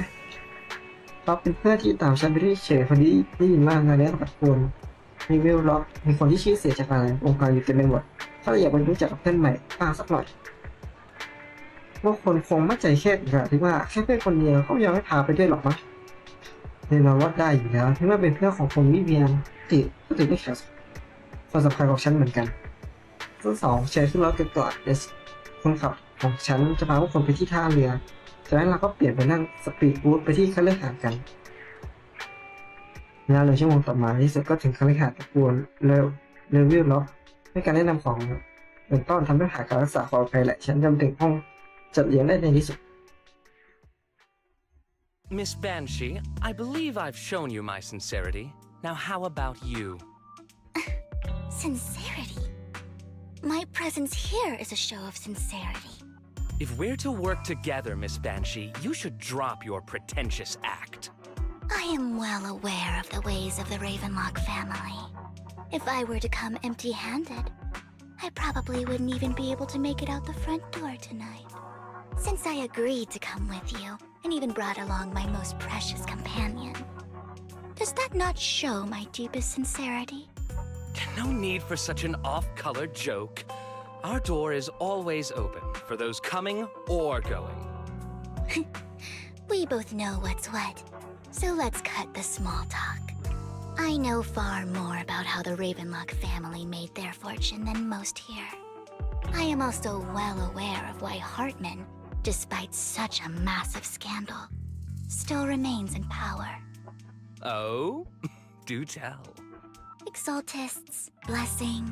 เขาเป็นเพื่อนที่ตามฉันไปด้วยเฉยคนนี้ได้ยินว่างานนี้ตระกูลมีเลวล็อกมีคนที่ชื่อเสียจากอะไรองค์การอยู่เต็มไปหมดถ้าเราอยากไปรู้จักกับเพื่อนใหม่บ้างสักหน่อยว่าคนคงไม่ใจแคบอีกอะที่ว่าแค่เพื่อนคนเดียวเขายังไม่พาไปด้วยหรอกมั้งแน่นอนว่าได้อยู่แล้วที่ว่าเป็นเพื่อนของคนวิเวียนก็ถือไม่ขาดความสำคัญของฉันเหมือนกันทั้งสองแชร์ขึ้นรถกันก่อนเดี๋ยวคนขับ ของฉันจะพาพวกคนไปที่ท่าเรือจากนั้นเราก็เปลี่ยนไปนั่งสปีดโบ๊ทไปที่คฤหาสน์กันงานเลยชั่วโมงต่อมาที่สุดก็ถึงคฤหาสน์ตะปูนเลเวลล็อกให้การแนะนำของเบื้องต้นทำให้หาการรักษาความปลอดภัยและฉันจำถึงห้องจัดเลี้ยงได้ในที่สุด Miss Banshee, I believe I've shown you my sincerity. Now how about you? Sincerity? My presence here is a show of sincerity. If we're to work together, Miss Banshee, you should drop your pretentious act. I am well aware of the ways of the Ravenlock family. If I were to come empty-handed, I probably wouldn't even be able to make it out the front door tonight. Since I agreed to come with you, and even brought along my most precious companion, does that not show my deepest sincerity? No need for such an off-color joke. Our door is always open for those coming or going. We both know what's what, so let's cut the small talk. I know far more about how the Ravenlock family made their fortune than most here. I am also well aware of why Hartman, despite such a massive scandal, still remains in power. Oh? Do tell. Exaltists, blessing,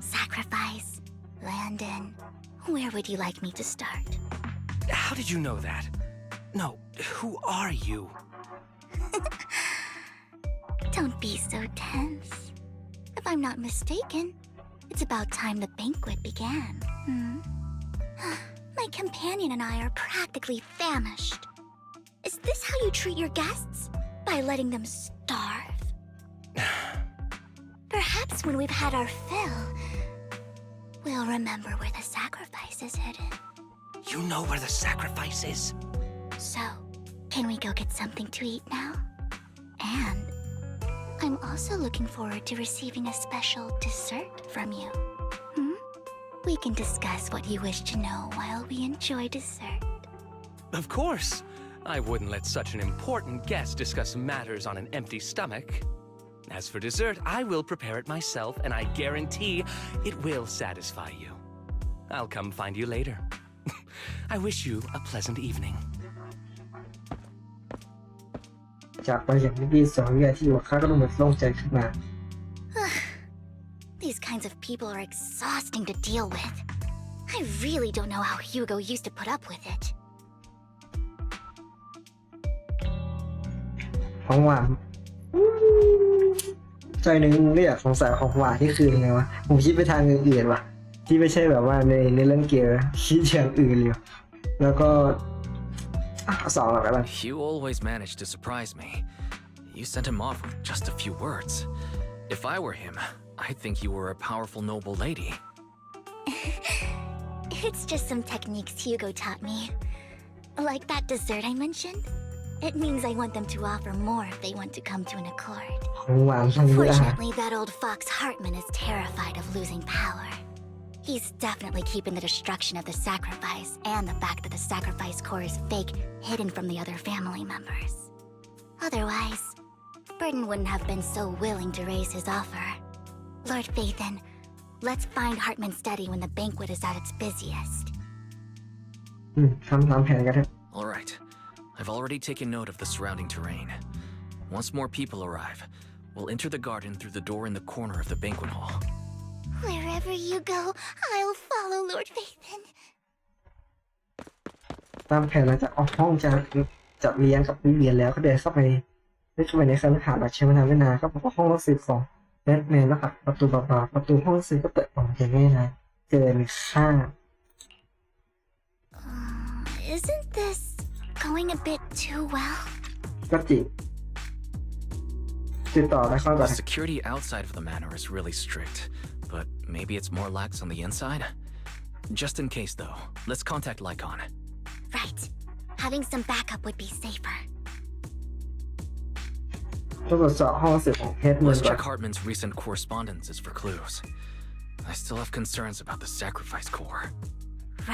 sacrifice, Landon. Where would you like me to start? How did you know that? No, who are you? Don't be so tense. If I'm not mistaken, it's about time the banquet began. My companion and I are practically famished. Is this how you treat your guests? By letting them starve? Perhaps when we've had our fill, we'll remember where the sacrifice is hidden. You know where the sacrifice is? So, can we go get something to eat now? And I'm also looking forward to receiving a special dessert from you. We can discuss what you wish to know while we enjoy dessert. Of course. I wouldn't let such an important guest discuss matters on an empty stomach. As for dessert, I will prepare it myself, and I guarantee it will satisfy you. I'll come find you later. I wish you a pleasant evening. จากไปอย่างที่2 วินาทีว่าข้าก็รู้สึกโล่งใจขึ้นมา These kinds of people are exhausting to deal with. I really don't know how Hugo used to put up with it. ของหวานใจหนึ่งไม่อยากสงสัยของหวานที่คือยังไงวะผมคิดไปทางอื่นๆว่ะที่ไม่ใช่แบบว่าในเรื่องเกมคิดอย่างอื่นเลยแล้วก็2แล้วกัน You always manage to surprise me. You sent him off with just a few words. If I were him, I'd think you were a powerful noble lady. It's just some techniques Hugo taught me. Like that dessert I mentioned. It means I want them to offer more if they want to come to an accord. Fortunately, that old fox Hartman is terrified of losing power. He's definitely keeping the destruction of the sacrifice and the fact that the sacrifice core is fake hidden from the other family members. Otherwise, Burton wouldn't have been so willing to raise his offer. Lord Phaethon, let's find Hartman's study when the banquet is at its busiest. ทำตามแผนกันเถอะ All right. I've already taken note of the surrounding terrain. Once more people arrive, we'll enter the garden through the door in the corner of the banquet hall. Wherever you go, I'll follow Lord Phaethon. ตามแผนหลังจากออกห้องจัดเลี้ยงกับเรียนแล้วก็เดินเข้าไปในคฤหาสน์แบบใช้เวลาไม่นานก็พบว่าห้องรับซื้อของแบทแมนแล้วผลักประตูเบาๆประตูห้องซื้อก็เปิดออกอย่างง่ายๆเกินคาด Isn't this going a bit too well? ก็จริงติดต่อได้เข้า The security outside of the manor is really strict, but maybe it's more lax on the inside? Just in case, though, let's contact Lycon. Right. Having some backup would be safer. ต้องตรวจสอบห้องสืบของเพชร Let's check Hartman's recent correspondences for clues. I still have concerns about the sacrifice core.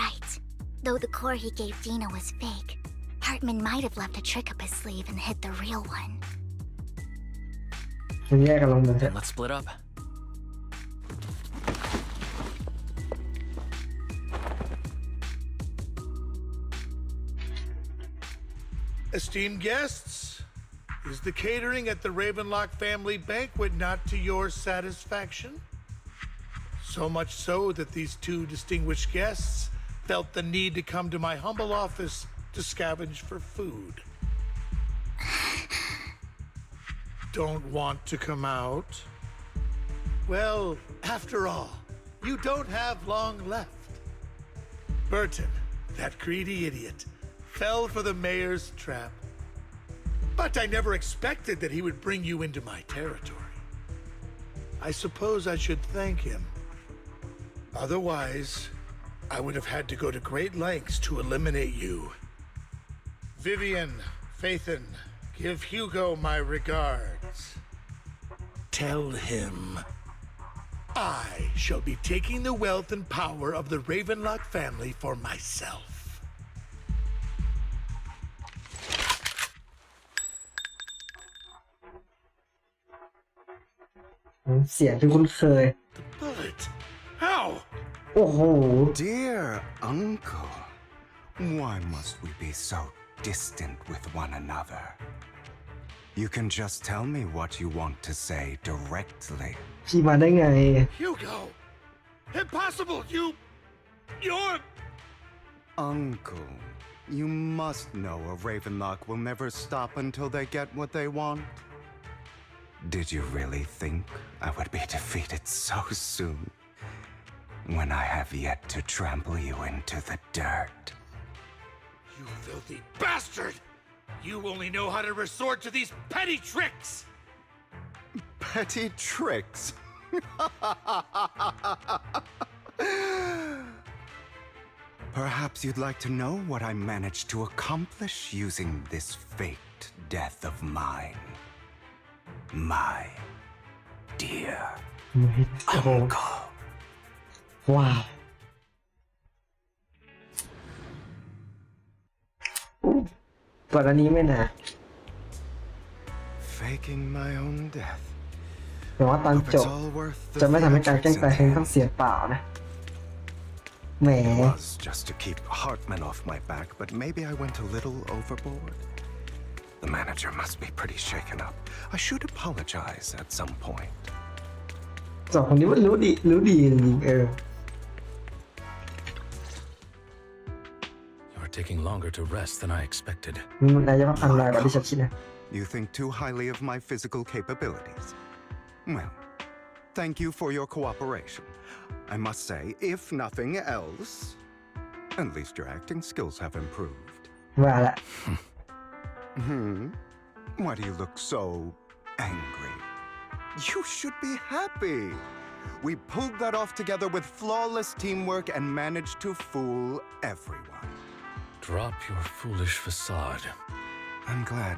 Right. Though the core he gave Dina was fake, Hartman might have left a trick up his sleeve and hid the real one. แยกกันลงมือเถอะ Let's split up. Esteemed guests, is the catering at the Ravenlock family banquet not to your satisfaction? So much so that these two distinguished guests felt the need to come to my humble office to scavenge for food. Don't want to come out? Well, after all, you don't have long left. Burton, that greedy idiot, fell for the mayor's trap. But I never expected that he would bring you into my territory. I suppose I should thank him. Otherwise, I would have had to go to great lengths to eliminate you. Vivian, Phaethon, give Hugo my regards. Tell him I shall be taking the wealth and power of the Ravenlock family for myself. เสียงที่คุ้นเคย Bullet? How? โอ้โห Dear uncle, why must we be so distant with one another? You can just tell me what you want to say directly. พี่มาได้ไง Hugo! Impossible! You're... Uncle, you must know a Ravenlock will never stop until they get what they want. Did you really think I would be defeated so soon? When I have yet to trample you into the dirt. You filthy bastard! You only know how to resort to these petty tricks! Petty tricks? Perhaps you'd like to know what I managed to accomplish using this faked death of mine. My dear uncle. ว้าวก่อนอันนี้ไม่นะ Faking my own death. แต่ว่าตอนจบจะไม่ทำให้การแกล้งตายครั้งนี้ต้องเสียเปล่านะแหม It was just to keep Hartman off my back, but maybe I went a little overboard. The manager must be pretty shaken up. I should apologize at some point. สองคนนี้มันรู้ดีจริงๆYou're taking longer to rest than I expected. นายจะพักผ่อนน้อยกว่าที่ฉันคิดนะ You think too highly of my physical capabilities. Well, thank you for your cooperation. I must say, if nothing else, at least your acting skills have improved. ว่าละ Why do you look so angry? You should be happy. We pulled that off together with flawless teamwork and managed to fool everyone. Drop your foolish facade. I'm glad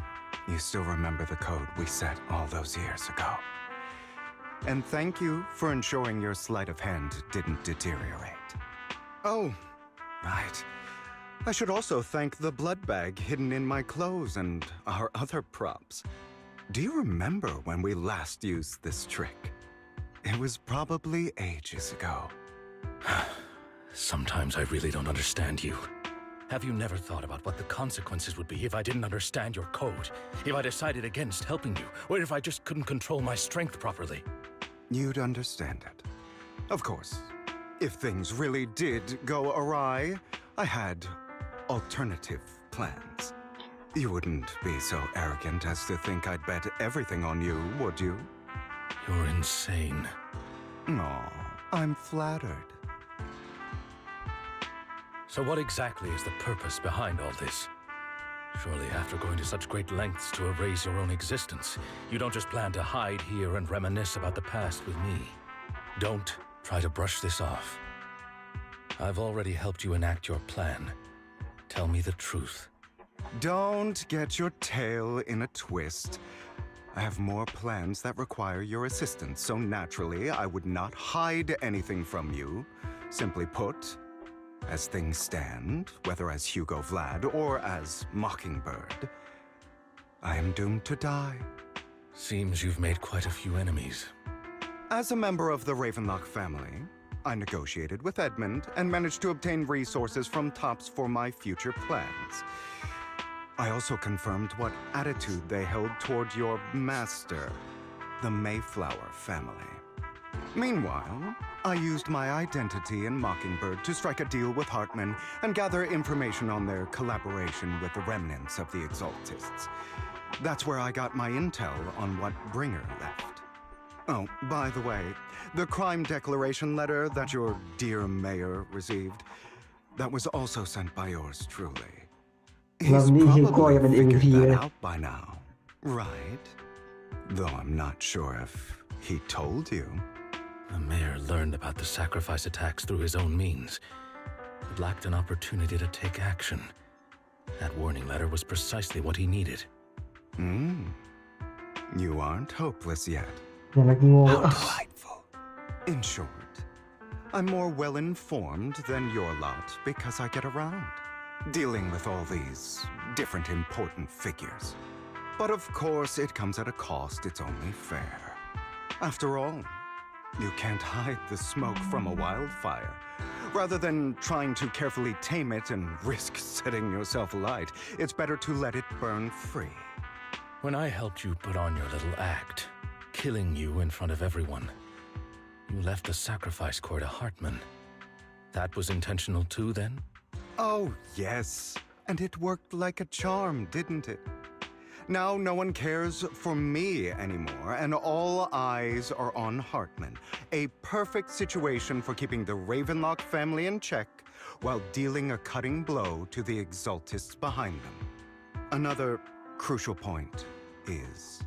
you still remember the code we set all those years ago. And thank you for ensuring your sleight of hand didn't deteriorate. Oh, right. I should also thank the blood bag hidden in my clothes and our other props. Do you remember when we last used this trick? It was probably ages ago. Sometimes I really don't understand you. Have you never thought about what the consequences would be if I didn't understand your code? If I decided against helping you? Or if I just couldn't control my strength properly? You'd understand it. Of course, if things really did go awry, I had alternative plans. You wouldn't be so arrogant as to think I'd bet everything on you, would you? You're insane. Aw, I'm flattered. So what exactly is the purpose behind all this? Surely after going to such great lengths to erase your own existence, you don't just plan to hide here and reminisce about the past with me. Don't try to brush this off. I've already helped you enact your plan. Tell me the truth. Don't get your tail in a twist. I have more plans that require your assistance, so naturally I would not hide anything from you. Simply put, as things stand, whether as Hugo Vlad or as Mockingbird, I am doomed to die. Seems you've made quite a few enemies. As a member of the Ravenlock family, I negotiated with Edmund and managed to obtain resources from Tops for my future plans. I also confirmed what attitude they held toward your master, the Mayflower family. Meanwhile, I used my identity in Mockingbird to strike a deal with Hartman and gather information on their collaboration with the remnants of the Exaltists. That's where I got my intel on what Bringer left. Oh, by the way, the crime declaration letter that your dear mayor received, that was also sent by yours truly. He's probably figured that out by now, right? Though I'm not sure if he told you. The mayor learned about the sacrifice attacks through his own means, but lacked an opportunity to take action. That warning letter was precisely what he needed. You aren't hopeless yet. อย่างไรงู How delightful. In short, I'm more well-informed than your lot because I get around, dealing with all these different important figures. But of course, it comes at a cost. It's only fair. After all, you can't hide the smoke from a wildfire. Rather than trying to carefully tame it and risk setting yourself alight, it's better to let it burn free. When I helped you put on your little act, killing you in front of everyone, you left the sacrifice core to Hartman. That was intentional too, then? Oh, yes. And it worked like a charm, didn't it? Now no one cares for me anymore, and all eyes are on Hartman. A perfect situation for keeping the Ravenlock family in check while dealing a cutting blow to the Exaltists behind them. Another crucial point is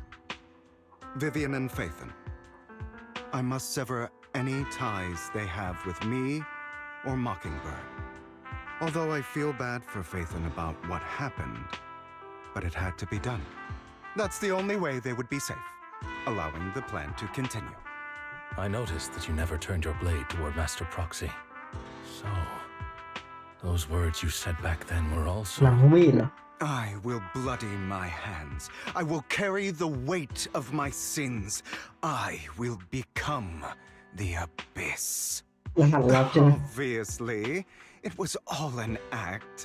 Vivian and Phaethon. I must sever any ties they have with me or Mockingbird. Although I feel bad for Phaethon about what happened, but it had to be done. That's the only way they would be safe, allowing the plan to continue. I noticed that you never turned your blade toward Master Proxy. So, those words you said back then were หลั also... งมีดเหรอ I will bloody my hands. I will carry the weight of my sins. I will become the abyss. รหัสลับใช่ไหม Obviously, it was all an act.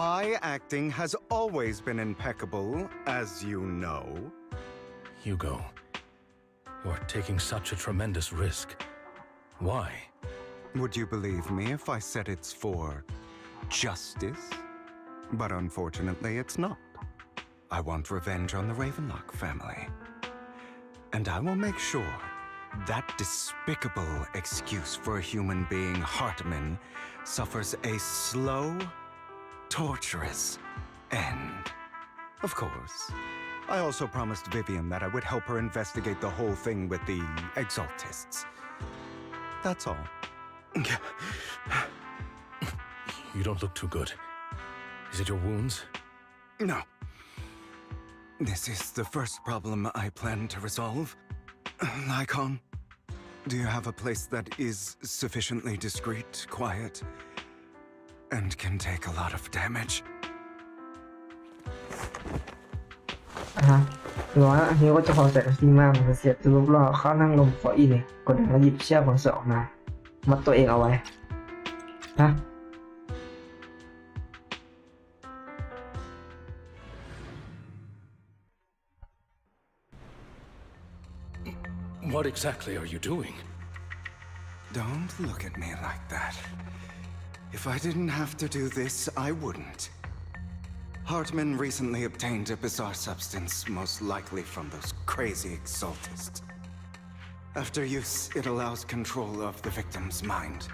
My acting has always been impeccable, as you know. Hugo, you're taking such a tremendous risk. Why? Would you believe me if I said it's for justice? But unfortunately, it's not. I want revenge on the Ravenlock family. And I will make sure that despicable excuse for a human being, Hartman, suffers a slow, torturous end. Of course, I also promised Vivian that I would help her investigate the whole thing with the Exaltists. That's all. You don't look too good. Is it your wounds? No. This is the first problem I plan to resolve. Lycon, do you have a place that is sufficiently discreet, quiet, and can take a lot of damage? หรือว่าอันนี้ก็จะพอแต่ซีมากมันจะเสียบตัวรูปล่อเข้านั่งลมขออีเนี่ยกดแล้วหยิบเชือกของเสือออกมามัดตัวเองเอาไว้ฮะ What exactly are you doing? Don't look at me like that. If I didn't have to do this, I wouldn't. Hartman recently obtained a bizarre substance, most likely from those crazy Exaltists. After use, it allows control of the victim's mind,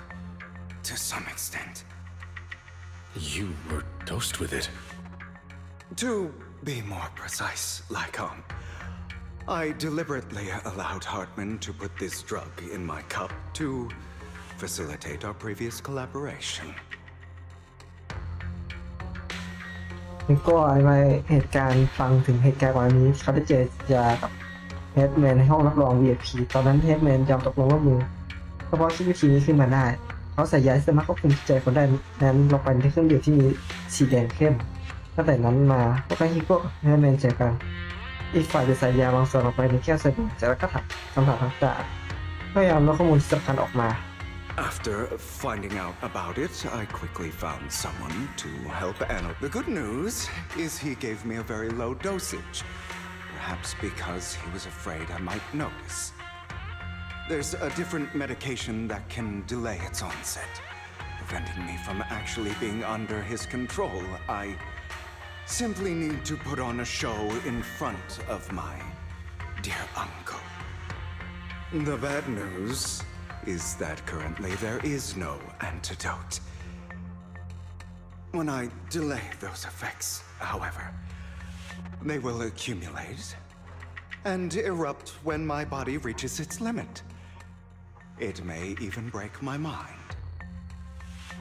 to some extent. You were dosed with it. To be more precise, Lycon, I deliberately allowed Hartman to put this drug in my cup to facilitate our previous collaboration. แล้วก็อะไรเหตุการณ์ฟังถึงเหตุการณ์วันนี้เขาได้เจรจากับเฮดแมนในห้องรับรอง VIP ตอนนั้นเฮดแมนยอมตกลงร่วมมือเพราะคิดวิธีนี้ขึ้นมาได้เขาใส่ยาสามารถควบคุมจิตใจคนได้นั้นลงไปในเครื่องดื่มที่มีสีแดงเข้มตั้งแต่นั้นมาพวกฮิโก้กับเฮดแมนเจอกันอีกฝ่ายจะใส่ยาบางส่วนลงไปในแก้วใส่ดื่มแล้วก็ถักคำถามต่างๆพยายามลดข้อมูลที่สำคัญออกมา After finding out about it, I quickly found someone to help Anna. The good news is he gave me a very low dosage, perhaps because he was afraid I might notice. There's a different medication that can delay its onset, preventing me from actually being under his control. I simply need to put on a show in front of my dear uncle. The bad news is that currently there is no antidote. When I delay those effects, however, they will accumulate and erupt when my body reaches its limit. It may even break my mind.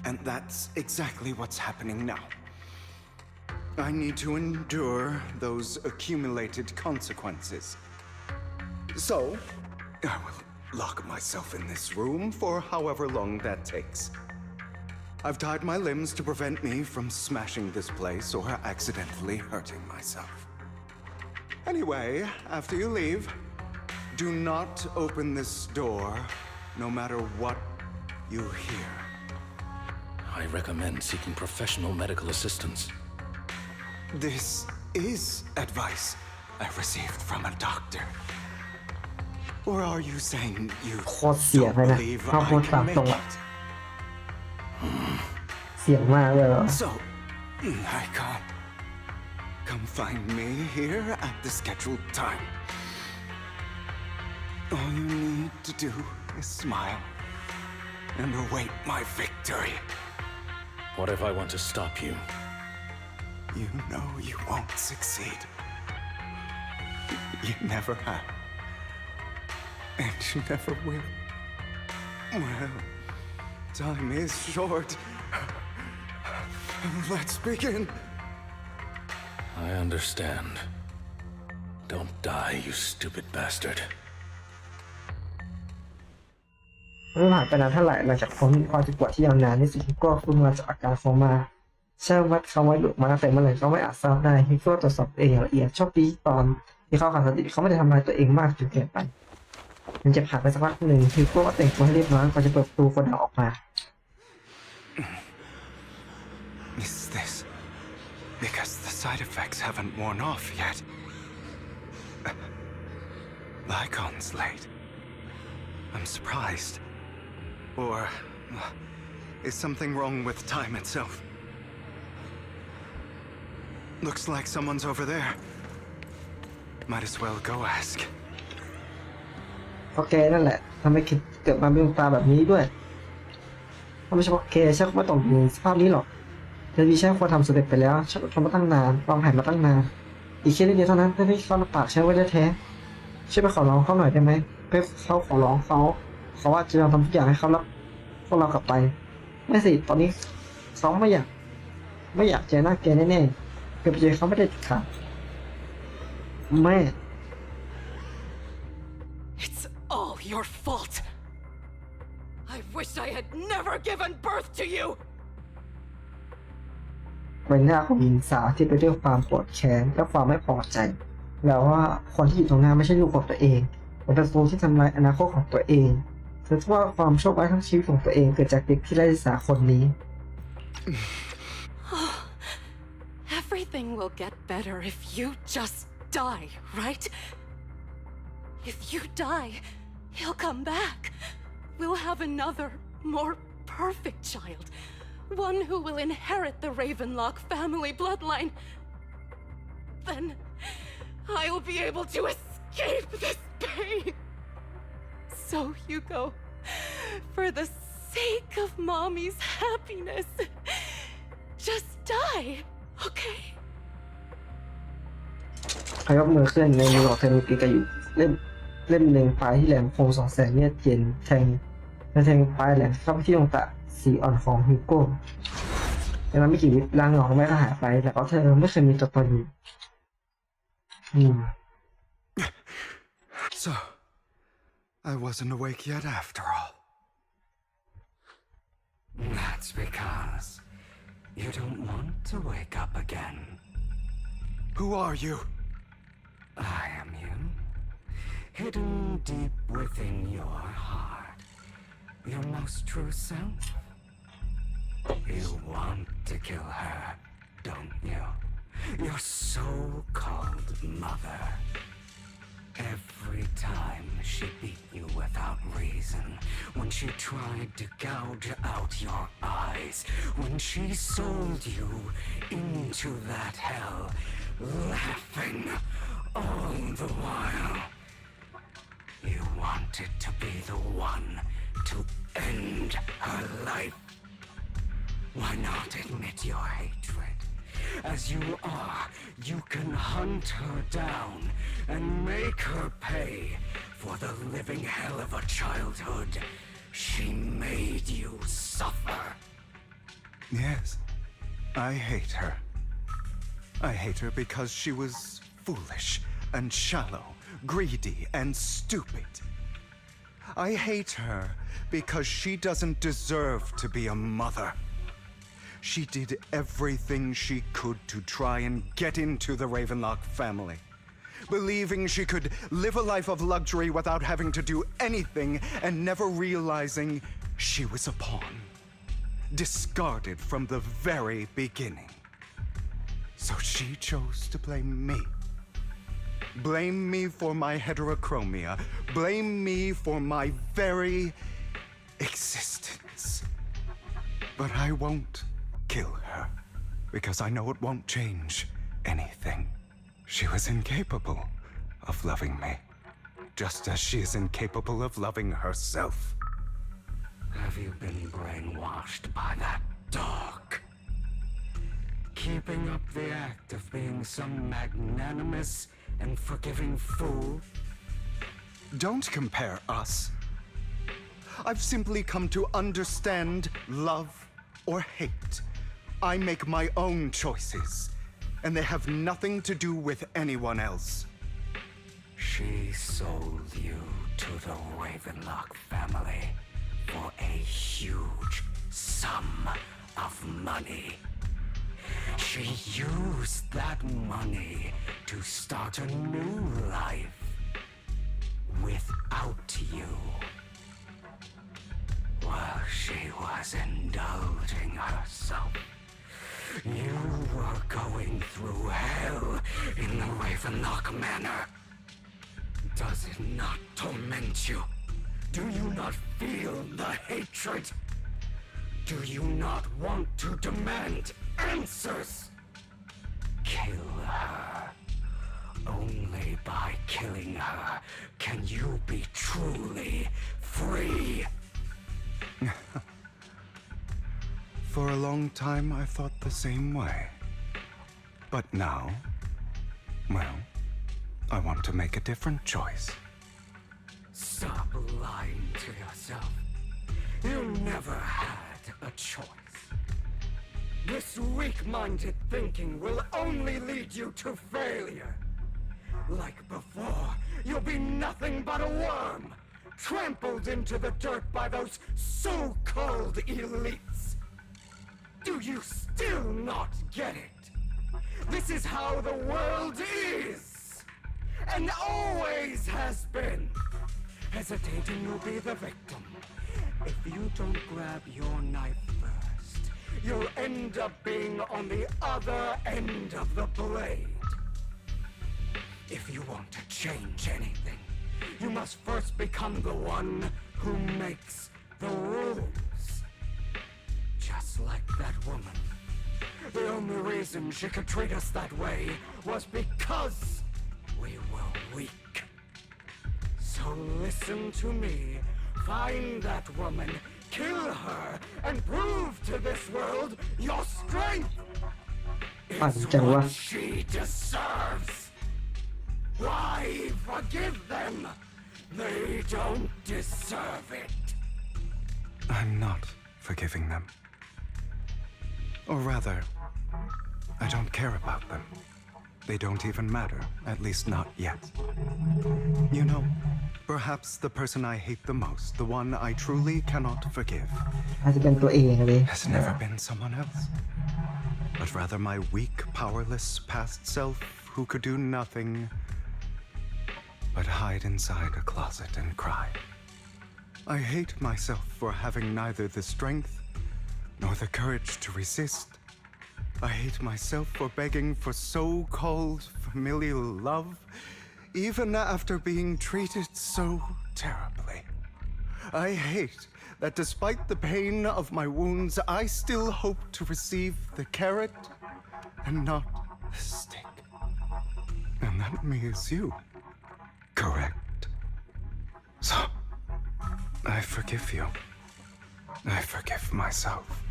And that's exactly what's happening now. I need to endure those accumulated consequences. So, I will lock myself in this room for however long that takes. I've tied my limbs to prevent me from smashing this place or accidentally hurting myself. Anyway, after you leave, do not open this door, no matter what you hear. I recommend seeking professional medical assistance. This is advice I received from a doctor. Or are you saying you โคตรเสียงเลยนะ believe เข้า I โคตรตาม can ตรง make อะ it? เสียงมากเลยเหรอ So, Icon, come find me here at the scheduled time. All you need to do is smile and await my victory. What if I want to stop you? You know you won't succeed. You never have. And you never will. Well, time is short. Let's begin. I understand. Don't die, you stupid bastard. เมื่อผ่านไปนานเท่าไหร่หลังจากพ้นความเจ็บปวดที่ยาวนานที่สุดฮิโก้ฟื้นมาจากอาการโคม่าช่างวัดเขาไว้หลุดมาตั้งแต่เมื่อไหร่ก็ไม่อาจทราบได้ฮิโก้ตรวจสอบตัวเองอย่างละเอียดโชคดีตอนที่เขาขาดสติเขาไม่ได้ทำร้ายตัวเองมากจนเกินไปมันจะผ่านไปสักพักหนึ่งฮิโก้ก็แต่งตัวให้เรียบร้อยก่อนจะเปิดประตูคนเดียวออกมา Is this because the side effects haven't worn off yet? Lycon's late. I'm surprised. Or is something wrong with time itself? Looks like someone's over there. Might as well go ask. โอเคนั่นแหละทำให้เกิดมาเป็นตาแบบนี้ด้วยถ้าไม่ใช่โอเคฉันไม่ต้องอยู่สภาพนี้หรอกเธอมีฉันควรทำสำเร็จไปแล้วฉันอดทนมาตั้งนานวางแผนมาตั้งนานอีกแค่นิดเดียวเท่านั้นเพื่อให้เขารับปากฉันไว้ได้แท้ช่วยไปขอร้องเขาหน่อยได้ไหมเพื่อเขาขอร้องเขาว่าจะยอมทำทุกอย่างให้เขารับพวกเรากลับไปไม่สิตอนนี้เขาไม่อยากเจอหน้าแกแน่ๆเกือบเจอเขาไม่ได้ขาดแม่ It's all your fault. I wish I had never given birth to you. ใบหน้าของหญิงสาวที่ไปด้วยความโกรธแค้นและความไม่พอใจแล้วว่าคนที่อยู่ตรงหน้าไม่ใช่ลูกของตัวเองแต่เป็นตัวที่ทำลายอนาคตของตัวเองเธอว่าความโชคร้ายทั้งชีวิตของตัวเองเกิดจากเด็กที่ไร้ศึกษาคนนี้ Everything will get better if you just die, right? If you die, he'll come back. We'll have another, more perfect child. One who will inherit the Ravenlock family bloodline. Then I'll be able to escape this pain. So, Hugo, for the sake of Mommy's happiness, just die, okay? เขายกมือขึ้นในมือของเธอมีกระอยู่เล่มหนึ่งปลายที่แหลมคม2 แสงเลือดเย็นแทงปลายแหลมเข้าไปที่ดวงตาสีอ่อนของฮิโก้แต่มันไม่กี่วิร่างเงาของแม่ก็หายไปแต่ก็เธอไม่เคยมีตัวตนอยู่So, I wasn't awake yet after all. That's because you don't want to wake up again. Who are you? I am you, hidden deep within your heart. your most true self? You want to kill her, don't you? Your so-called mother. Every time she beat you without reason, when she tried to gouge out your eyes, when she sold you into that hell, laughing all the while. You wanted to be the one to end her life. Why not admit your hatred? As you are, you can hunt her down and make her pay for the living hell of a childhood she made you suffer. Yes, I hate her. I hate her because she was foolish and shallow, greedy and stupid. I hate her because she doesn't deserve to be a mother. She did everything she could to try and get into the Ravenlock family, believing she could live a life of luxury without having to do anything and never realizing she was a pawn, discarded from the very beginning. So she chose to blame me. Blame me for my heterochromia. Blame me for my very existence. But I won't kill her, because I know it won't change anything. She was incapable of loving me, just as she is incapable of loving herself. Have you been brainwashed by that dog? Keeping up the act of being some magnanimous and forgiving fool? Don't compare us. I've simply come to understand love or hate. I make my own choices, and they have nothing to do with anyone else. She sold you to the Ravenlock family for a huge sum of money. She used that money to start a new life without you. While she was indulging herself, you were going through hell in the Ravenlock Manor. Does it not torment you? Do you not feel the hatred? Do you not want to demand answers? Kill her. Only by killing her can you be truly free. For a long time, I thought the same way. But now, well, I want to make a different choice. Stop lying to yourself. You never had a choice. This weak-minded thinking will only lead you to failure. Like before, you'll be nothing but a worm, trampled into the dirt by those so-called elites. Do you still not get it? This is how the world is, and always has been. Hesitating will be the victim. If you don't grab your knife first, you'll end up being on the other end of the blade. If you want to change anything, you must first become the one who makes the rules. Just like that woman. The only reason she could treat us that way was because we were weak. So listen to me. Find that woman, kill her, and prove to this world your strength. It's what she deserves. Why forgive them? They don't deserve it. I'm not forgiving them. Or rather, I don't care about them. They don't even matter, at least not yet. You know, perhaps the person I hate the most, the one I truly cannot forgive, อาจจะเป็นตัวเองเลย has never been someone else, but rather my weak, powerless past self who could do nothing but hide inside a closet and cry. I hate myself for having neither the strength nor the courage to resist. I hate myself for begging for so-called familial love, even after being treated so terribly. I hate that despite the pain of my wounds, I still hope to receive the carrot and not the stick. And that means you, correct? So, I forgive you. I forgive myself.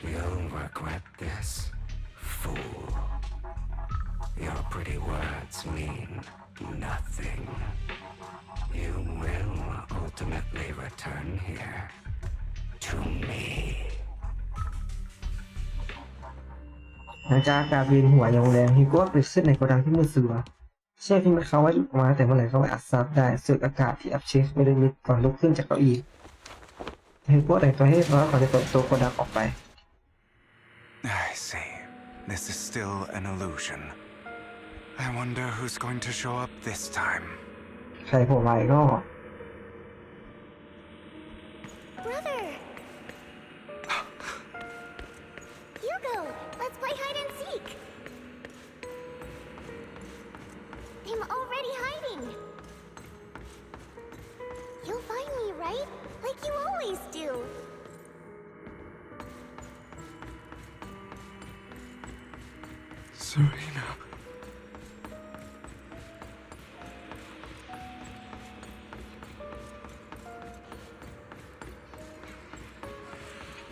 You'll regret this, fool. Your pretty words mean nothing. You will ultimately return here to me. หลังจากอากาศเวียนหัวอย่างแรงฮิวโก้ติดขึ้นในโกดังที่มืดสลัวเชื่อที่มันเขาไว้มาแต่เมื่อไหร่เขาไม่อาจซับได้สึกอากาศที่อับชื้นไปเลยนิดก่อนลุกขึ้นจากเก้าอี้ฮิวโก้แต่งตัวให้ร้อนก่อนจะเปิดตัวโกดังออกไป I see. This is still an illusion. I wonder who's going to show up this time. ใครโผล่มาอีกก็ Brother! Hugo, let's play hide and seek! I'm already hiding! You'll find me, right? Like you always do! Serena.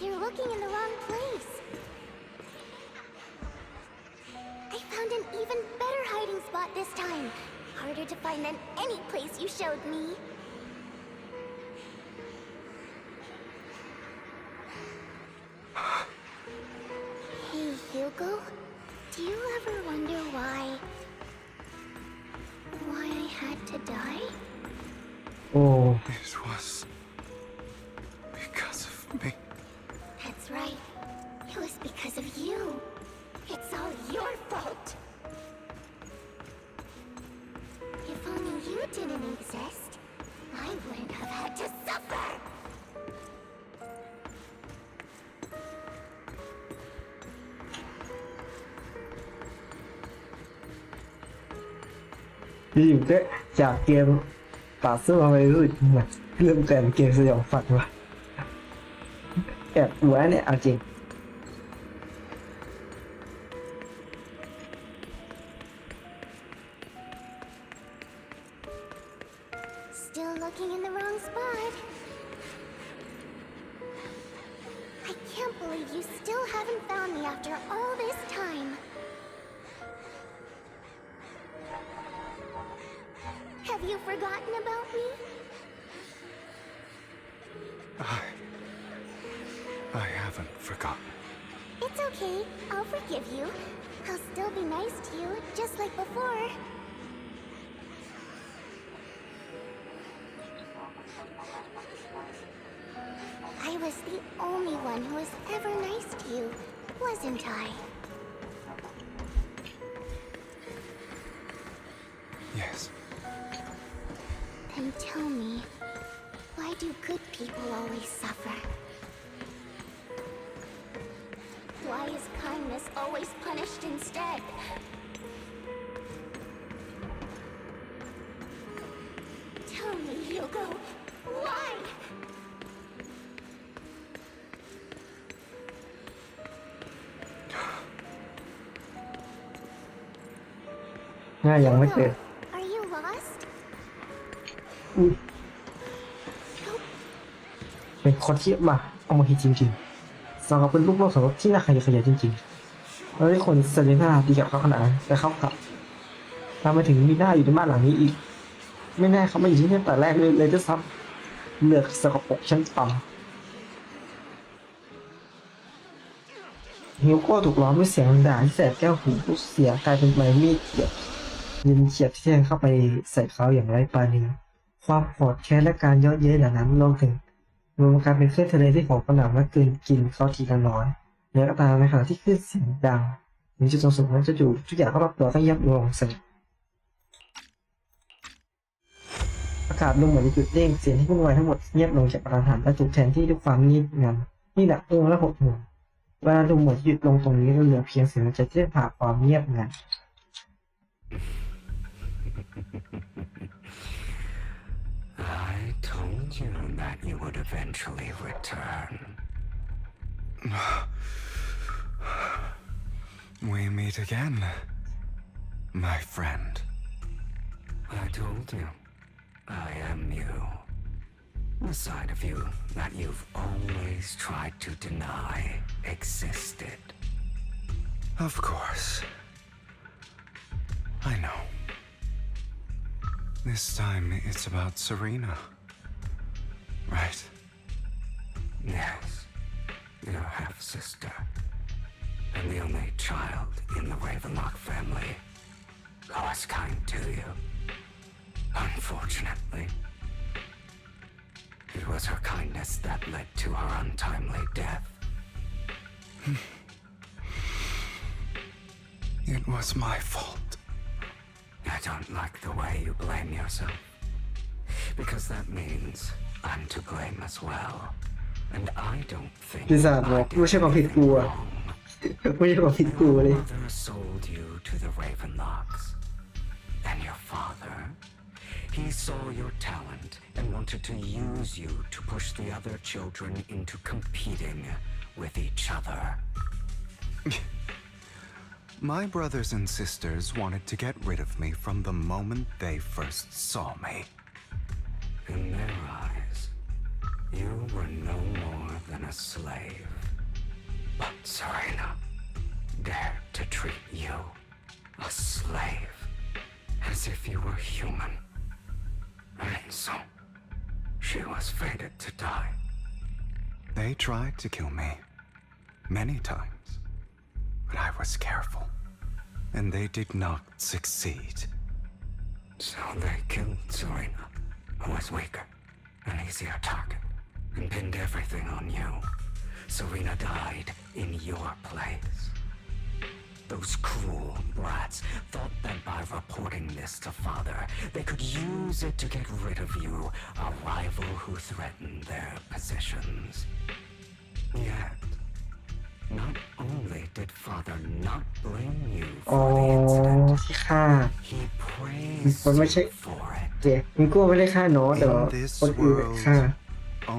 You're looking in the wrong place. I found an even better hiding spot this time. Harder to find than any place you showed me. Hey, Hugo. Do you ever wonder why I had to die? Oh. It was because of me. That's right. It was because of you. It's all your fault. If only you didn't exist, I wouldn't have had to suffer. You ก็จากเกมต่อสู้มาเลยรู้สึกเหมือนเริ่มแต่เกมสยองขวัญว่ะแอบหัวเนี่ยเอาจริง Still looking in the wrong spot. I can't believe you still haven't found me after all this time. Have you forgotten about me? I haven't forgotten. It's okay. I'll forgive you. I'll still be nice to you, just like before. I was the only one who was ever nice to you, wasn't I? Yes. Then tell me, why do good people always suffer? Why is kindness always punished instead? Tell me, Hugo, why? ง่ายยังไม่เกิด Are you lost? เป็นคนที่มาเอามาหิดจริงๆสำหรับเป็นลูกโลกสำหรับที่น่าขยะแขยงจริงๆแล้วที่คนเซเลน่าดีกับเขาขนาดนั้นแต่เขากลับตามมาถึงมีหน้าอยู่ในบ้านหลังนี้อีกไม่แน่เขาไม่อยู่ที่นี่แต่แรกเลยด้วยซ้ำเลือกสกปรกชั้นต่ำฮิวโก้ถูกล้อมด้วยเสียงด่าที่แสบแก้วหูผู้เสียกลายเป็นไม้มีดเฉียบที่แทงเข้าไปใส่เขาอย่างไร้ปราณีความโกรธแค้นและการเยาะเย้ยเหล่านั้นรวมกันเป็นคลื่นทะเลที่โหมกระหน่ำและกลืนกินเขาทีละน้อยแล้วก็ตามในขณะที่คลื่นเสียงดังถึงจุดสูงสุดนั้นจะอยู่ทุกอย่างรอบตัวต้องยับลงสนิทอ ากาศดูเหมือนจะหยุดเร่งเสียงที่วุ่นวายทั้งหมดเงียบลงจากกระทันหันและถูกแทนที่ด้วยความเงียบงันที่หนักอึ้งและหดหู่เวลาดูเหมือนหยุดลงตรงนี้ก็เหลือเพียงเสียงหัวใจที่ผ่าความเงียบงัน I told you that you would eventually return. We meet again, my friend. I told you, I am you. The side of you that you've always tried to deny existed. Of course. I know. This time it's about Serena. Right? Yes, your half-sister. And the only child in the Ravenlock family who was kind to you. Unfortunately, it was her kindness that led to her untimely death. It was my fault. I don't like the way you blame yourself, because that means I'm to blame as well. And I don't think ปีศาจบอกไม่ใช่ความผิดกูอะไม่ใช่ความผิดกูเลย Your mother sold you to the Ravenlocks, and your father, he saw your talent and wanted to use you to push the other children into competing with each other. My brothers and sisters wanted to get rid of me from the moment they first saw me. In their eyes, you were no more than a slave. But Serena dared to treat you, a slave, as if you were human. And so, she was fated to die. They tried to kill me many times, but I was careful, and they did not succeed. So they killed Serena, who was weaker, an easier target, and pinned everything on you. Serena died in your place. Those cruel brats thought that by reporting this to Father, they could use it to get rid of you, a rival who threatened their positions. Yet, not only did Father not blame you for the incident, ที่ฆ่า he มัน praised ไม่ใช่ you for it. เดี๋ยวมันก็ไม่ได้ฆ่าน้องแต่ว่า In this คนอื่น world, ฆ่า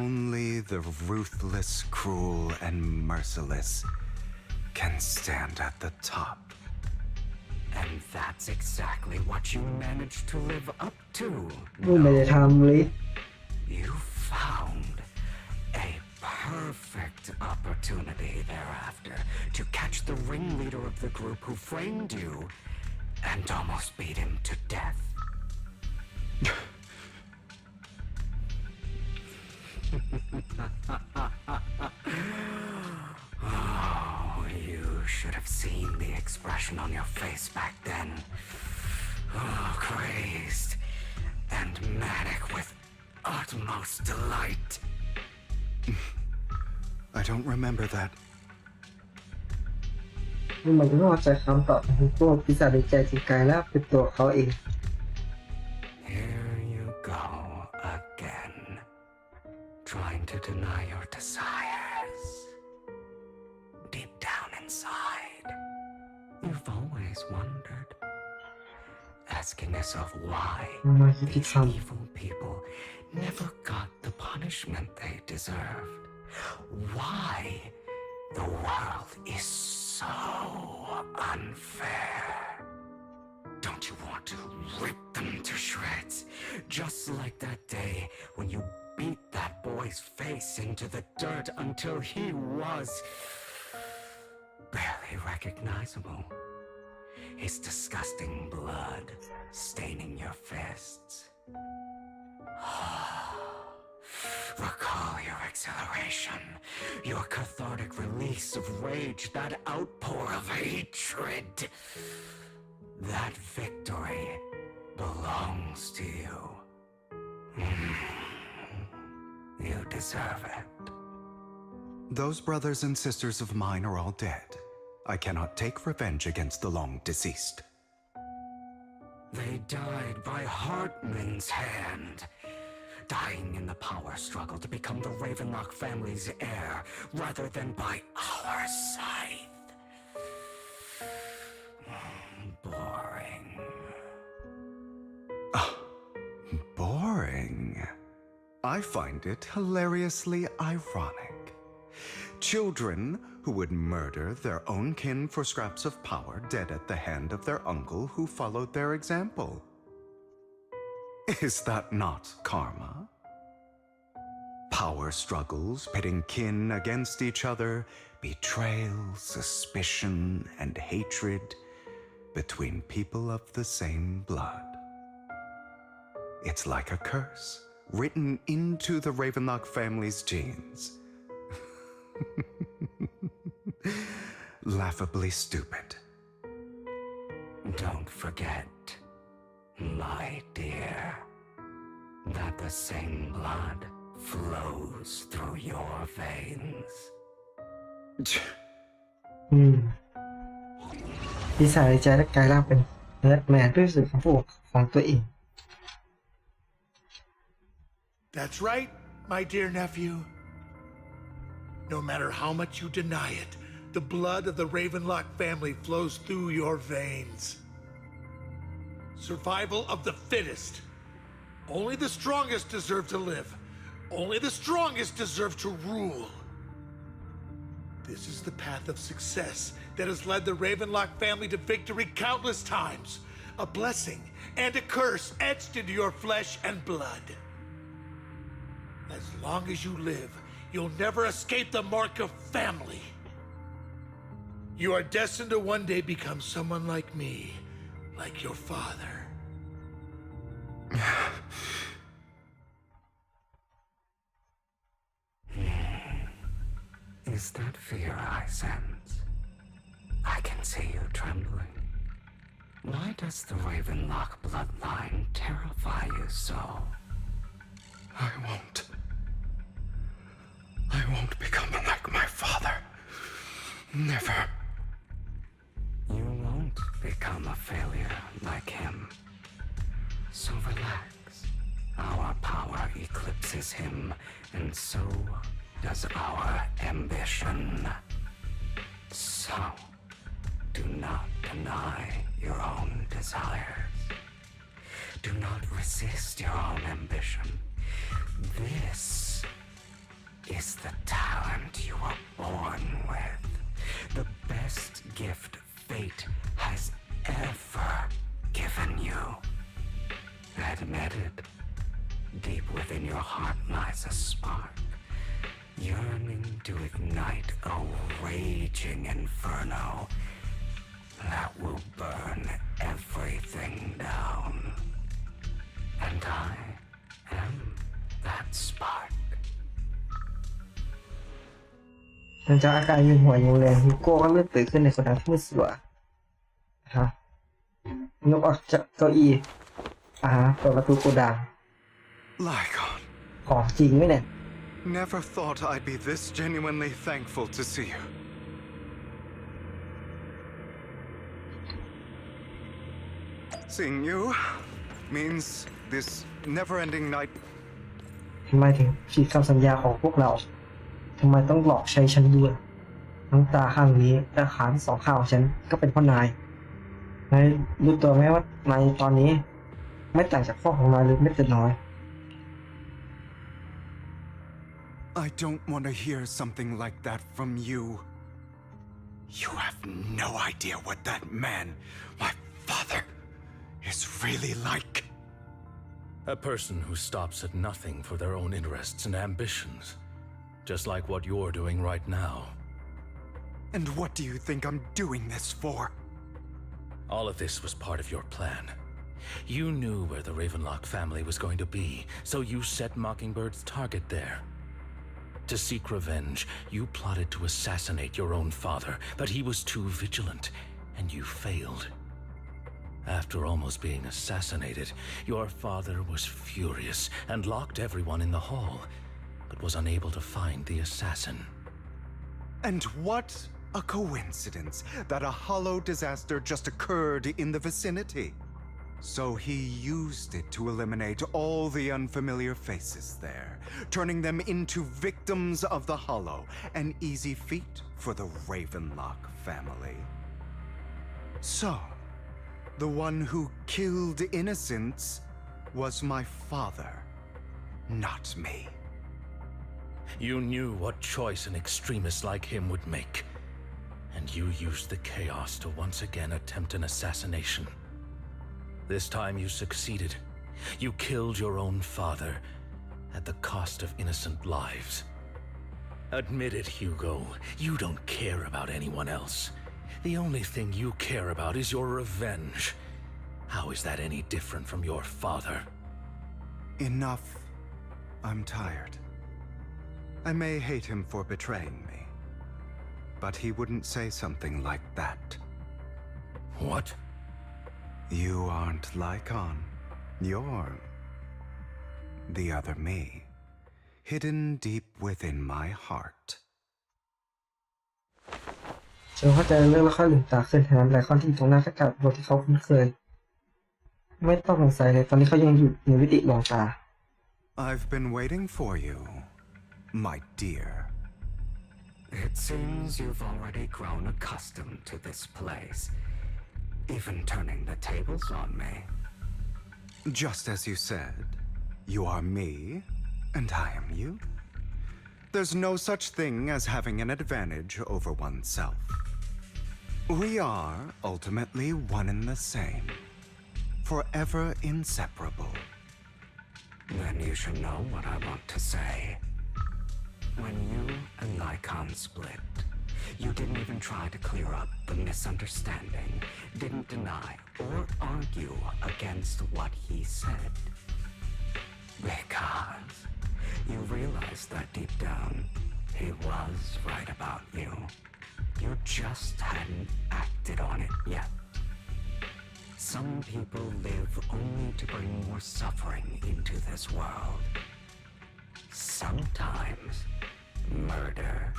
only the ruthless, cruel, and merciless can stand at the top. And that's exactly what you managed to live up to. ไม่ได้ทำเลย You found a perfect opportunity thereafter to catch the ringleader of the group who framed you and almost beat him to death. Oh, you should have seen the expression on your face back then. Oh, crazed and manic with utmost delight. I don't remember that. นี่มันก็เข้าใจคำตอบของพวกปีศาจในใจจริงกายแล้วเป็นตัวเขาเอง Here you go again, trying to deny your desires. Deep down inside, you've always wondered, asking yourself why these evil people never got the punishment they deserved. Why the world is so unfair. Don't you want to rip them to shreds? Just like that day when you beat that boy's face into the dirt until he was barely recognizable. His disgusting blood staining your fists. Recall your exhilaration, your cathartic release of rage, that outpour of hatred. That victory belongs to you. You deserve it. Those brothers and sisters of mine are all dead. I cannot take revenge against the long deceased. They died by Hartman's hand. dying in the power struggle to become the Ravenlock family's heir rather than by our scythe. Boring. Boring? I find it hilariously ironic. Children who would murder their own kin for scraps of power dead at the hand of their uncle who followed their example. Is that not karma? Power struggles pitting kin against each other, betrayal, suspicion, and hatred between people of the same blood. It's like a curse written into the Ravenlock family's genes. Laughably stupid. Don't forget, my dear, that the same blood flows through your veins. ปีศาจในใจและกลายร่างเป็นเนิร์ดแมนด้วยสื่อของพวกของตัวเอง That's right, my dear nephew. No matter how much you deny it, the blood of the Ravenlock family flows through your veins. Survival of the fittest. Only the strongest deserve to live. Only the strongest deserve to rule. This is the path of success that has led the Ravenlock family to victory countless times. A blessing and a curse etched into your flesh and blood. As long as you live, you'll never escape the mark of family. You are destined to one day become someone like me, like your father. Is that fear I sense? I can see you trembling. Why does the Ravenlock bloodline terrify you so? I won't become like my father. Never. You won't become a failure like him. So relax. Our power eclipses him, and so does our ambition. So, do not deny your own desires. Do not resist your own ambition. This is the talent you were born with. The best gift fate has ever given you. Admit it. Deep within your heart lies a spark, yearning to ignite a raging inferno that will burn everything down. And I am that spark. หลังจากอาการยืนหัวยังแรงฮิโก้ก็เริ่มตื่นขึ้นในสถานที่มืดสลัวยกออกจากเก้าอี้เปิดประตูโกดัง Lygon. ของจริงไหมเนี่ย Never thought I'd be this genuinely thankful to see you. Seeing you means this never-ending night. ทำไมถึงผิดคำสัญญาของพวกเราทำไมต้องหลอกใช้ฉันด้วยน้ำตาข้างนี้และขาทั้งสองข้างของฉันก็เป็นเพราะนายรู้ตัวไหมว่านายตอนนี้ไม่ต่างจากพ่อของนายเลยไม่แต่น้อย I don't want to hear something like that from you. You have no idea what that man, my father, is really like. A person who stops at nothing for their own interests and ambitions. Just like what you're doing right now. And what do you think I'm doing this for? All of this was part of your plan. You knew where the Ravenlock family was going to be, so you set Mockingbird's target there. To seek revenge, you plotted to assassinate your own father, but he was too vigilant, and you failed. After almost being assassinated, your father was furious and locked everyone in the hall, but was unable to find the assassin. And what a coincidence that a hollow disaster just occurred in the vicinity. So he used it to eliminate all the unfamiliar faces there, turning them into victims of the Hollow, an easy feat for the Ravenlock family. So, the one who killed innocents was my father, not me. You knew what choice an extremist like him would make, and you used the chaos to once again attempt an assassination. This time you succeeded. You killed your own father at the cost of innocent lives. Admit it, Hugo. You don't care about anyone else. The only thing you care about is your revenge. How is that any different from your father? Enough. I'm tired. I may hate him for betraying me, but he wouldn't say something like that. What? You aren't Lycon. You're the other me, hidden deep within my heart. จนเข้าใจเรื่องแล้วค่อยลืมตาขึ้นแทนหลายคนที่อยู่ตรงหน้าก็กลับบทที่เขาคุ้นเคยไม่ต้องสงสัยเลยตอนนี้เขายังอยู่ในวิติหลวงตา I've been waiting for you, my dear. It seems you've already grown accustomed to this place, even turning the tables on me. Just as you said, you are me, and I am you. There's no such thing as having an advantage over oneself. We are ultimately one and the same, forever inseparable. Then you should know what I want to say. When you and Lycon split, you didn't even try to clear up the misunderstanding, didn't deny or argue against what he said. Because you realized that deep down, he was right about you. You just hadn't acted on it yet. Some people live only to bring more suffering into this world. Sometimes, murder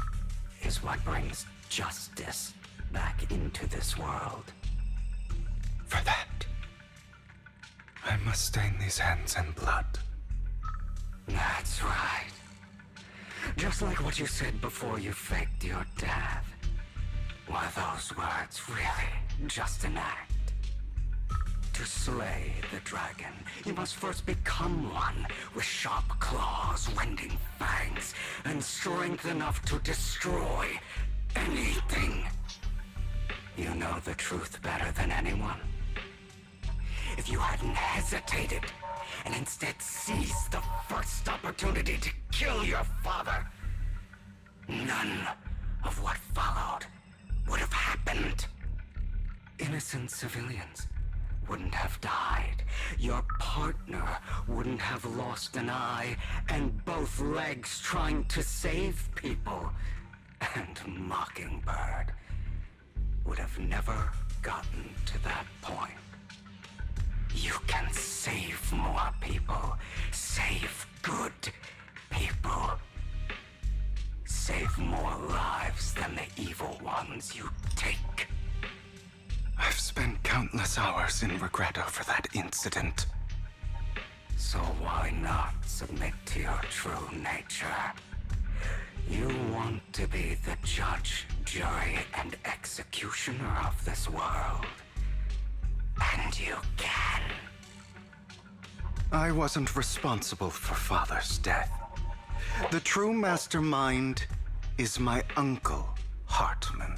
is what brings justice back into this world. For that, I must stain these hands in blood. That's right. Just like what you said before you faked your death. Were those words really just an act? To slay the dragon, you must first become one with sharp claws, rending fangs, and strength enough to destroy anything. You know the truth better than anyone. If you hadn't hesitated and instead seized the first opportunity to kill your father, none of what followed would have happened. Innocent civilians wouldn't have died. Your partner wouldn't have lost an eye and both legs trying to save people. And Mockingbird would have never gotten to that point. You can save more people. Save good people. Save more lives than the evil ones you take. I've spent countless hours in regret over that incident. So why not submit to your true nature? You want to be the judge, jury, and executioner of this world. And you can. I wasn't responsible for Father's death. The true mastermind is my uncle, Hartman.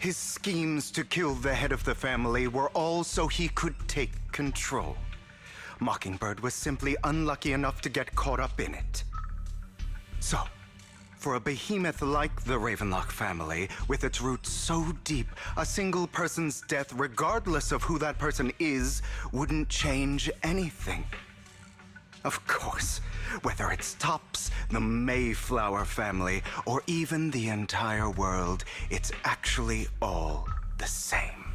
His schemes to kill the head of the family were all so he could take control. Mockingbird was simply unlucky enough to get caught up in it. So, for a behemoth like the Ravenlock family, with its roots so deep, a single person's death, regardless of who that person is, wouldn't change anything. Of course, whether it's Tops, the Mayflower family, or even the entire world, it's actually all the same.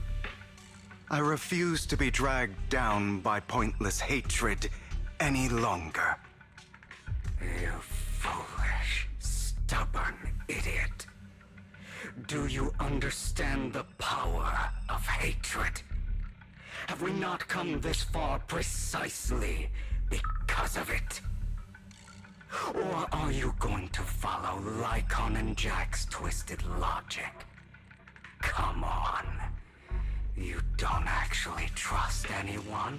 I refuse to be dragged down by pointless hatred any longer. You foolish, stubborn idiot. Do you understand the power of hatred? Have we not come this far precisely because of it? Or are you going to follow Lycon and Jack's twisted logic? Come on. You don't actually trust anyone?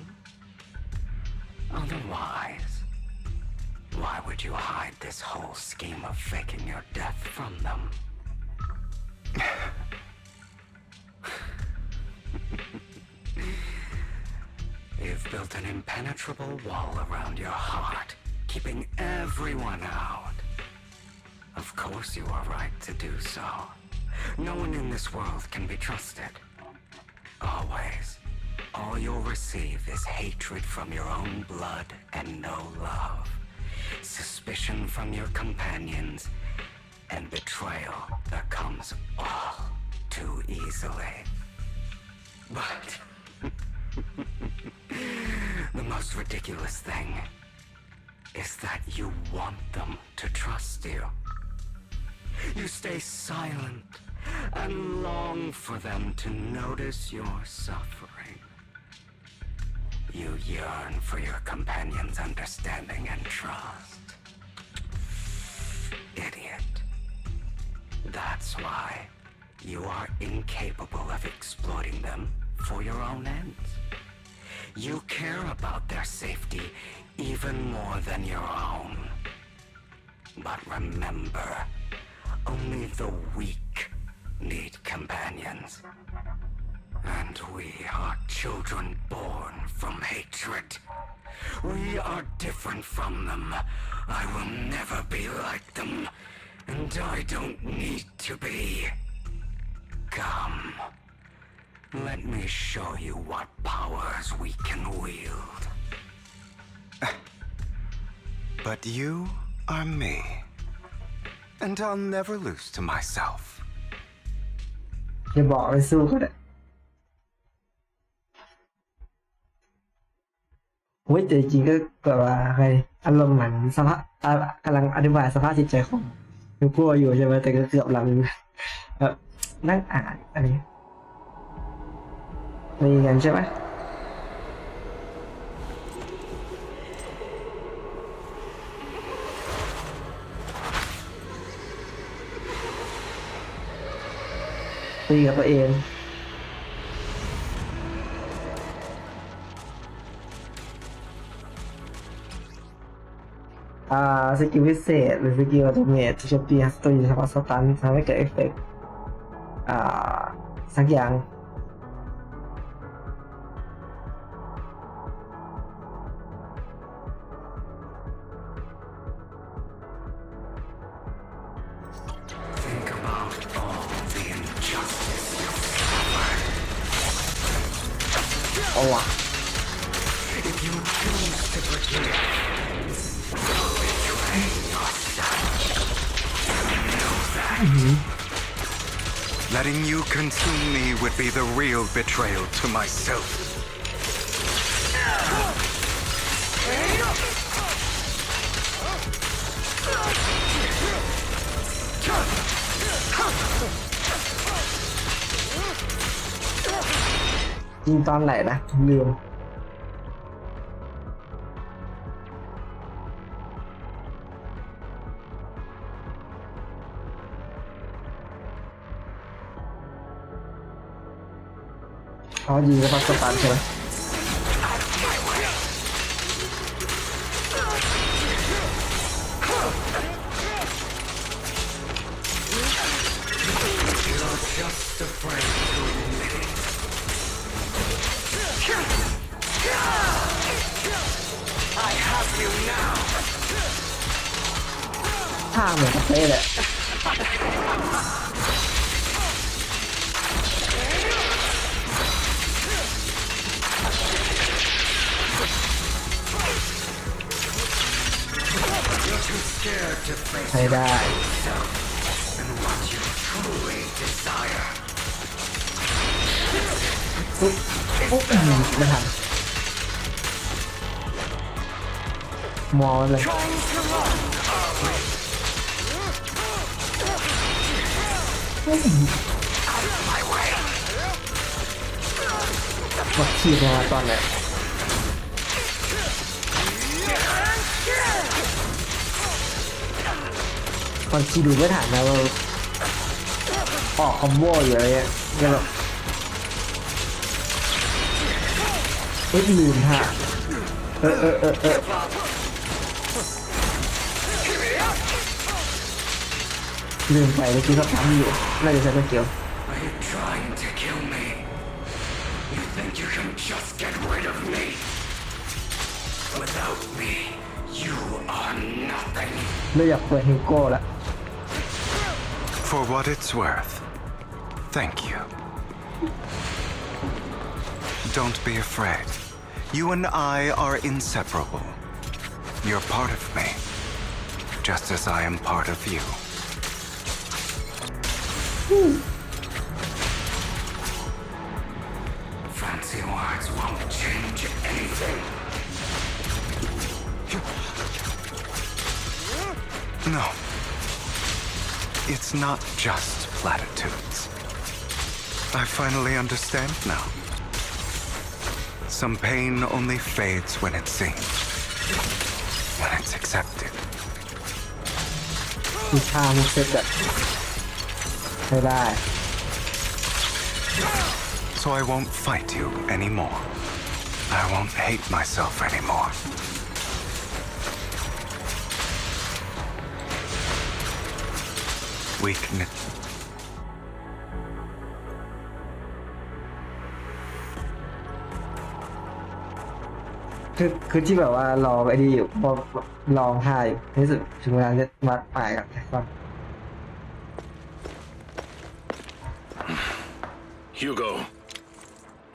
Otherwise, why would you hide this whole scheme of faking your death from them? You've built an impenetrable wall around your heart, keeping everyone out. Of course you are right to do so. No one in this world can be trusted. Always. All you'll receive is hatred from your own blood and no love. Suspicion from your companions, and betrayal that comes all too easily. But the most ridiculous thing is that you want them to trust you. You stay silent and long for them to notice your suffering. You yearn for your companion's understanding and trust. Idiot. That's why you are incapable of exploiting them for your own ends. You care about their safety even more than your own. But remember, only the weak need companions. And we are children born from hatred. We are different from them. I will never be like them. And I don't need to be. Come. Let me show you what powers we can wield. But you are me. And I'll never lose to myself. อย่าบอกไปสู้ก็ได้เว้ยแต่จริงๆก็แบบว่าใครอารมณ์เหมือนสภาพกำลังอธิบายสภาพจิตใจของยูโก้อยู่ใช่ไหมแต่ก็เกือบหลังแบบนั่งอ่านอันนี้มีเงินใช่ไหมตีกับตัวเองสกิลพิเศษหรือสกิลอัตโนมัติที่โจมตีตัวอยู่เฉพาะสตันทำให้เกิดเอฟเฟกต์สักอย่างเอาวะLetting you consume me would be the real betrayal to myself.ยิงตอนไหนนะลืมเขายิงกับสตันใช่ไหมท่าเหมือนกับเต้แหละใช้ได้ปุ๊บปุ๊บไม่ทันมองเลย มาขีดมาตอนไหนบางทีดูไม่ถ่ายนะว่าออกคอมโบอยู่อะไรเงี้ยก็แบบลืมท่าลืมไปเมื่อกี้เขาทำอยู่น่าจะใช้ตะเกียบ Are you trying to kill me? You think you can just get rid of me? Without me, you are nothing. เลยอยากเปิดฮิวโก้ละ For what it's worth, thank you. Don't be afraid. You and I are inseparable. You're part of me, just as I am part of you. Fancy words won't change anything. No. It's not just platitudes. I finally understand now. Some pain only fades when it's seen, when it's accepted. มีท่ามุกเซ็ตแบบไม่ได้ So I won't fight you anymore. I won't hate myself anymore. Weakness. คือที่แบบว่าลองไอ้นี่อยู่พอลองท่าอยู่ในที่สุดถึงเวลาจะมาป่ายกับก่อน Hugo,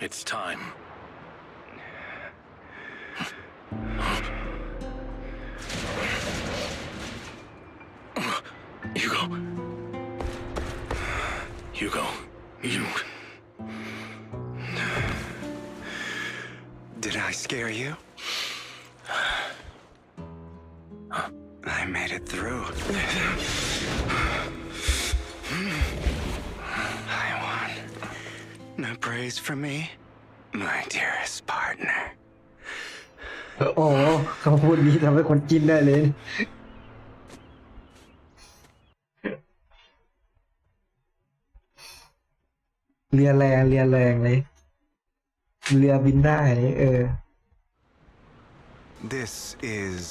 it's time. Hugo, you... Did I scare you? I made it through. I won. No praise for me, my dearest partner. โอ้คำพูดนี้ทำให้คนกินได้เลยเรือแรงเลยเรือบินได้เลยThis is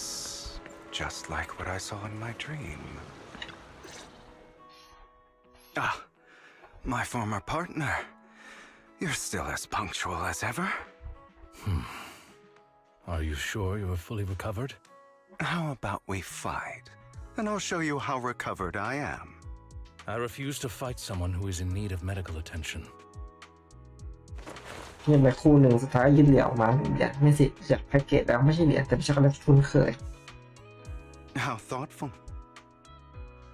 just like what I saw in my dream. Ah, my former partner. You're still as punctual as ever. Are you sure you are fully recovered? How about we fight, and I'll show you how recovered I am. I refuse to fight someone who is in need of medical attention. นี่เป็นคู่หนึ่งสุดท้ายยืนเหรียญออกมา1 เหรียญไม่สิจากแพ็กเกจแล้วไม่ใช่เหรียญแต่เป็นช็อกโกแลตคุ้นเคย How thoughtful.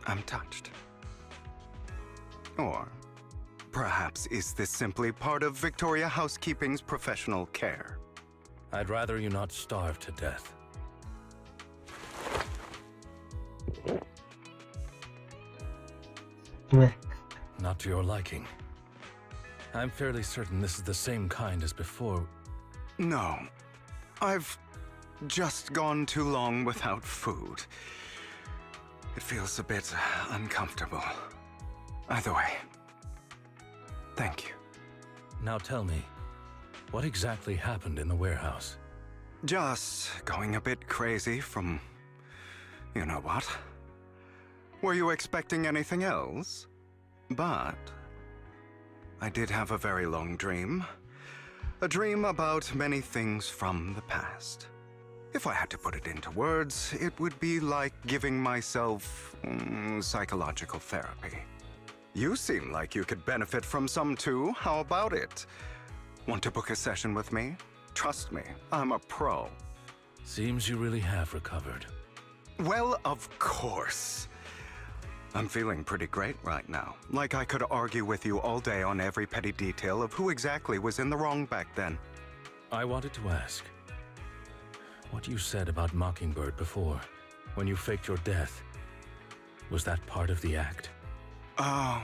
I'm touched. Or perhaps is this simply part of Victoria Housekeeping's professional care? I'd rather you not starve to death. Not to your liking. I'm fairly certain this is the same kind as before. No. I've just gone too long without food. It feels a bit uncomfortable. Either way, thank you. Now tell me, what exactly happened in the warehouse? Just going a bit crazy from... you know what? Were you expecting anything else? But... I did have a very long dream. A dream about many things from the past. If I had to put it into words, it would be like giving myself psychological therapy. You seem like you could benefit from some too. How about it? Want to book a session with me? Trust me, I'm a pro. Seems you really have recovered. Well, of course. I'm feeling pretty great right now. Like I could argue with you all day on every petty detail of who exactly was in the wrong back then. I wanted to ask, what you said about Mockingbird before, when you faked your death, was that part of the act? Oh,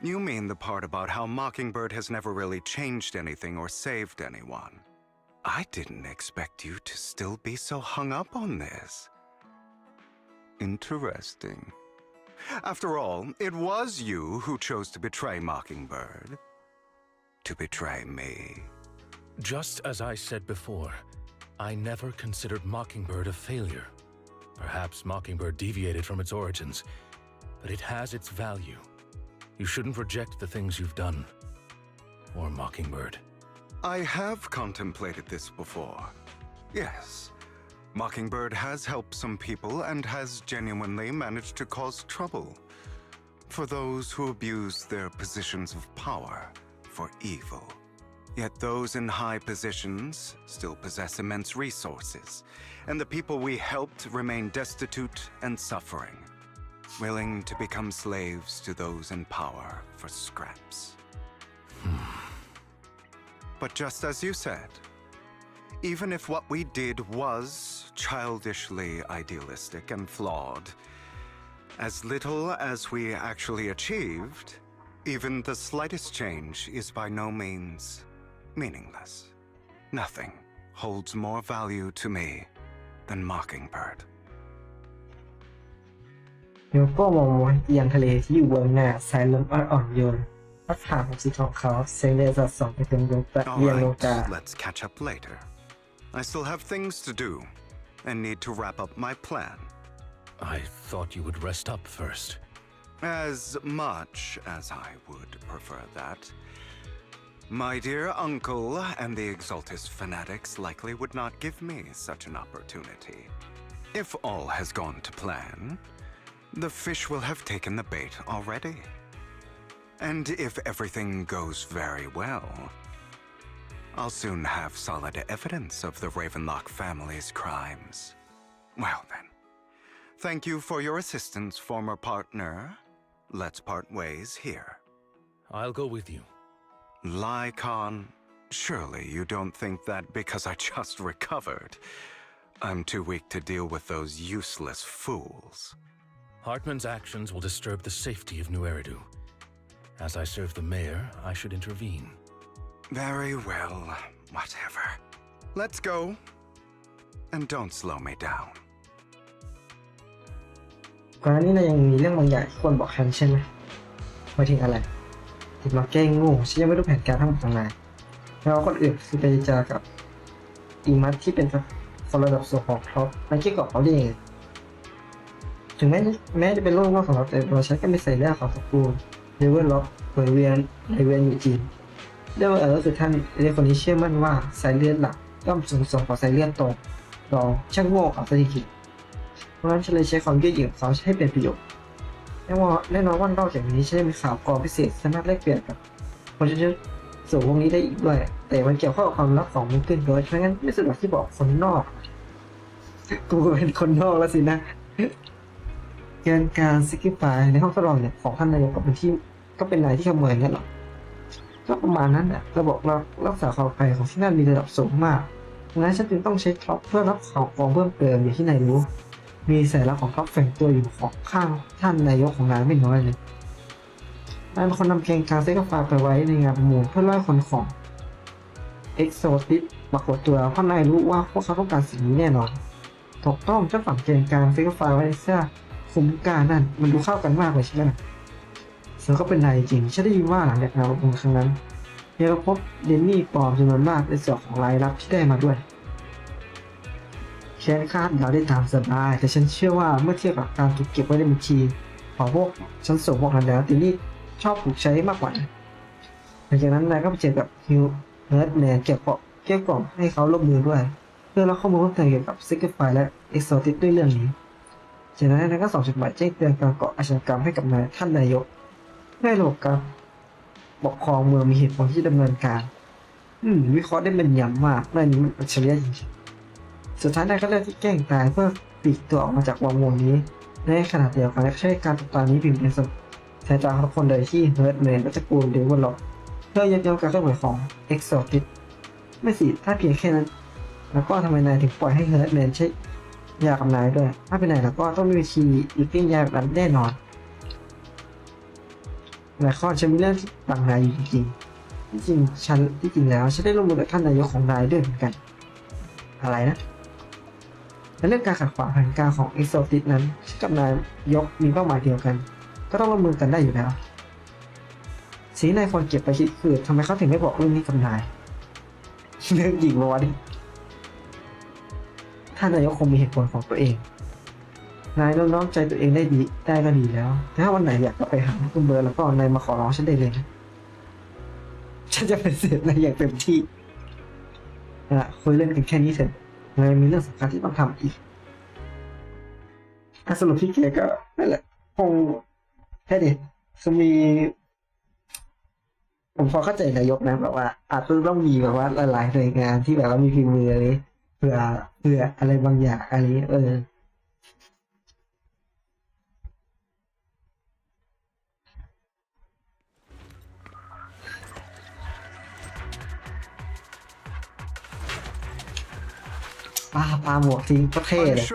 You mean the part about how Mockingbird has never really changed anything or saved anyone. I didn't expect you to still be so hung up on this. Interesting. After all, it was you who chose to betray Mockingbird. To betray me. Just as I said before, I never considered Mockingbird a failure. Perhaps Mockingbird deviated from its origins, but it has its value. You shouldn't reject the things you've done. Or Mockingbird. I have contemplated this before. Yes. Mockingbird has helped some people and has genuinely managed to cause trouble for those who abuse their positions of power for evil. Yet those in high positions still possess immense resources, and the people we helped remain destitute and suffering, willing to become slaves to those in power for scraps. But just as you said, even if what we did was childishly idealistic and flawed, as little as we actually achieved, even the slightest change is by no means meaningless. Nothing holds more value to me than Mockingbird. เดี๋ยวก็มองเอียงทะเลที่อยู่บนหน้าสายลมอ่อนโยนพัดผ่านของสีทองขาวเสียงเรือสัดส่องไปถึงดวงตาเรียงดวงตา Let's catch up later. I still have things to do and need to wrap up my plan. I thought you would rest up first. As much as I would prefer that. My dear uncle and the Exaltus fanatics likely would not give me such an opportunity. If all has gone to plan, the fish will have taken the bait already. And if everything goes very well, I'll soon have solid evidence of the Ravenlock family's crimes. Well then, thank you for your assistance, former partner. Let's part ways here. I'll go with you. Lycon, surely you don't think that because I just recovered, I'm too weak to deal with those useless fools. Hartman's actions will disturb the safety of New Eridu. As I serve the mayor, I should intervene. Very well, whatever. Let's go. And don't slow me down. ก่อนหน้านี้เรายังมีเรื่องบางอย่างที่ควรบอกฉันใช่ไหมหมายถึงอะไรที่มาแกล้งโง่ฉันยังไม่รู้แผนการทั้งหมดของนายแล้วคนอื่นคือไปเจอกับอีมัสที่เป็นคนระดับสูงของเขามันเกี่ยวกับเขาได้ยังไงถึงแม้จะเป็นโลกนอกของเราแต่ตัวฉันก็ไม่ใส่เรื่องของตระกูลเลเวลล็อกหรือเวียนอยู่จีนเรื่องก็คือท่านเรียกคนนี้เชื่อมั่นว่าสายเลือดหลักย่อมสูงส่งกว่าสายเลือดตรงรองช่างโง่เอาซะจริงเพราะฉะนั้นฉันเลยใช้ความยืดหยุ่นของเขาให้เป็นประโยชน์แน่นอนว่านอกจากนี้ฉันได้มีข่าวกรองพิเศษสามารถแลกเปลี่ยนกับคนที่สู่วงนี้ได้อีกด้วยแต่มันเกี่ยวข้องกับความลับของมิเกิลโดยเพราะงั้นไม่สะดวกที่บอกคนนอกกูเป็นคนนอกแล้วสินะเกินการสกิปไปในห้องทดลองเนี่ยของท่านนายกก็เป็นนายที่ขโมยนั่นหรอก็ประมาณนั้นแหละระบบรักษาความปลอดภัยของที่นั่นมีระดับสูงมากดังนั้นฉันจึงต้องใช้ท็อปเพื่อรับข่าวกรองเพิ่มเติมอย่างที่นายรู้มีสายลับของท็อปแฝงตัวอยู่ของข้างท่านนายกของนายไม่น้อยเลยนายเป็นคนนำเกณฑ์การเซ็กฟาไปไว้ในงานประมูลเพื่อไล่คนของเอ็กโซติสมากดตัวเพราะนายรู้ว่าพวกเขาต้องการสิ่งนี้แน่นอนถูกต้องฉันฝังเกณฑ์การเซ็กฟาไว้ในเสื้อคุ้มการนั่นมันดูเข้ากันมากเลยใช่ไหมซึ่งก็เป็นนายจริงฉันได้ยินว่าหลังจากงานประมูลครั้งนั้นเราพบเดนนี่ปลอมจำนวนมากในส่วนของรายรับที่ได้มาด้วยแค้นคาดเราได้ตามสบายแต่ฉันเชื่อว่าเมื่อเทียบกับการถูกเก็บไว้ในบัญชีของพวกฉันส่งพวกนั้นแล้วเดนนี่ชอบถูกใช้มากกว่าหลังจากนั้นนายก็ไปเจอกับฮิวเฮิร์ตแมนเกี่ยวกับให้เขาร่วมมือด้วยเพื่อรับข้อมูลเพิ่มเติมเกี่ยวกับซิกเกอร์ไฟและเอ็กโซติสด้วยเรื่องนี้จากนั้นนายก็ส่งจดหมายแจ้งเตือนการก่ออาชญากรรมให้กับนายท่านนายกให้ระบบการปกครองเมืองมีเหตุผลที่ดำเนินการวิเคราะห์ได้เป็นยำมากเรื่องนี้มันอัจฉริยะจริงๆสุดท้ายนายก็เลือกที่แกล้งตายเพื่อปลีกตัวออกมาจากวังวนนี้ในขณะเดียวกันใช้การติดตามนี้พิมพ์ในสายตาของคนโดยที่เฮิร์ตแมนและตระกูลเดวิลล็อกเพื่อยับยั้งการเคลื่อนไหวของเอ็กโซติสไม่สิถ้าเพียงแค่นั้นแล้วก็ทำไมนายถึงปล่อยให้เฮิร์ตแมนใช้ยากับนายด้วยถ้าเป็นนายแล้วก็ต้องมีวิธีหยุดปิ้งยาแบบนั้นแน่นอน นายข้อฉันมีเรื่องที่ต่างนายอยู่จริงๆที่จริงแล้วฉันได้ร่วมมือกับท่านนายกของนายด้วยเหมือนกันอะไรนะในเรื่องการขัดขวางแผนการของเอ็กโซติสนั้นฉันกับนายยกมีเป้าหมายเดียวกันก็ต้องร่วมมือกันได้อยู่แล้วสิ่งที่นายควรเก็บไปคิดคือทำไมเขาถึงไม่บอกเรื่องนี้กับนายเรื่องหญิงวะดิท่านนายกคงมีเหตุผลของตัวเองนายน้อมใจตัวเองได้ก็ดีแล้วถ้าวันไหนอยากจะไปหาคุณเบิร์ดแล้วก็นายมาขอร้องฉันได้เลยนะฉันจะเป็นเสียนายอย่างเต็มที่คุยเล่นกันแค่นี้เสร็จนายมีเรื่องสำคัญที่ต้องทำอีกสรุปที่แกก็นั่นแหละคงแค่นี้จะมีผมพอเข้าใจนายกนะแบบว่าอาจจะต้องมีแบบว่าหลายๆหน่วยงานที่แบบว่ามีฝีมืออะไรเพื่ออะไรบางอย่างอะไรปาหมวกทิ้งก็เท่เลย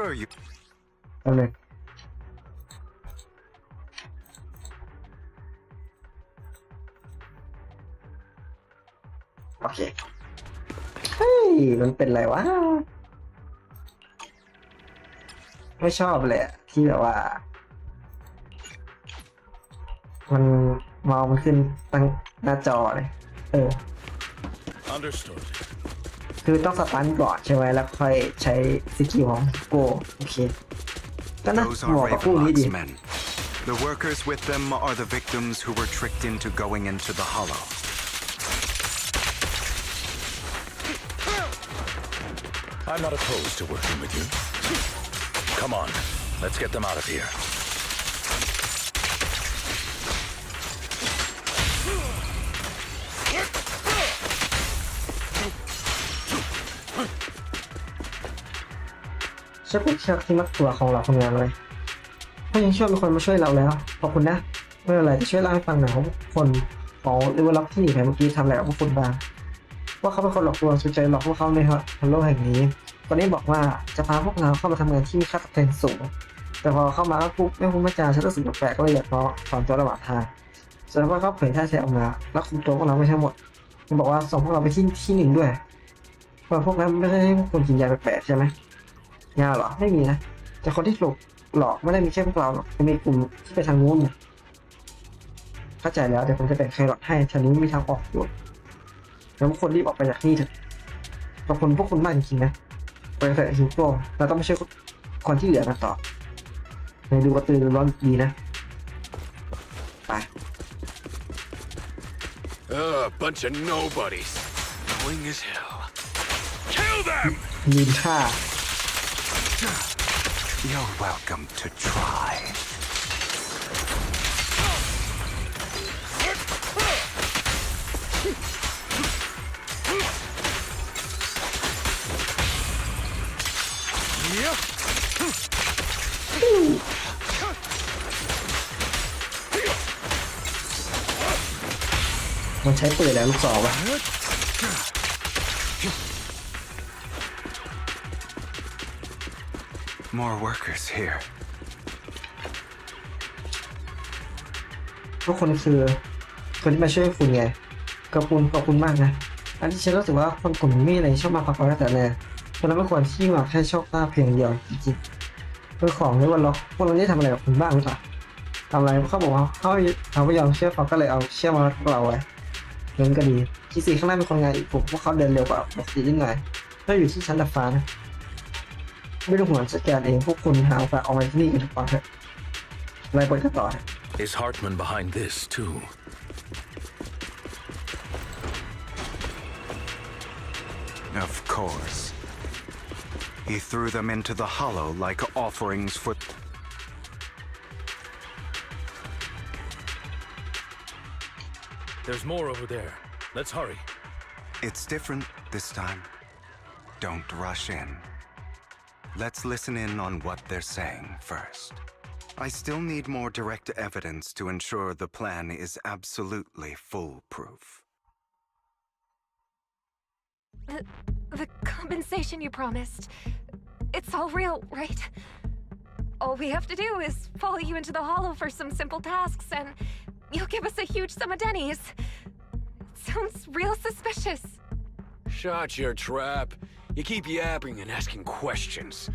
เอาเลยโอเคเฮ้ยมันเป็นไรวะไม่ชอบเลยที่แบบว่ามันมองมันขึ้นตั้งหน้าจอเลยUnderstood. คือต้องสตันก่อนใช่ไหมแล้วค่อยใช้สกิลของโกโอเคก็น่าเหมาะกับคู่นี้ดี The workers with them are the victims who were tricked into going into the hollow. I'm not opposed to working with you. Come on, let's get them out of here. ฉันเป็นเชือกที่มัดตัวของเราทำงานเลยถ้ายังเชื่อมีคนมาช่วยเราแล้วขอบคุณนะไม่เป็นไรจะช่วยเล่าให้ฟังหน่อยว่าคนของเลเวลล็อกที่หนีไปเมื่อกี้ทำอะไรกับพวกคุณบ้างว่าเขาเป็นคนหลอกลวงสุดใจหลอกพวกเขาในโลกแห่งนี้ตอนนี้บอกว่าจะพาพวกเราเข้ามาทำงานที่มีค่าตอบแทนสูงแต่พอเข้ามาปุ๊บไม่พูดไม่จาฉันรู้สึกแปลกก็เลยอยากถอนตัวระหว่างทางแสดงว่าเขาเผยท่าแท้ออกมาแล้วคุมตัวพวกเราไม่ใช่หมดมันบอกว่าส่งพวกเราไปที่หนึ่งด้วยเพราะพวกนั้นไม่ได้ให้พวกคุณกินยาแปลกๆใช่ไหมยาเหรอไม่มีนะแต่คนที่ถูกหลอกไม่ได้มีแค่พวกเราหรอกจะมีกลุ่มที่ไปทางนู้นเข้าใจแล้วเดี๋ยวผมจะแบ่งแครอทให้แถวนี้มีทางออกอยู่แล้วคนรีบออกไปจากนี่เถอะขอบคุณพวกคุณมากจริงๆนะไปเถอะฮิวโก้เราต้องไม่ช่วยคนที่เหลือกันต่อในดูกระตือรือร้นดีนะไป Bunch of nobodies. Annoying as hell. Kill them! ยืนท่า You're welcome to try. Yep. มันใช้ปืนแล้วลูกศรวะ More workers here. ทุกคนคือคนที่มาช่วยคุณไงขอบคุณมากนะอันที่ฉันรู้สึกว่าคนกลุ่มนี้อะไรชอบมาพักเอาแต่แน่เพราะนั้นไม่ควรที่มาแค่โชคลาภเพียงเดียวจริงๆคือของในวันล็อกพวกเราได้ทำอะไรกับคุณบ้างหรือเปล่าทำอะไรเขาบอกว่าเขาไม่ยอมเชื่อเขาก็เลยเอาเชื่อมาพวกเราไว้เรื่องก็ดีที่สี่ข้างหน้าเป็นคนงานอีกพวกเขาเดินเร็วกว่าปกตินิดหน่อยถ้าอยู่ที่ชั้นดาดฟ้านะไม่ต้องห่วงจัดการเองพวกคุณหาโอกาสออกมาที่นี่กันทุกวันเถอะไล่ไปกันต่อ Is Hartman behind this too? Of course. He threw them into the hollow like offerings for... There's more over there. Let's hurry. It's different this time. Don't rush in. Let's listen in on what they're saying first. I still need more direct evidence to ensure the plan is absolutely foolproof. The compensation you promised. It's all real, right? All we have to do is follow you into the hollow for some simple tasks, and you'll give us a huge sum of Denny's. Sounds real suspicious. Shut your trap. You keep yapping and asking questions.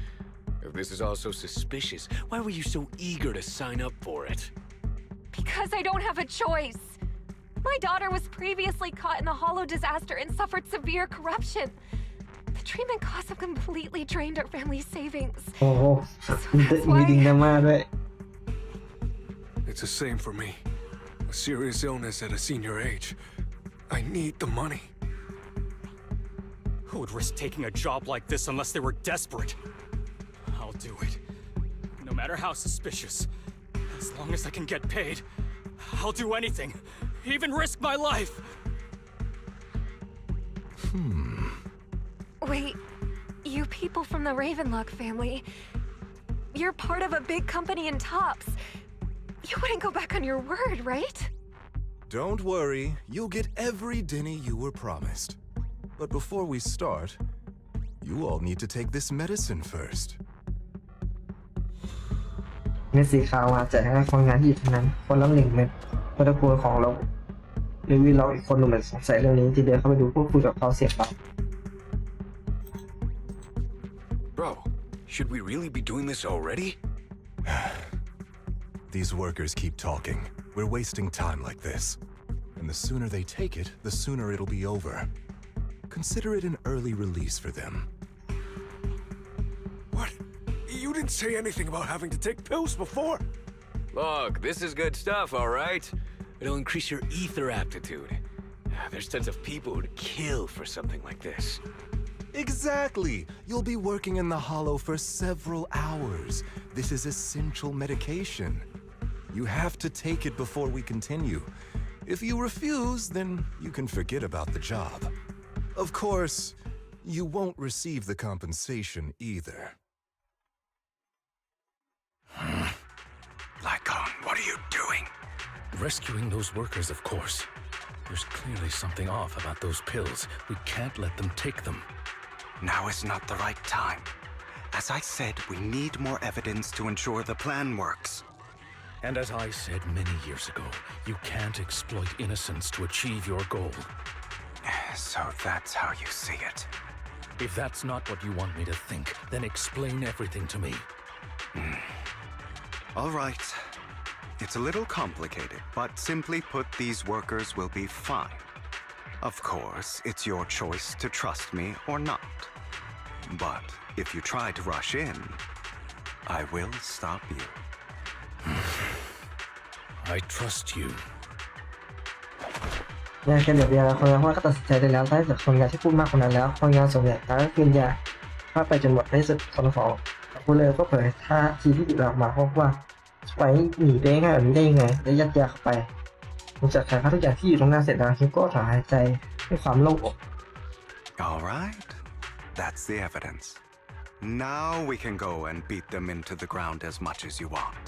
If this is all so suspicious, why were you so eager to sign up for it? Because I don't have a choice. My daughter was previously caught in the Hollow disaster and suffered severe corruption. The treatment costs have completely drained our family's savings. โอ้โหมีดิงดราม่าด้วย It's the same for me. A serious illness at a senior age. I need the money. Who would risk taking a job like this unless they were desperate? I'll do it. No matter how suspicious. As long as I can get paid, I'll do anything. Even risk my life. Wait, you people from the Ravenlock family, you're part of a big company in Tops. You wouldn't go back on your word, right? Don't worry, you'll get every Denny you were promised. But before we start, you all need to take this medicine first. เม็ดสีขาวมาแจกให้คนงานที่อยู่ที่นั้นคนละ1 เม็ดเพื่อตะกูลของเราเดวิดเราอีกคนหนุ่มเหมือนสงสัยเรื่องนี้ที่เดินเข้าไปดูพูดคุยกับเขาเสียเปล่า Bro, should we really be doing this already? These workers keep talking. We're wasting time like this. And the sooner they take it, the sooner it'll be over. Consider it an early release for them. What? You didn't say anything about having to take pills before. Look, this is good stuff, all right? It'll increase your ether aptitude. There's tons of people who'd kill for something like this. Exactly! You'll be working in the Hollow for several hours. This is essential medication. You have to take it before we continue. If you refuse, then you can forget about the job. Of course, you won't receive the compensation either. Lycon, what are you doing? Rescuing those workers, of course. There's clearly something off about those pills. We can't let them take them. Now is not the right time. As I said, we need more evidence to ensure the plan works. And as I said many years ago, you can't exploit innocence to achieve your goal. So that's how you see it. If that's not what you want me to think, then explain everything to me. All right. It's a little complicated, but simply put, these workers will be fine. Of course, it's your choice to trust me or not. But if you try to rush in, I will stop you. I trust you. ยาแค่เดี๋ยวคนงานก็ตัดสินใจได้แล้วถ้าเกิดคนงานที่พูดมากกว่านั้นแล้วคนงานส่วนใหญ่ต่างก็คืนยาถ้าไปจนหมดในสุดคนของผู้เลยก็เผยท่าทีที่ติดออกมาเพราะว่าไปหนีได้ง่ายแบบนี้ได้ยังไงและยัดยาเข้าไปหลังจากขายผ้าทุกอย่างที่อยู่ตรงหน้าเสร็จแล้วคิมก็ถอนหายใจด้วยความโล่งอก All right. That's the evidence. Now we can go and beat them into the ground as much as you want.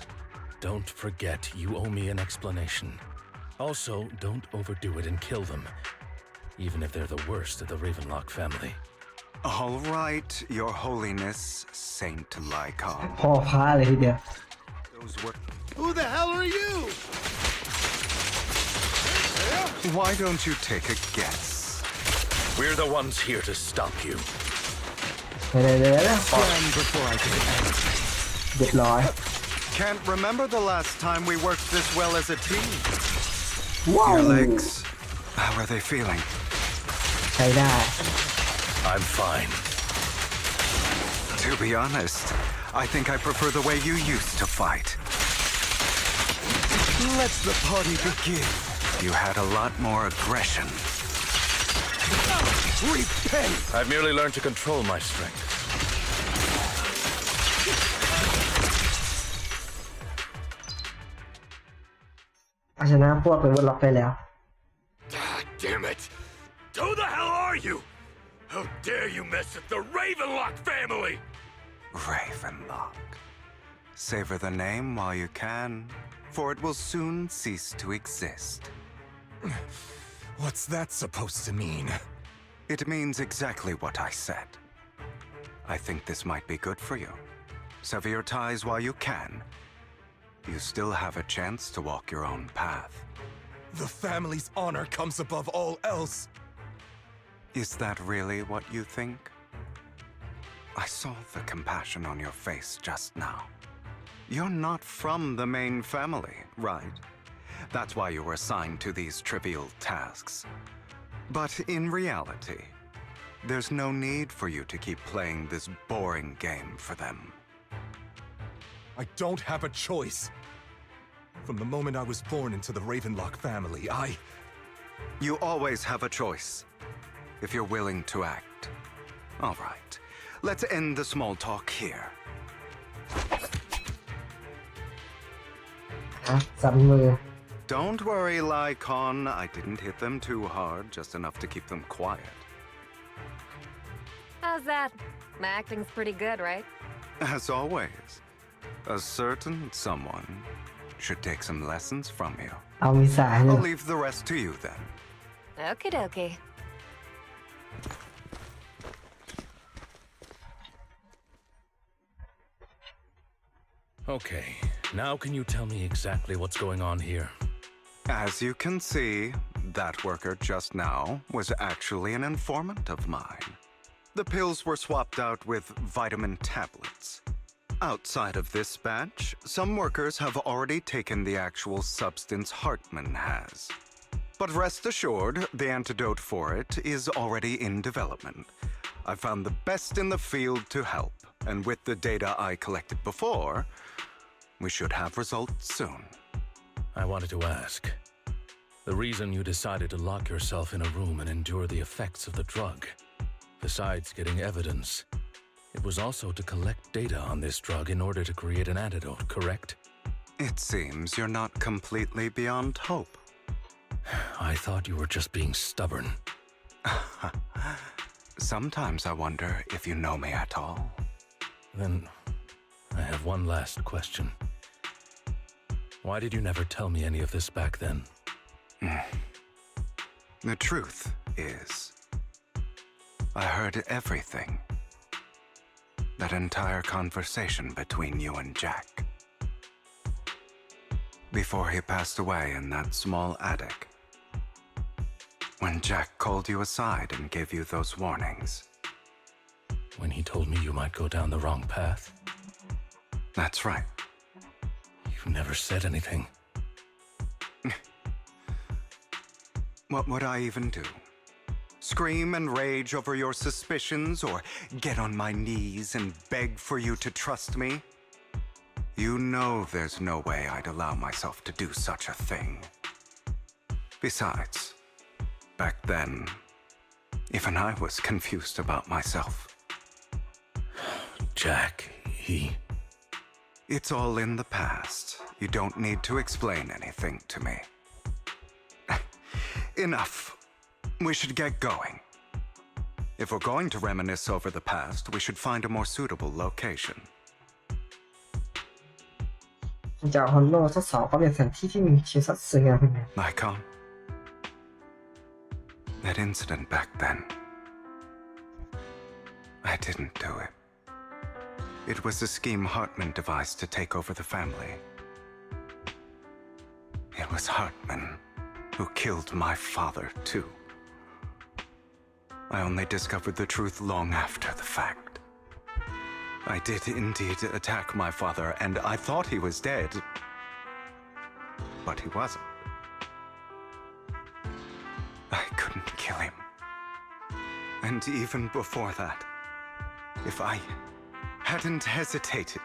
Don't forget, you owe me an explanation. Also, don't overdo it and kill them, even if they're the worst of the Ravenlock family. All right, Your Holiness, Saint Lycon. พ่อพาเลยทีเดียว Who the hell are you? Why don't you take a guess? We're the ones here to stop you. เดี๋ยว Stand before I can answer. เรียบร้อย Can't remember the last time we worked this well as a team. Whoa. Your legs, how are they feeling? ใช้ได้ I'm fine. To be honest, I think I prefer the way you used to fight. Let the party begin. You had a lot more aggression. Repent! I've merely learned to control my strength. เอาชนะพวกเป็นวอลล็อกไปแล้ว God damn it! Who the hell are you? How dare you mess with the Ravenlock family? Ravenlock. Savor the name while you can, for it will soon cease to exist. What's that supposed to mean? It means exactly what I said. I think this might be good for you. Sever your ties while you can. you still have a chance to walk your own path. The family's honor comes above all else. Is that really what you think? I saw the compassion on your face just now. You're not from the main family, right? That's why you were assigned to these trivial tasks. But in reality, there's no need for you to keep playing this boring game for them. I don't have a choice. From the moment I was born into the Ravenlock family, You always have a choice, if you're willing to act. All right, let's end the small talk here. สั่นมือ Don't worry, Lycon. I didn't hit them too hard, just enough to keep them quiet. How's that? My acting's pretty good, right? As always, a certain someone should take some lessons from you. เอามีสายเลย I'll leave the rest to you then. Okie dokie. Okay, now can you tell me exactly what's going on here? As you can see, that worker just now was actually an informant of mine. The pills were swapped out with vitamin tablets. Outside of this batch, some workers have already taken the actual substance Hartman has. But rest assured, the antidote for it is already in development. I found the best in the field to help, and with the data I collected before, we should have results soon. I wanted to ask. The reason you decided to lock yourself in a room and endure the effects of the drug, besides getting evidence, it was also to collect data on this drug in order to create an antidote, correct? It seems you're not completely beyond hope. I thought you were just being stubborn. Sometimes I wonder if you know me at all. Then I have one last question. Why did you never tell me any of this back then? The truth is, I heard everything. That entire conversation between you and Jack. Before he passed away in that small attic. When Jack called you aside and gave you those warnings. When he told me you might go down the wrong path? That's right. You never said anything. What would I even do? Scream and rage over your suspicions, or get on my knees and beg for you to trust me? You know there's no way I'd allow myself to do such a thing. Besides, back then, even I was confused about myself. Jack, It's all in the past. You don't need to explain anything to me. Enough. We should get going. If we're going to reminisce over the past, we should find a more suitable location. จากฮอนโลทดสอบก็เป็นสถานที่ที่มีชีวิตสวยงาม Lycon, that incident back then, I didn't do it. It was a scheme Hartman devised to take over the family. It was Hartman who killed my father, too. I only discovered the truth long after the fact. I did indeed attack my father, and I thought he was dead. But he wasn't. I couldn't kill him. And even before that, if I hadn't hesitated,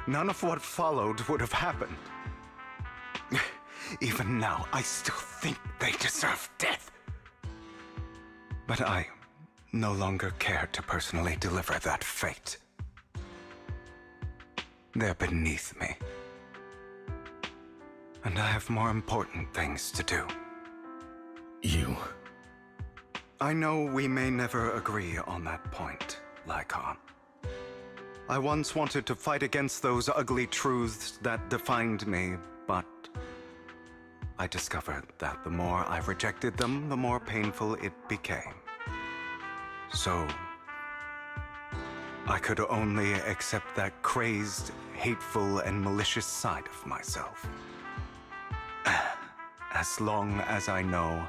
none of what followed would have happened. Even now, I still think they deserve death. But I no longer care to personally deliver that fate. They're beneath me. And I have more important things to do. You? I know we may never agree on that point, Lycon. I once wanted to fight against those ugly truths that defined me, but I discovered that the more I rejected them, the more painful it became. So, I could only accept that crazed, hateful, and malicious side of myself. As long as I know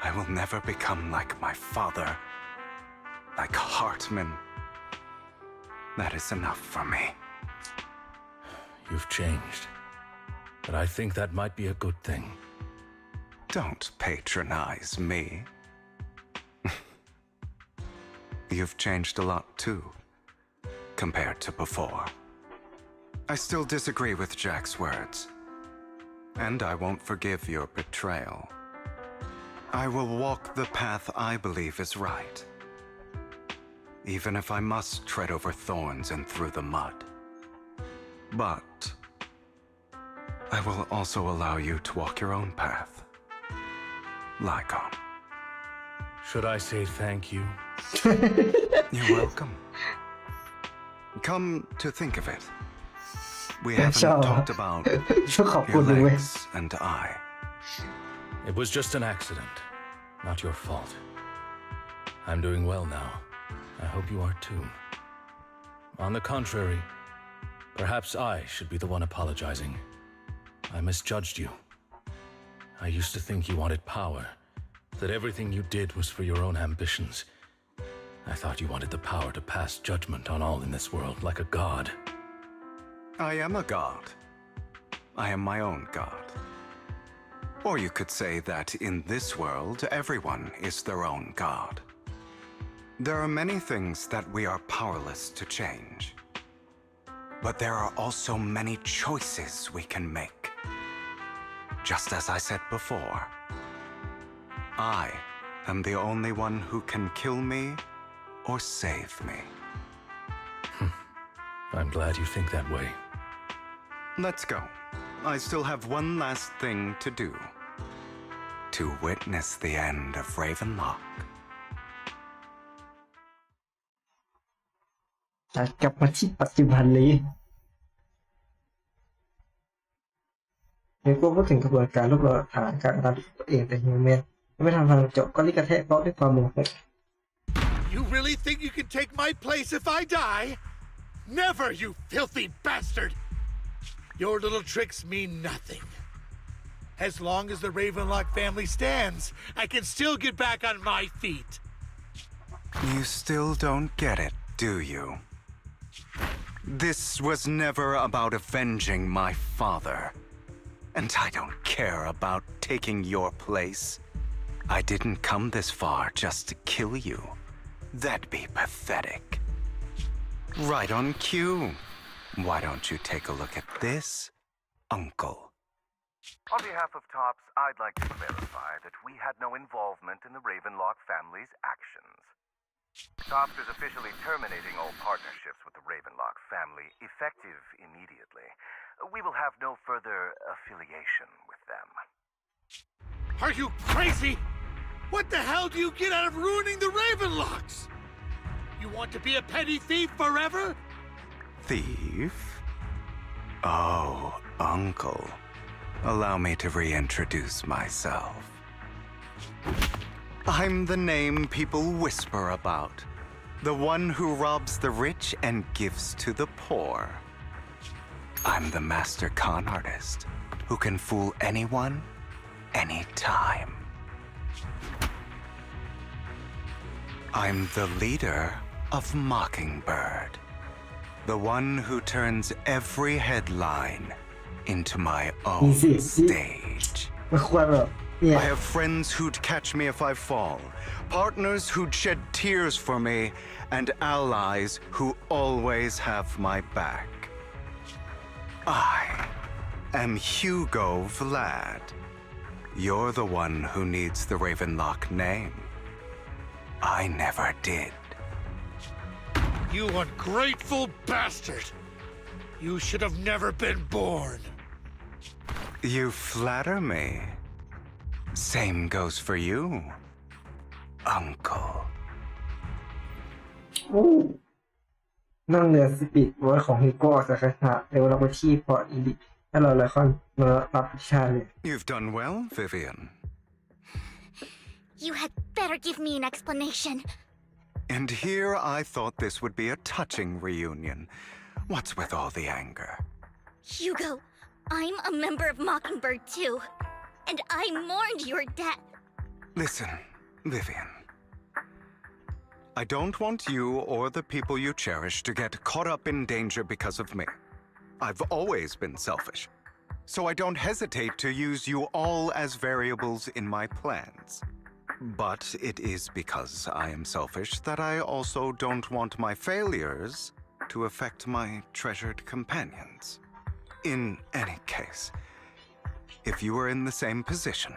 I will never become like my father, like Hartman, that is enough for me. You've changed, but I think that might be a good thing. Don't patronize me. You've changed a lot too, compared to before. I still disagree with Jack's words, and I won't forgive your betrayal. I will walk the path I believe is right, even if I must tread over thorns and through the mud. But I will also allow you to walk your own path. Lycon. Should I say thank you? You're welcome. Come to think of it, we haven't talked about your legs and I. It was just an accident, not your fault. I'm doing well now. I hope you are too. On the contrary, perhaps I should be the one apologizing. I misjudged you. I used to think you wanted power, that everything you did was for your own ambitions. I thought you wanted the power to pass judgment on all in this world like a god. I am a god. I am my own god. Or you could say that in this world, everyone is their own god. There are many things that we are powerless to change. But there are also many choices we can make. Just as I said before, I am the only one who can kill me or save me. I'm glad you think that way. Let's go. I still have one last thing to do. To witness the end of Ravenlock. กลับมาที่ปัจจุบันเลยเดี๋ยวก็พูดถึงกระบวนการรวบรวมหลักฐานการกระทำตัวเองแต่ฮิวแมนไม่ทำทางจบก็รีบกระแทกบล็อกด้วยความโมโห You really think you can take my place if I die? Never, you filthy bastard! Your little tricks mean nothing. As long as the Ravenlock family stands, I can still get back on my feet. You still don't get it, do you? This was never about avenging my father. And I don't care about taking your place. I didn't come this far just to kill you. That'd be pathetic. Right on cue. Why don't you take a look at this, Uncle? On behalf of Tops, I'd like to clarify that we had no involvement in the Ravenlock family's actions. Tops is officially terminating all partnerships with the Ravenlock family, effective immediately. We will have no further affiliation with them. Are you crazy? What the hell do you get out of ruining the Ravenlocks? You want to be a petty thief forever? Thief? Oh, Uncle. Allow me to reintroduce myself. I'm the name people whisper about. The one who robs the rich and gives to the poor. I'm the master con artist who can fool anyone, anytime. I'm the leader of Mockingbird. The one who turns every headline into my own stage. I have friends who'd catch me if I fall, partners who'd shed tears for me, and allies who always have my back. I am Hugo Vlad. You're the one who needs the Ravenlock name. I never did. You ungrateful bastard! You should have never been born. You flatter me. Same goes for you, Uncle. นั่งเรือสปีดโบ๊ทของฮิโก้ออกจากคาถาเร็วเราไปที่พอร์ตอินดิถ้าเราไลคอนมารับวิชาเลย You've done well, Vivian. You had better give me an explanation. And here I thought this would be a touching reunion. What's with all the anger? Hugo, I'm a member of Mockingbird too. And I mourned your death. Listen, Vivian. I don't want you or the people you cherish to get caught up in danger because of me. I've always been selfish, so I don't hesitate to use you all as variables in my plans. But it is because I am selfish that I also don't want my failures to affect my treasured companions. In any case, if you were in the same position,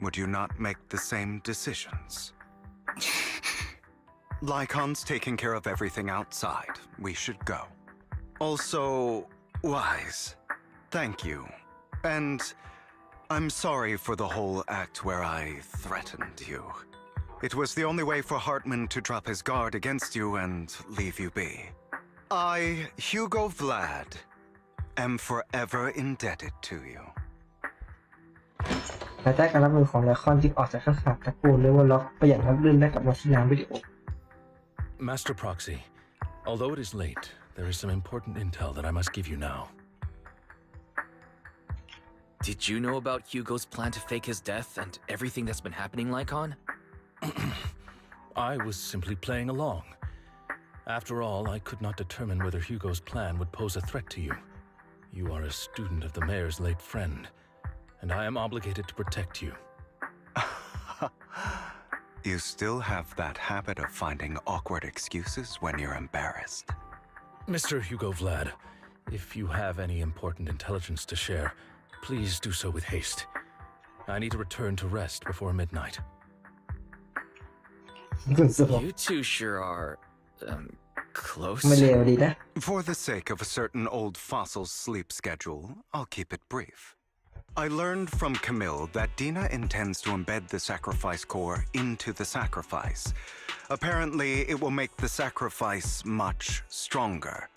would you not make the same decisions? Lycon's taking care of everything outside. We should go. Also, Wise, thank you. And I'm sorry for the whole act where I threatened you. It was the only way for Hartman to drop his guard against you and leave you be. I, Hugo Vlad, am forever indebted to you. ภายใต้การรับมือของไลคอนจึงออกจากข้างตระกูลเลเวลล็อกไปอย่างรับรื่นและกลับมาที่ร้านวิดีโอ Master Proxy, although it is late, there is some important intel that I must give you now. Did you know about Hugo's plan to fake his death and everything that's been happening, Lycon? I was simply playing along. After all, I could not determine whether Hugo's plan would pose a threat to you. You are a student of the mayor's late friend, and I am obligated to protect you. You still have that habit of finding awkward excuses when you're embarrassed. Mr. Hugo Vlad, if you have any important intelligence to share, please do so with haste. I need to return to rest before midnight. You two sure are, close. For the sake of a certain old fossil's sleep schedule, I'll keep it brief. I learned from Camille that Dina intends to embed the sacrifice core into the sacrifice. Apparently, it will make the sacrifice much stronger.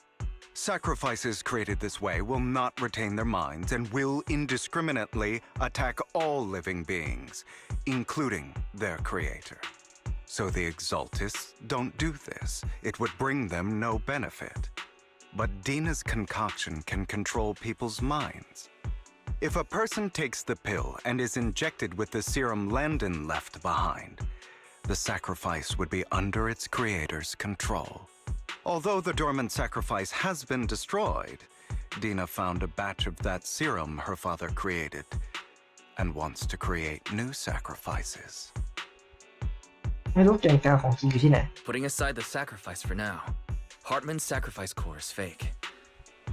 Sacrifices created this way will not retain their minds and will indiscriminately attack all living beings, including their creator. So the Exaltists don't do this. It would bring them no benefit. But Dina's concoction can control people's minds. If a person takes the pill and is injected with the serum Landon left behind, the sacrifice would be under its creator's control. Although the dormant sacrifice has been destroyed, Dina found a batch of that serum her father created and wants to create new sacrifices. Putting aside the sacrifice for now, Hartman's sacrifice core is fake.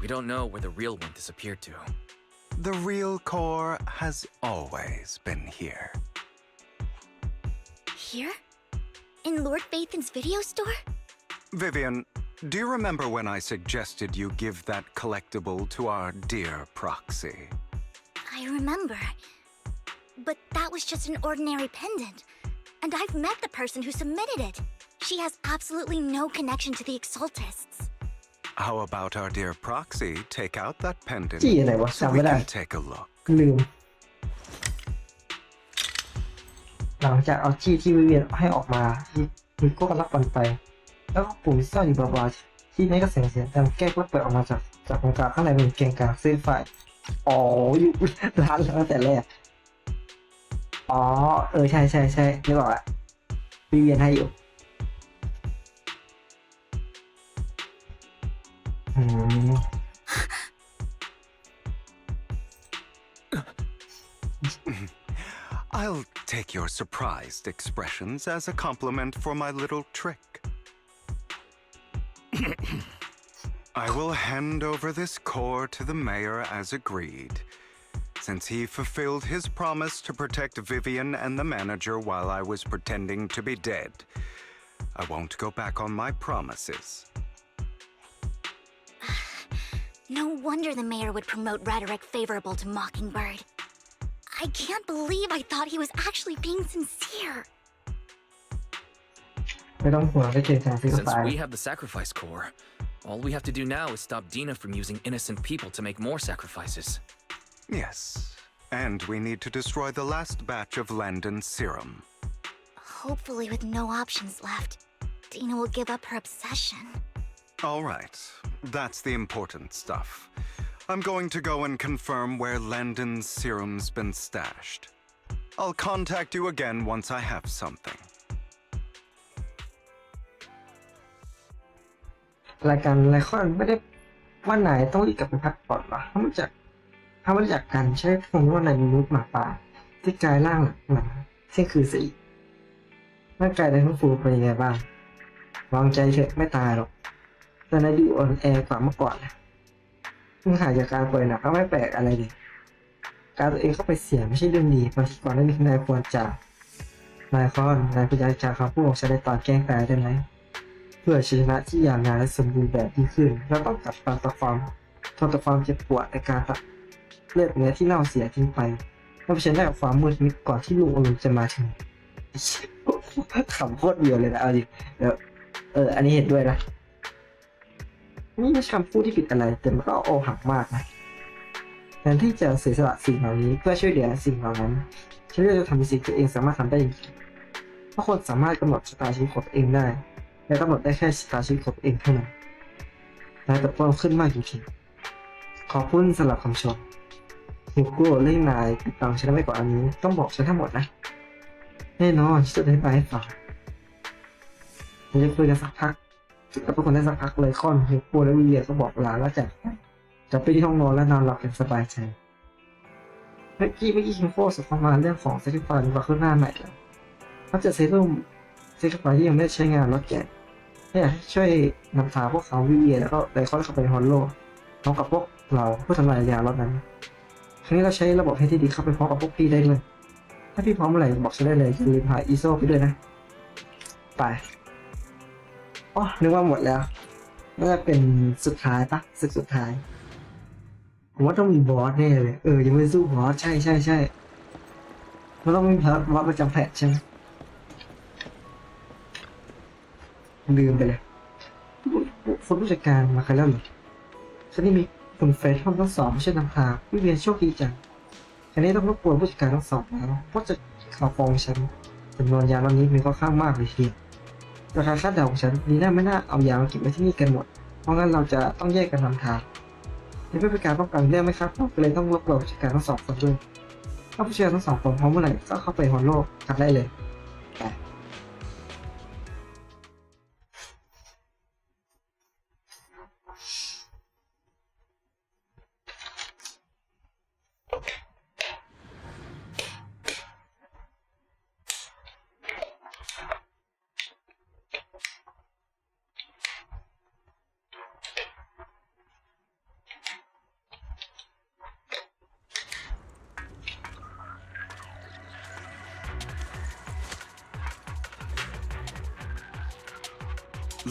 We don't know where the real one disappeared to. The real core has always been here. Here? In Lord Bathan's video store? Vivian, do you remember when I suggested you give that collectible to our dear Proxy? I remember. But that was just an ordinary pendant. And I've met the person who submitted it. She has absolutely no connection to the Exaltists. How about our dear Proxy take out that pendant so we can take a look? ลืมหลังจากเอาจี้ที่วิเวียนให้ออกมาฮิโก้ก็รับมันไปแล้วก็ปุ่มที่ซ่อนอยู่เบาๆที่นี้ก็เสียงดังแก้ก็เปิดออกมาจากตรงกลางข้างในเป็นเกงกลางเส้นไฟอ๋ออยู่ร้านแล้วแต่แรกอ๋อใช่นึกออกละวิเวียนให้อยู่I'll take your surprised expressions as a compliment for my little trick. I will hand over this core to the mayor as agreed. Since he fulfilled his promise to protect Vivian and the manager while I was pretending to be dead, I won't go back on my promises. No wonder the mayor would promote rhetoric favorable to Mockingbird. I can't believe I thought he was actually being sincere. Since we have the sacrifice core, all we have to do now is stop Dina from using innocent people to make more sacrifices. Yes, and we need to destroy the last batch of Landon's serum. Hopefully with no options left, Dina will give up her obsession. All right, that's the important stuff. I'm going to go and confirm where Landon's serum's been stashed. I'll contact you again once I have something. รายการไลคอนไม่ได้ว่านายต้องรีบกลับไปพักผ่อนหรอถ้ามาจากการใช้คำว่านายมนุษย์หมาป่าที่กลายร่างหลังเที่ยงคืนซะอีกร่างกายนายทั้งฟูเป็นยังไงบ้างวางใจเถอะไม่ตายหรอกแต่นายดูอ่อนแอกว่าเมื่อก่อนนะเพิ่งหายจากการป่วยหนักก็ไม่แปลกอะไรเลยการตัวเองเข้าไปเสียไม่ใช่เรื่องดีบางทีก่อนหน้านี้นายควรจะนายพยายามจะคำพูดของฉันในตอนแกล้งตายได้ไหมเพื่อชนะที่ยาวนานและสมบูรณ์แบบยิ่งขึ้นเราต้องกัดฟันต่อความเจ็บปวดในการตัดเลือดเนื้อที่เน่าเสียทิ้งไปแล้วเผชิญหน้ากับความมืดมิดก่อนที่ลุงอรุณจะมาถึงขำโคตรเดียวเลยนะเอาดิเดี๋ยวอันนี้เห็นด้วยนะนี่ไม่ใช่คำพูดที่ผิดอะไรแต่มันก็โอหักมากนะแทนที่จะเสียสละสิ่งเหล่านี้เพื่อช่วยเหลือสิ่งเหล่านั้นฉันเลือกจะทำสิ่งที่ตัวเองสามารถทำได้จริงๆเพราะคนสามารถกำหนดชะตาชีวิตของตัวเองได้และกำหนดได้แค่ชะตาชีวิตของตัวเองเท่านั้นนายเติบโตขึ้นมากจริงๆขอบคุณสำหรับคำชมฮิวโก้เล่นนายติดตามฉันไว้ก่อนอันนี้ต้องบอกฉันทั้งหมดนะแน่นอนฉันจะได้ไปให้ฟังฉันจะคุยกันสักพักกับทุกคนได้สักพักเลยค่อนฮิวโก้และวิเลียก็บอกลาแล้วจะไปที่ห้องนอนและนอนหลับอย่างสบายใจเมื่อกี้ฮิวโก้ส่งเข้ามาเรื่องของเซติฟายว่าขึ้นหน้าใหม่แล้วเขาจะเซรุ่มเซติฟายที่ยังไม่ได้ใช้งานรถแกะอยากให้ช่วยนำทางพวกเขาวิเลียแล้วก็ไดคอนเข้าไปในฮอลโลพร้อมกับพวกเราเพื่อทำลายยารถนั้นครั้งนี้เราใช้ระบบให้ที่ดีเข้าไปพร้อมกับพวกพี่ได้ด้วยถ้าพี่พร้อมเมื่อไหร่บอกฉันได้เลยอย่าลืมพาอีโซไปด้วยนะไปอ๋อนึกว่าหมดแล้วน่าจะเป็นสุดท้ายปะศึกสุดท้ายผมว่าต้องมีบอสแน่เลยยังไม่สู้บอสใช่มันต้องมีบอสประจำแพทใช่ไหมลืมไปเลยคนผู้จัดการมาใครแล้วหรอฉันนี่มีคุณเฟรชทั้งสองไม่ใช่นำทางวิเวียนโชคดีจังฉันนี่ต้องรบกวนผู้จัดการทั้งสองแล้วเพราะจะข่าวฟ้องฉันจำนวนยาวันนี้มีค่อนข้างมากเลยทีราคาคาดเดาของฉันนี่ไม่น่าเอายามาเก็บไว้ที่นี่กันหมดเพราะงั้นเราจะต้องแยกกันทำทางนี่เป็นการป้องกันเรื่องไหมครับก็เลยต้องรบกวนผู้จัดการทั้งสองคนด้วยถ้าผู้จัดการทั้งสองคนพร้อมเมื่อไหร่ก็เข้าไปฮอลโลกกันได้เลยไป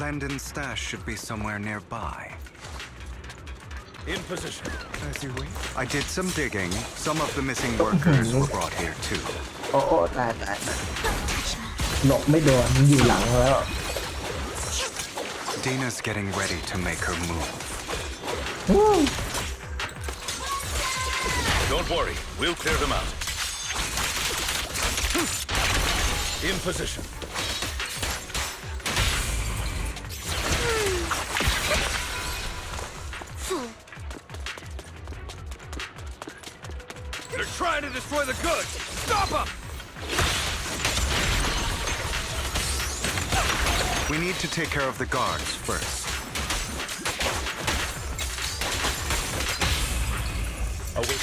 Landon's stash should be somewhere nearby. In position. As you wish. I did some digging. Some of the missing workers were brought here too. โอ้ตายหลบไม่โดนอยู่หลังแล้ว Dina's getting ready to make her move. Don't worry, we'll clear them out. In position. They're trying to destroy the goods! Stop them! We need to take care of the guards first. Oh, wait.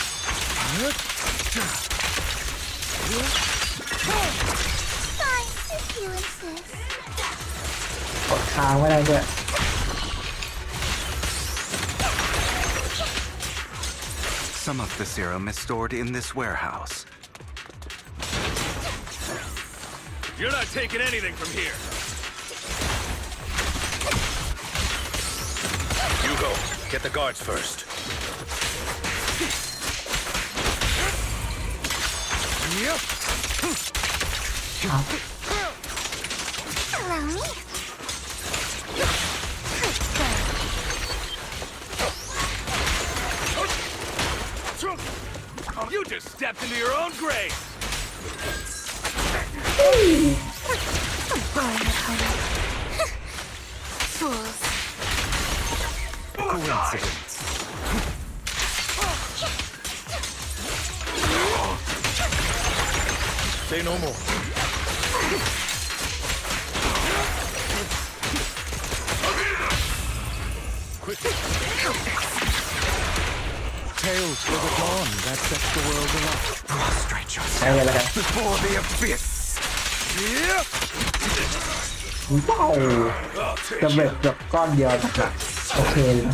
Fine, if you insist. กดค้างไว้ได้ด้วย Some of the serum is stored in this warehouse. You're not taking anything from here. You go. Get the guards first. Allow me. You just stepped into your own grave. opponent. Fools. Coincidence. Say no more. Quick. Tales for the dawn that sets the world alight. Prostrate yourself before the abyss. ว้าวจะแบบก้อนเดียวนะครับโอเคเลย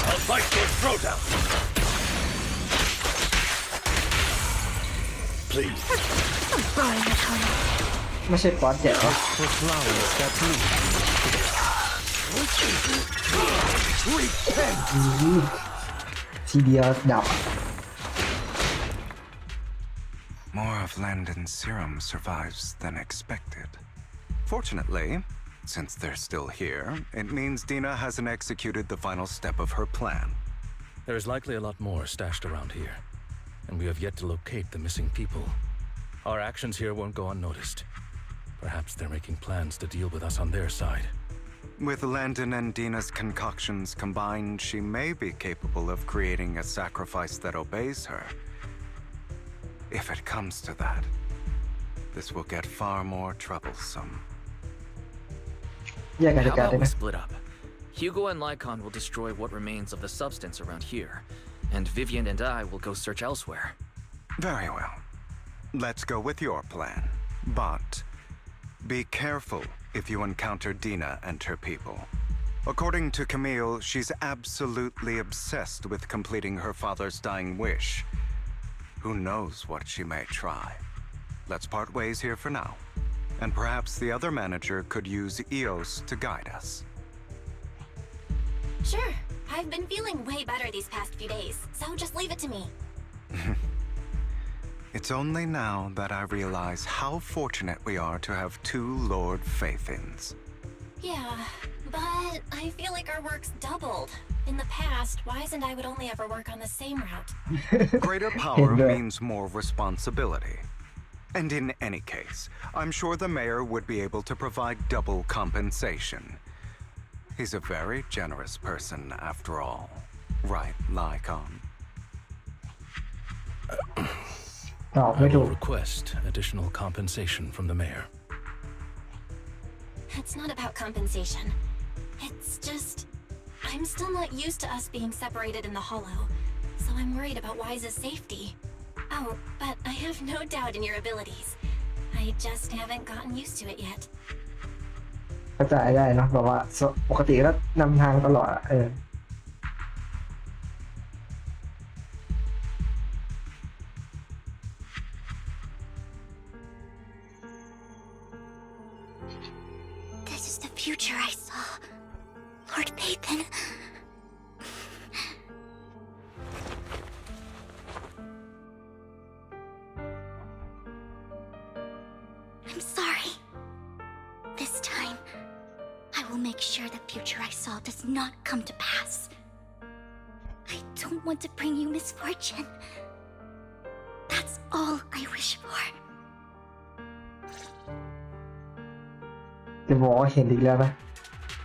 I'll fight your throwdown. Please. ไม่ใช่ป๊อตเดี๋ยว For flowers that bloom. Repent. ทีเดียวดับ More of Landon's serum survives than expected. Fortunately, since they're still here, it means Dina hasn't executed the final step of her plan. There is likely a lot more stashed around here, and we have yet to locate the missing people. Our actions here won't go unnoticed. Perhaps they're making plans to deal with us on their side. With Landon and Dina's concoctions combined, she may be capable of creating a sacrifice that obeys her. If it comes to that, this will get far more troublesome. แยกกัน How กัน about ได้ไห we ม split up? Hugo and Lycon will destroy what remains of the substance around here, and Vivian and I will go search elsewhere. Very well. Let's go with your plan. But be careful if you encounter Dina and her people. According to Camille, she's absolutely obsessed with completing her father's dying wish. Who knows what she may try? Let's part ways here for now. And perhaps the other manager could use EOS to guide us. Sure. I've been feeling way better these past few days, so just leave it to me. It's only now that I realize how fortunate we are to have two Lord Faithins. Yeah, but I feel like our work's doubled. In the past, Wise and I would only ever work on the same route. Greater power means more responsibility. And in any case, I'm sure the mayor would be able to provide double compensation. He's a very generous person after all. Right, Lycon? I will request additional compensation from the mayor. It's not about compensation. It's just... I'm still not used to us being separated in the Hollow, so I'm worried about Wise's safety. Oh, but I have no doubt in your abilities. I just haven't gotten used to it yet. เข้าใจได้เนาะแบบว่าปกติก็นำทางตลอดThis is the future I saw, Lord Pathan. I'm sorry. This time, I will make sure the future I saw does not come to pass. I don't want to bring you misfortune. That's all I wish for. จะบอกว่าเห็นอีกแล้วนะ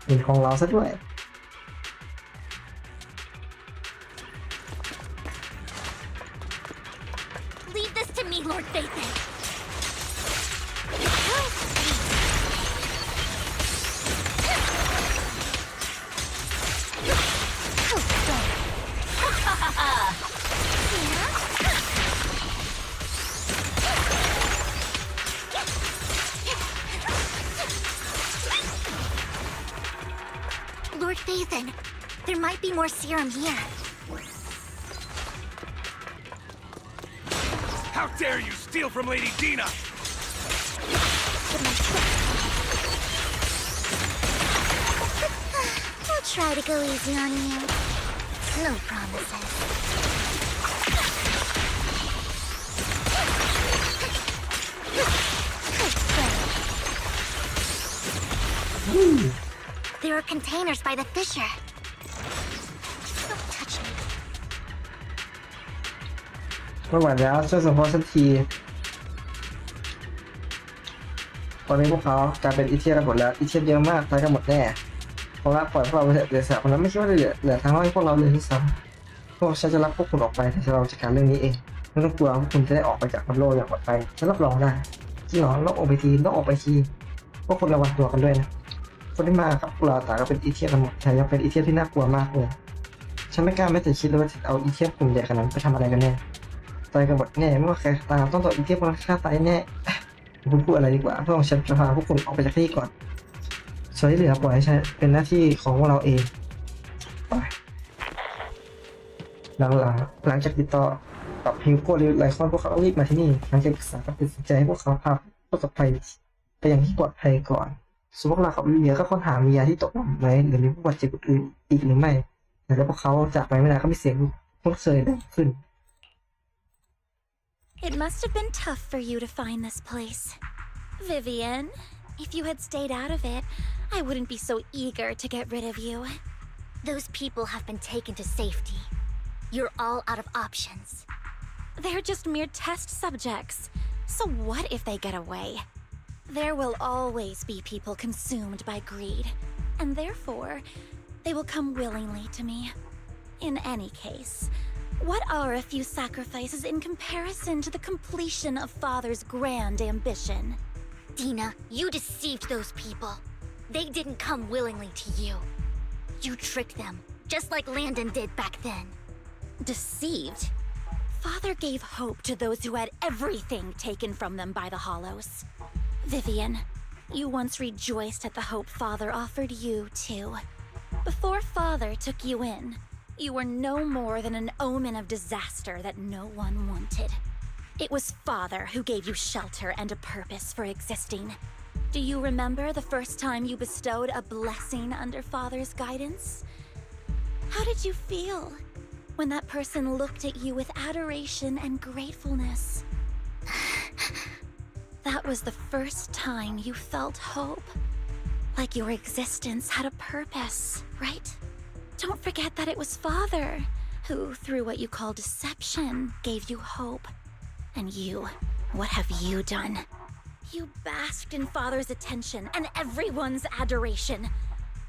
เห็นของเราซะด้วย Leave this to me, Lord Pathan. Lord Pathan, there might be more serum here. How dare you steal from Lady Dina! I'll try to go easy on you. No promises. There were containers by the fissure. Don't touch me. ไม่ไหวแล้วช่วยสมพรสักทีตอนนี้พวกเขากลายเป็นอีเทียนกันหมดแล้วอีเทียนเยอะมากตายกันหมดแน่เพราะว่าปล่อยพวกเราไปเถอะเหลือสามคนนั้นไม่คิดว่าเหลือทางรอดให้พวกเราเลยที่ซ้ำพวกฉันจะรับพวกคุณออกไปแต่เราจัดการเรื่องนี้เองไม่ต้องกลัวพวกคุณจะได้ออกไปจากโลกอย่างปลอดภัยฉันรับรองได้จริงเหรอต้องออกไปทีต้องออกไปทีพวกคุณระวังตัวกันด้วยนะคนที่มากับพวกเราต่างก็เป็นอีเทียนกันหมดแต่ยังเป็นอีเทียนที่น่ากลัวมากเลยฉันไม่กล้าแม้แต่คิดเลยว่าจะเอาอีเทียนกลุ่มใหญ่ขนาดนั้นไปทำอะไรกันแน่ตายกันหมดแน่ไม่ว่าใครตามต้องโดนอีเทียนคนฆ่าตายแน่คุณพูดอะไรดีกว่าเพื่อฉันจะพาพวกคุณออกไปจากที่ก่อนส่วนที่เหลือปล่อยให้ใช้เป็นหน้าที่ของพวกเราเองไปหลังจากติดต่อกับฮิวโก้หลายคนพวกเขารีบมาที่นี่หลังจากปรึกษาก็ตัดสินใจให้พวกเขาพาผู้ประสบภัยไปยังที่ปลอดภัยก่อนส่วนพวกเรากับลิเลียก็ค้นหามียาที่ตกหล่นไหมหรือมีผู้บาดเจ็บอื่นอีกหรือไม่แต่แล้วพวกเขาจากไปไม่นานก็มีเสียงพวกเซยดังขึ้น It must have been tough for you to find this place. Vivian, if you had stayed out of it, I wouldn't be so eager to get rid of you. Those people have been taken to safety. You're all out of options. They're just mere test subjects. So what if they get away? There will always be people consumed by greed, and therefore, they will come willingly to me. In any case, what are a few sacrifices in comparison to the completion of Father's grand ambition? Dina, you deceived those people. They didn't come willingly to you. You tricked them, just like Landon did back then. Deceived? Father gave hope to those who had everything taken from them by the Hollows. Vivian, you once rejoiced at the hope Father offered you, too. Before Father took you in, you were no more than an omen of disaster that no one wanted. It was Father who gave you shelter and a purpose for existing. Do you remember the first time you bestowed a blessing under Father's guidance? How did you feel when that person looked at you with adoration and gratefulness? That was the first time you felt hope. Like your existence had a purpose, right? Don't forget that it was Father who, through what you call deception, gave you hope. And you, what have you done? You basked in Father's attention and everyone's adoration,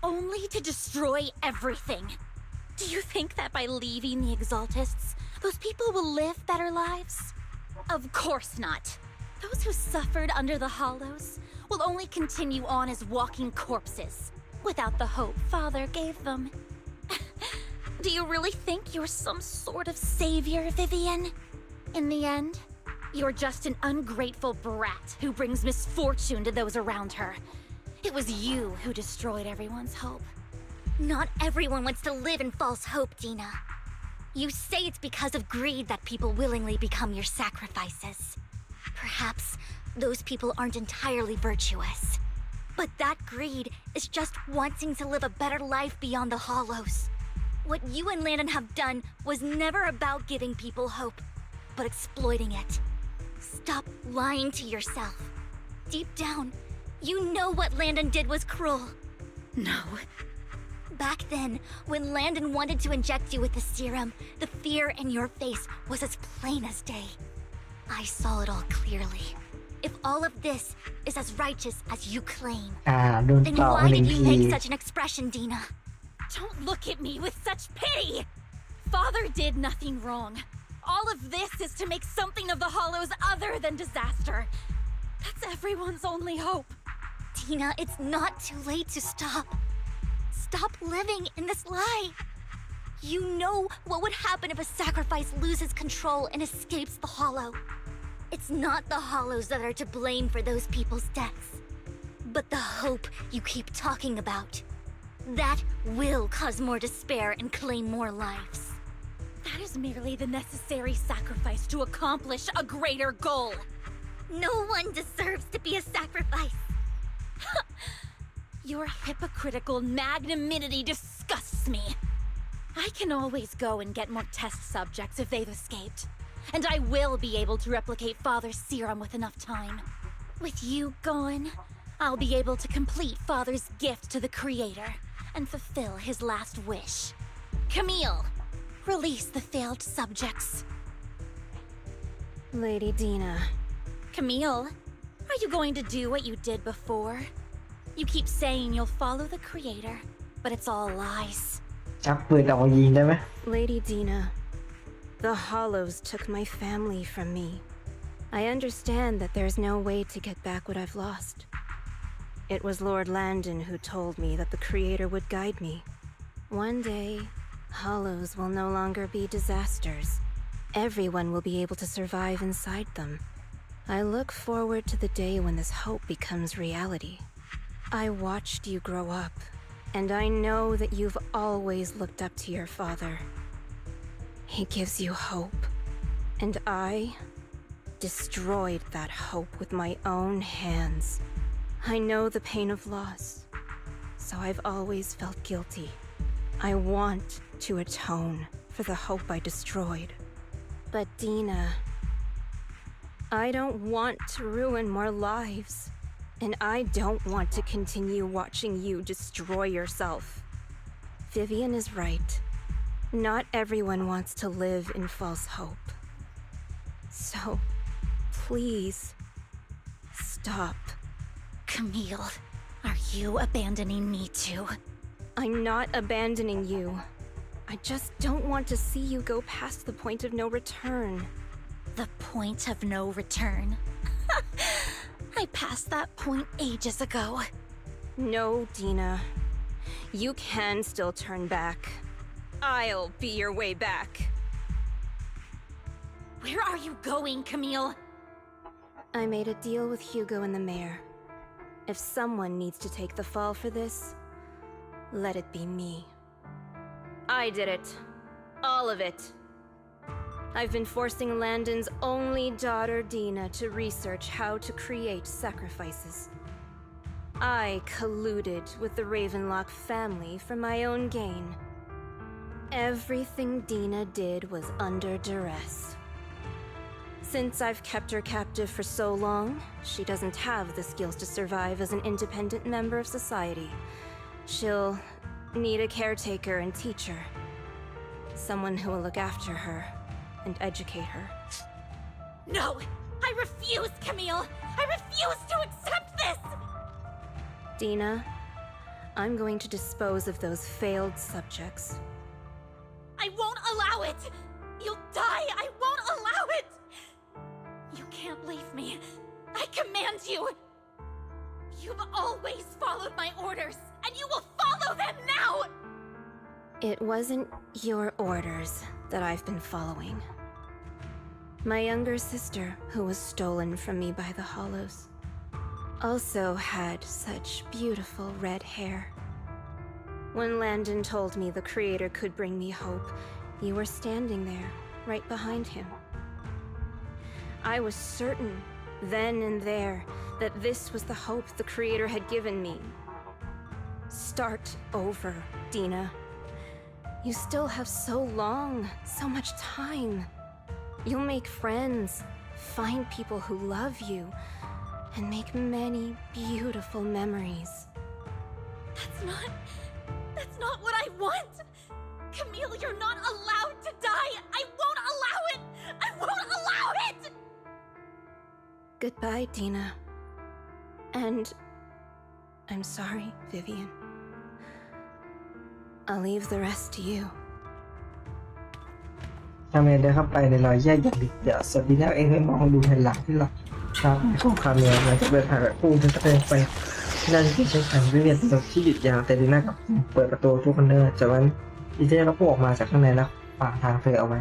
only to destroy everything. Do you think that by leaving the Exaltists, those people will live better lives? Of course not. Those who suffered under the Hollows will only continue on as walking corpses, without the hope Father gave them. Do you really think you're some sort of savior, Vivian? In the end, you're just an ungrateful brat who brings misfortune to those around her. It was you who destroyed everyone's hope. Not everyone wants to live in false hope, Dina. You say it's because of greed that people willingly become your sacrifices. Perhaps those people aren't entirely virtuous. But that greed is just wanting to live a better life beyond the Hollows. What you and Landon have done was never about giving people hope, but exploiting it. Stop lying to yourself. Deep down, you know what Landon did was cruel. No. Back then, when Landon wanted to inject you with the serum, the fear in your face was as plain as day. I saw it all clearly. If all of this is as righteous as you claim, then why did you make such an expression, Dina? Don't look at me with such pity! Father did nothing wrong. All of this is to make something of the Hollows other than disaster. That's everyone's only hope. Dina, it's not too late to stop. Stop living in this lie. You know what would happen if a sacrifice loses control and escapes the Hollow. It's not the Hollows that are to blame for those people's deaths, but the hope you keep talking about. That will cause more despair and claim more lives. That is merely the necessary sacrifice to accomplish a greater goal. No one deserves to be a sacrifice. Your hypocritical magnanimity disgusts me. I can always go and get more test subjects if they've escaped. And I will be able to replicate Father's serum with enough time. With you gone, I'll be able to complete Father's gift to the Creator and fulfill his last wish. Camille, release the failed subjects. Lady Dina. Camille, are you going to do what you did before? You keep saying you'll follow the creator, but it's all lies. จับปืนออกมายิงได้ไหม Lady Dina, the Hollows took my family from me. I understand that there's no way to get back what I've lost. It was Lord Landon who told me that the creator would guide me. One day, Hollows will no longer be disasters. Everyone will be able to survive inside them. I look forward to the day when this hope becomes reality. I watched you grow up, and I know that you've always looked up to your father. He gives you hope, and I destroyed that hope with my own hands. I know the pain of loss, so I've always felt guilty. I want to atone for the hope I destroyed. But Dina, I don't want to ruin more lives, and I don't want to continue watching you destroy yourself. Vivian is right. Not everyone wants to live in false hope. So, please, stop. Camille, are you abandoning me too? I'm not abandoning you. I just don't want to see you go past the point of no return. The point of no return? I passed that point ages ago. No, Dina. You can still turn back. I'll be your way back. Where are you going, Camille? I made a deal with Hugo and the mayor. If someone needs to take the fall for this, let it be me. I did it. All of it. I've been forcing Landon's only daughter, Dina, to research how to create sacrifices. I colluded with the Ravenlock family for my own gain. Everything Dina did was under duress. Since I've kept her captive for so long, she doesn't have the skills to survive as an independent member of society. She'll need a caretaker and teacher. Someone who will look after her and educate her. No! I refuse, Camille! I refuse to accept this! Dina, I'm going to dispose of those failed subjects. I won't allow it! You'll die! I won't allow it! You can't leave me. I command you! You've always followed my orders, and you will follow them now! It wasn't your orders that I've been following. My younger sister, who was stolen from me by the Hollows, also had such beautiful red hair. When Landon told me the creator could bring me hope, you were standing there, right behind him. I was certain, then and there, that this was the hope the creator had given me. Start over, Dina. You still have so long, so much time. You'll make friends, find people who love you, and make many beautiful memories. That's not what I want! Camille, you're not allowed to die! I won't allow it! I won't allow it! Goodbye, Dina. And I'm sorry, Vivian. I'll leave the rest to you. ทำเองได้เข้าไปในรอยแยกอย่างดิบเดี๋ยวสวัสดีแล้วเองไม่มองดูแผ่นหลังที่เราทำของคำเนี่ยมันจะเป็นถ่ายแบบพุ่งจะเป็นไปนั่นที่ใช้ขันวิเวียนตกที่หยุดยาวแต่ดีน่ากับเปิดประตูทุกคนเนอร์จากนั้นดีเจก็พุ่งออกมาจากข้างในแล้วขวางทางเฟยเอาไว้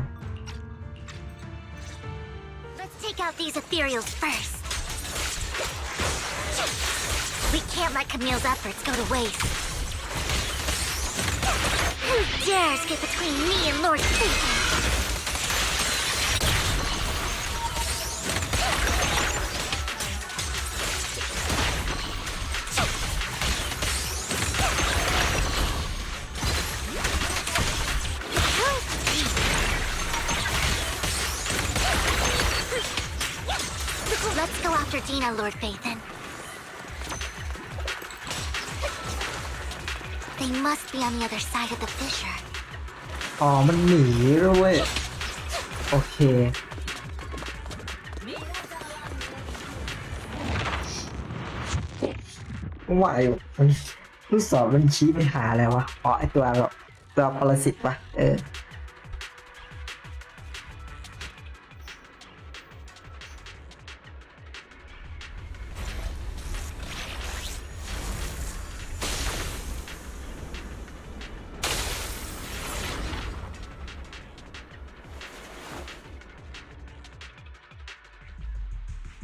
Let's take out these ethereals first. We can't let Camille's efforts go to waste. Who dares get between me and Lord Satan? Let's go after Dina, Lord Phaethon. They must be on the other side of the fissure. อ๋อมันหนีด้วยโอเคว่าอยู่มันลูกศรมันชี้ไปหาอะไรวะอ๋อไอตัวแบบตัวปรสิตปะ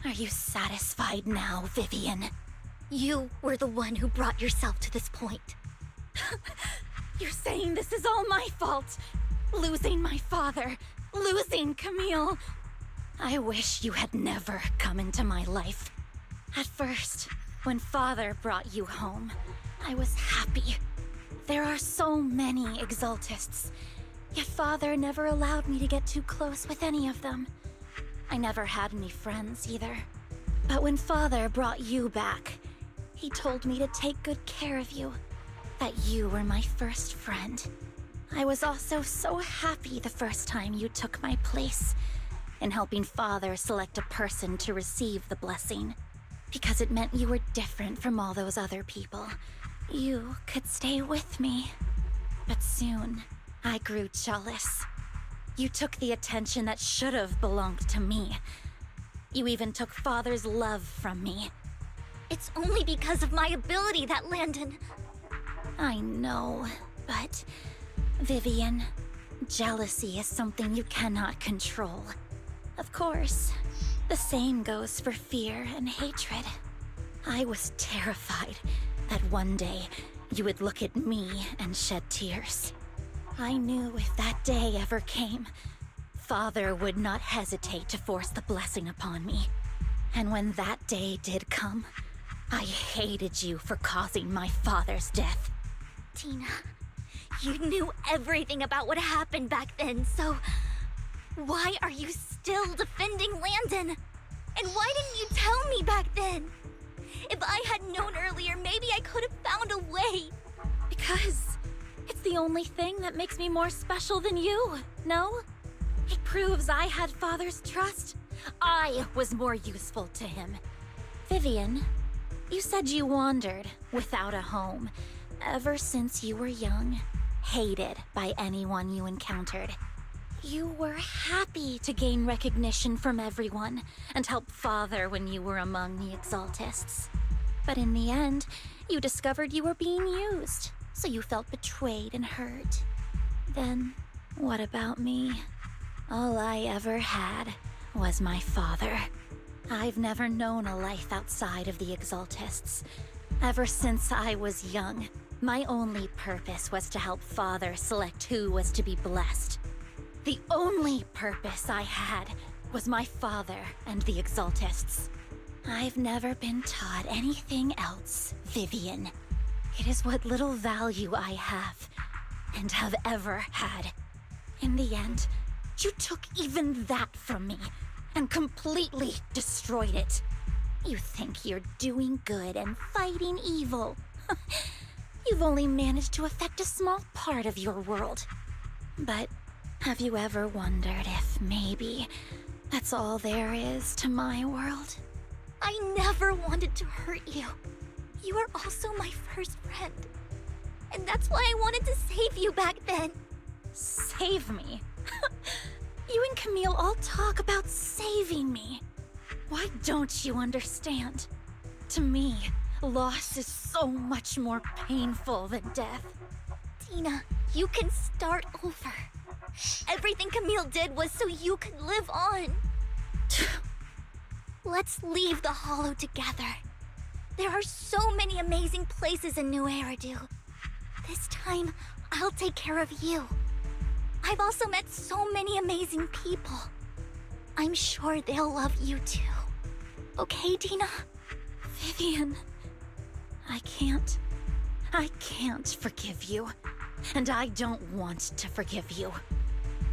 Are you satisfied now, Vivian? You were the one who brought yourself to this point. You're saying this is all my fault? Losing my father, losing Camille. I wish you had never come into my life. At first, when father brought you home, I was happy. There are so many exaltists, yet father never allowed me to get too close with any of them. I never had any friends either. But when father brought you back, he told me to take good care of you, that you were my first friend. I was also so happy the first time you took my place in helping father select a person to receive the blessing, because it meant you were different from all those other people. You could stay with me. But soon, I grew jealous. You took the attention that should have belonged to me. You even took father's love from me. It's only because of my ability that Landon... I know, but... Vivian, jealousy is something you cannot control. Of course, the same goes for fear and hatred. I was terrified that one day you would look at me and shed tears. I knew if that day ever came, father would not hesitate to force the blessing upon me. And when that day did come, I hated you for causing my father's death. Tina, you knew everything about what happened back then, so... Why are you still defending Landon? And why didn't you tell me back then? If I had known earlier, maybe I could have found a way. Because it's the only thing that makes me more special than you, no? It proves I had father's trust. I was more useful to him. Vivian, you said you wandered without a home ever since you were young, hated by anyone you encountered. You were happy to gain recognition from everyone and help father when you were among the exaltists. But in the end, you discovered you were being used, so you felt betrayed and hurt. Then, what about me? All I ever had was my father. I've never known a life outside of the exaltists. Ever since I was young, my only purpose was to help father select who was to be blessed. The only purpose I had was my father and the exaltists. I've never been taught anything else, Vivian. It is what little value I have, and have ever had. In the end, you took even that from me, and completely destroyed it. You think you're doing good and fighting evil. You've only managed to affect a small part of your world. But have you ever wondered if maybe that's all there is to my world? I never wanted to hurt you. You were also my first friend. And that's why I wanted to save you back then. Save me? You and Camille all talk about saving me. Why don't you understand? To me, loss is so much more painful than death. Tina, you can start over. Everything Camille did was so you could live on. Let's leave the Hollow together. There are so many amazing places in New Eridu. This time, I'll take care of you. I've also met so many amazing people. I'm sure they'll love you too. Okay, Tina? Vivian, I can't forgive you. And I don't want to forgive you.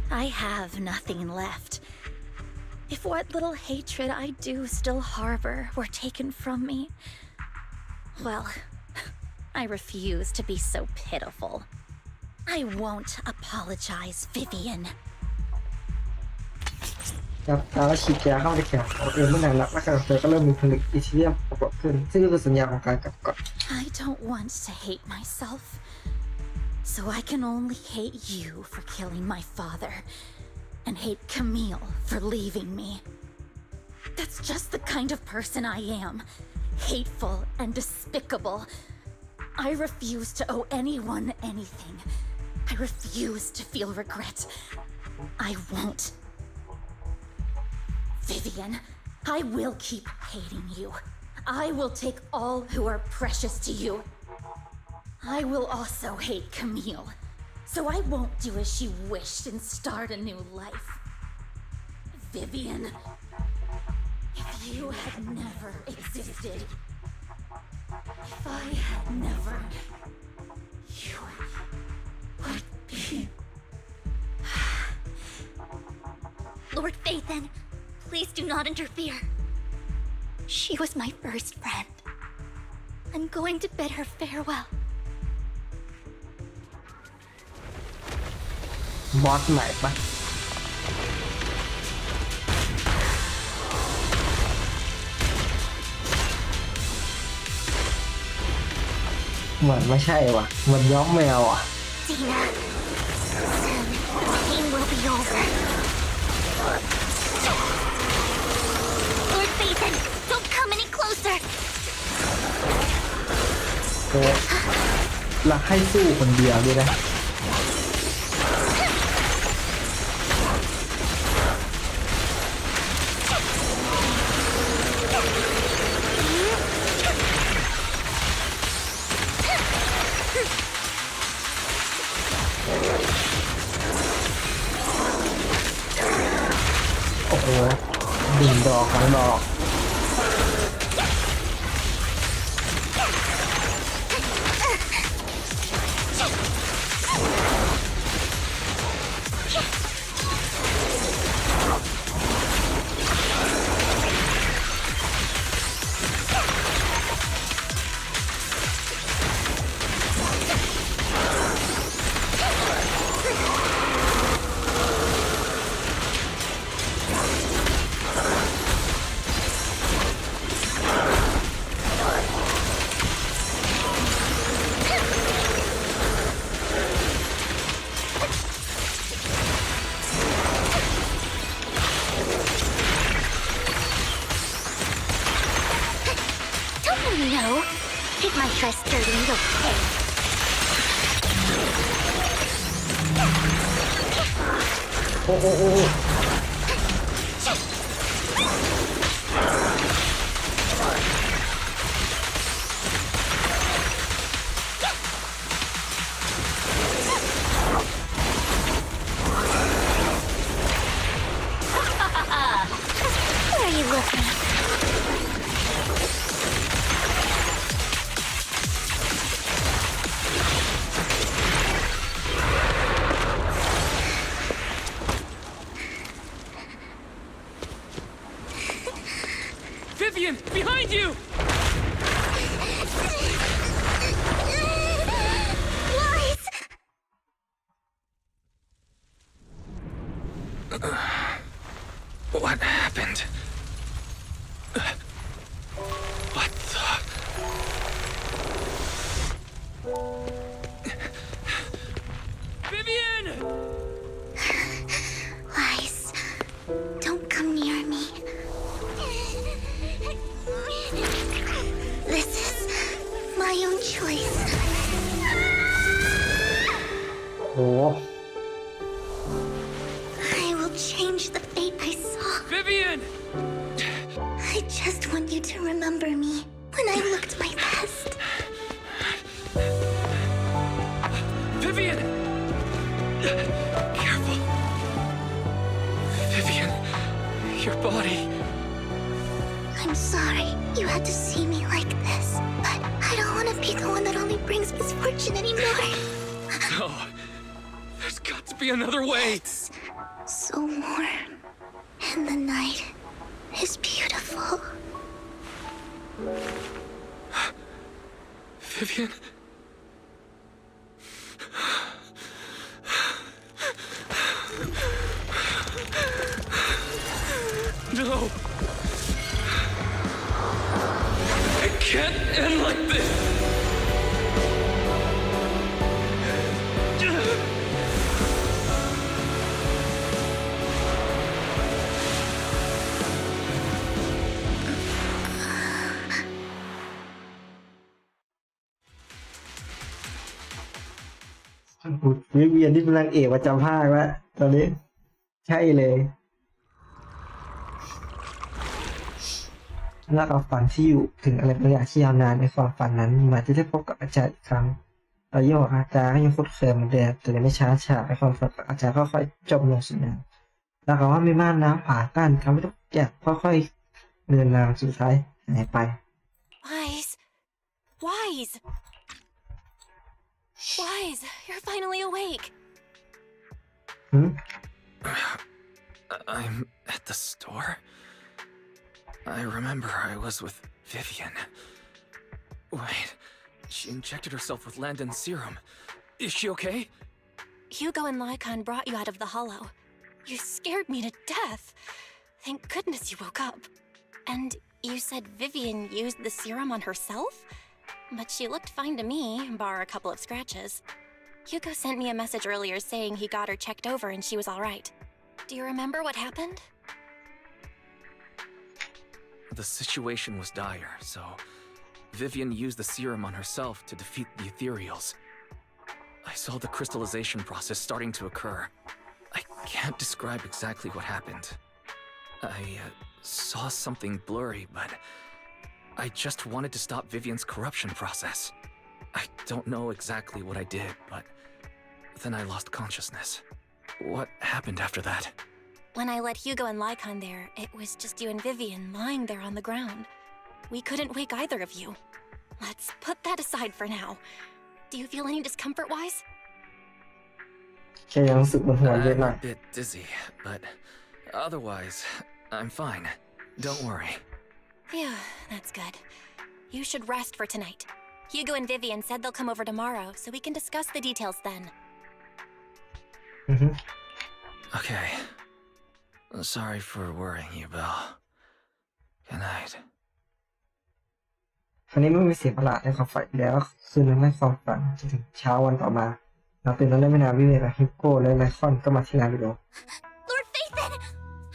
I have nothing left. If what little hatred I do still harbor were taken from me, well, I refuse to be so pitiful. I won't apologize, Vivian. ครับแล้วฉีดยาเข้าไปแขนของเองเมื่อนานนักและการเธอก็เริ่มมีผลึกอีเทเรียมปรากฏขึ้นซึ่งคือสัญญาณของการกลับก่อน I don't want to hate myself, so I can only hate you for killing my father, and hate Camille for leaving me. That's just the kind of person I am, hateful and despicable. I refuse to owe anyone anything. I refuse to feel regret. I won't. Vivian, I will keep hating you. I will take all who are precious to you. I will also hate Camille, so I won't do as she wished and start a new life. Vivian, if you had never existed, if I had never, you would be... Lord Phaethon, please do not interfere. She was my first friend. I'm going to bid her farewell. บอสใหม่ปะเหมือนไม่ใช่ว่ะเหมือนย้อมแมวอ่ะ Dina, soon the pain will be over. Lord Phaethon, don't come any closer. โอ้รักให้สู้คนเดียวด้วยนะโอ้โหดิ่งดอกหลังดอก No, it might try sturdy little pig. Oh. Where are you looking? Vivian, behind you! Lies! What happened? What the... Vivian! Lies. Don't come near me. This is my own choice. Oh. I will change the fate I saw. Vivian! I just want you to remember me when I looked my best. Vivian! Careful. Vivian, your body... I'm sorry you had to see me like this, but I don't want to be the one that only brings misfortune anymore. No. There's got to be another way. It's so warm, and the night is beautiful. Vivian? No! It can't end like this! วิเวียนที่เป็นนางเอกประจำภาคแล้วตอนนี้ใช่เลยแล้วเอาฝันที่อยู่ถึงอะไรบางอย่างที่ยาวนานในความฝันนั้นมาจะได้พบกับอาจารย์อีกครั้งเราโยกอาจารย์ก็ยังคุ้นเคยเหมือนเดิมแต่ไม่ช้าฉาในความฝันอาจารย์ค่อยๆจมลงสู่น้ำแล้วก็ว่ามีม่านน้ำผ่ากั้นทำให้ทุกอย่างค่อยๆเดินทางสุดท้ายหายไป Wise, you're finally awake. I'm at the store. I remember I was with Vivian. Wait, she injected herself with Landon's serum. Is she okay? Hugo and Lycon brought you out of the hollow. You scared me to death. Thank goodness you woke up. And you said Vivian used the serum on herself? But she looked fine to me, bar a couple of scratches. Hugo sent me a message earlier saying he got her checked over and she was all right. Do you remember what happened? The situation was dire, so Vivian used the serum on herself to defeat the ethereals. I saw the crystallization process starting to occur. I can't describe exactly what happened. I saw something blurry, but I just wanted to stop Vivian's corruption process. I don't know exactly what I did, but then I lost consciousness. What happened after that? When I let Hugo and Lycon there, it was just you and Vivian lying there on the ground. We couldn't wake either of you. Let's put that aside for now. Do you feel any discomfort-wise? I'm a bit dizzy, but otherwise, I'm fine. Don't worry. Yeah, that's good. You should rest for tonight. Hugo and Vivian said they'll come over tomorrow, so we can discuss the details then. Okay. Sorry for worrying you, Belle. Good night. คราวนี้ไม่มีเสียงประหลาดในความฝันแล้วคืนนั้นในความฝันจนถึงเช้าวันต่อมาหลังตื่นนั้นได้ไม่นานวิเวกและฮิปโก้และไลคอนก็มาที่งานวิดีโอ Lord Phaethon!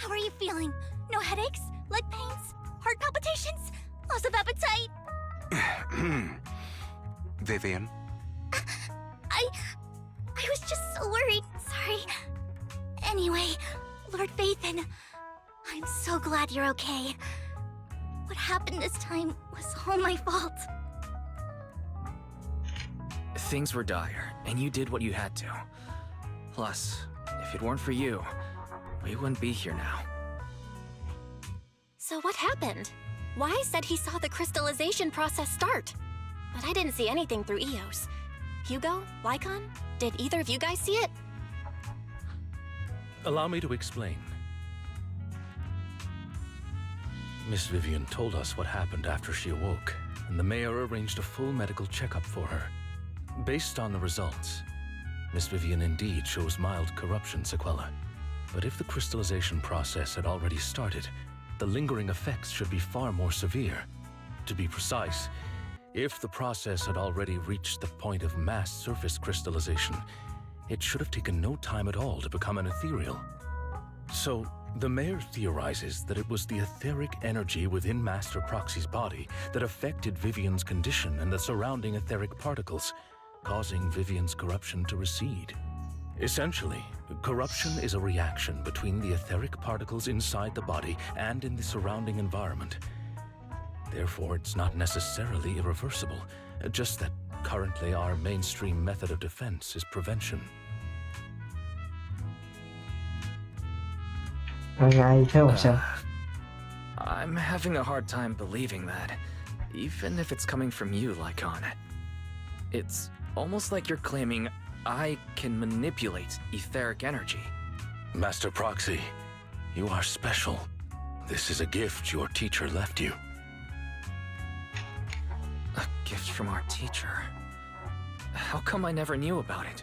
How are you feeling? No headaches? Leg pains? Heart palpitations? Loss of appetite? Vivian? I was just so worried. Sorry. Anyway, Lord Phaethon, I'm so glad you're okay. What happened this time was all my fault. Things were dire, and you did what you had to. Plus, if it weren't for you, we wouldn't be here now. So what happened? Wise said he saw the crystallization process start. But I didn't see anything through EOS. Hugo? Lycon? Did either of you guys see it? Allow me to explain. Miss Vivian told us what happened after she awoke, and the mayor arranged a full medical checkup for her. Based on the results, Miss Vivian indeed shows mild corruption sequelae. But if the crystallization process had already started, the lingering effects should be far more severe. To be precise, if the process had already reached the point of mass surface crystallization, it should have taken no time at all to become an ethereal. So, the mayor theorizes that it was the etheric energy within Master Proxy's body that affected Vivian's condition and the surrounding etheric particles, causing Vivian's corruption to recede. Essentially, corruption is a reaction between the etheric particles inside the body and in the surrounding environment. Therefore, it's not necessarily irreversible, just that currently our mainstream method of defense is prevention. I'm having a hard time believing that, even if it's coming from you, Lycon. It's almost like you're claiming I can manipulate etheric energy. Master Proxy, you are special. This is a gift your teacher left you. A gift from our teacher? How come I never knew about it?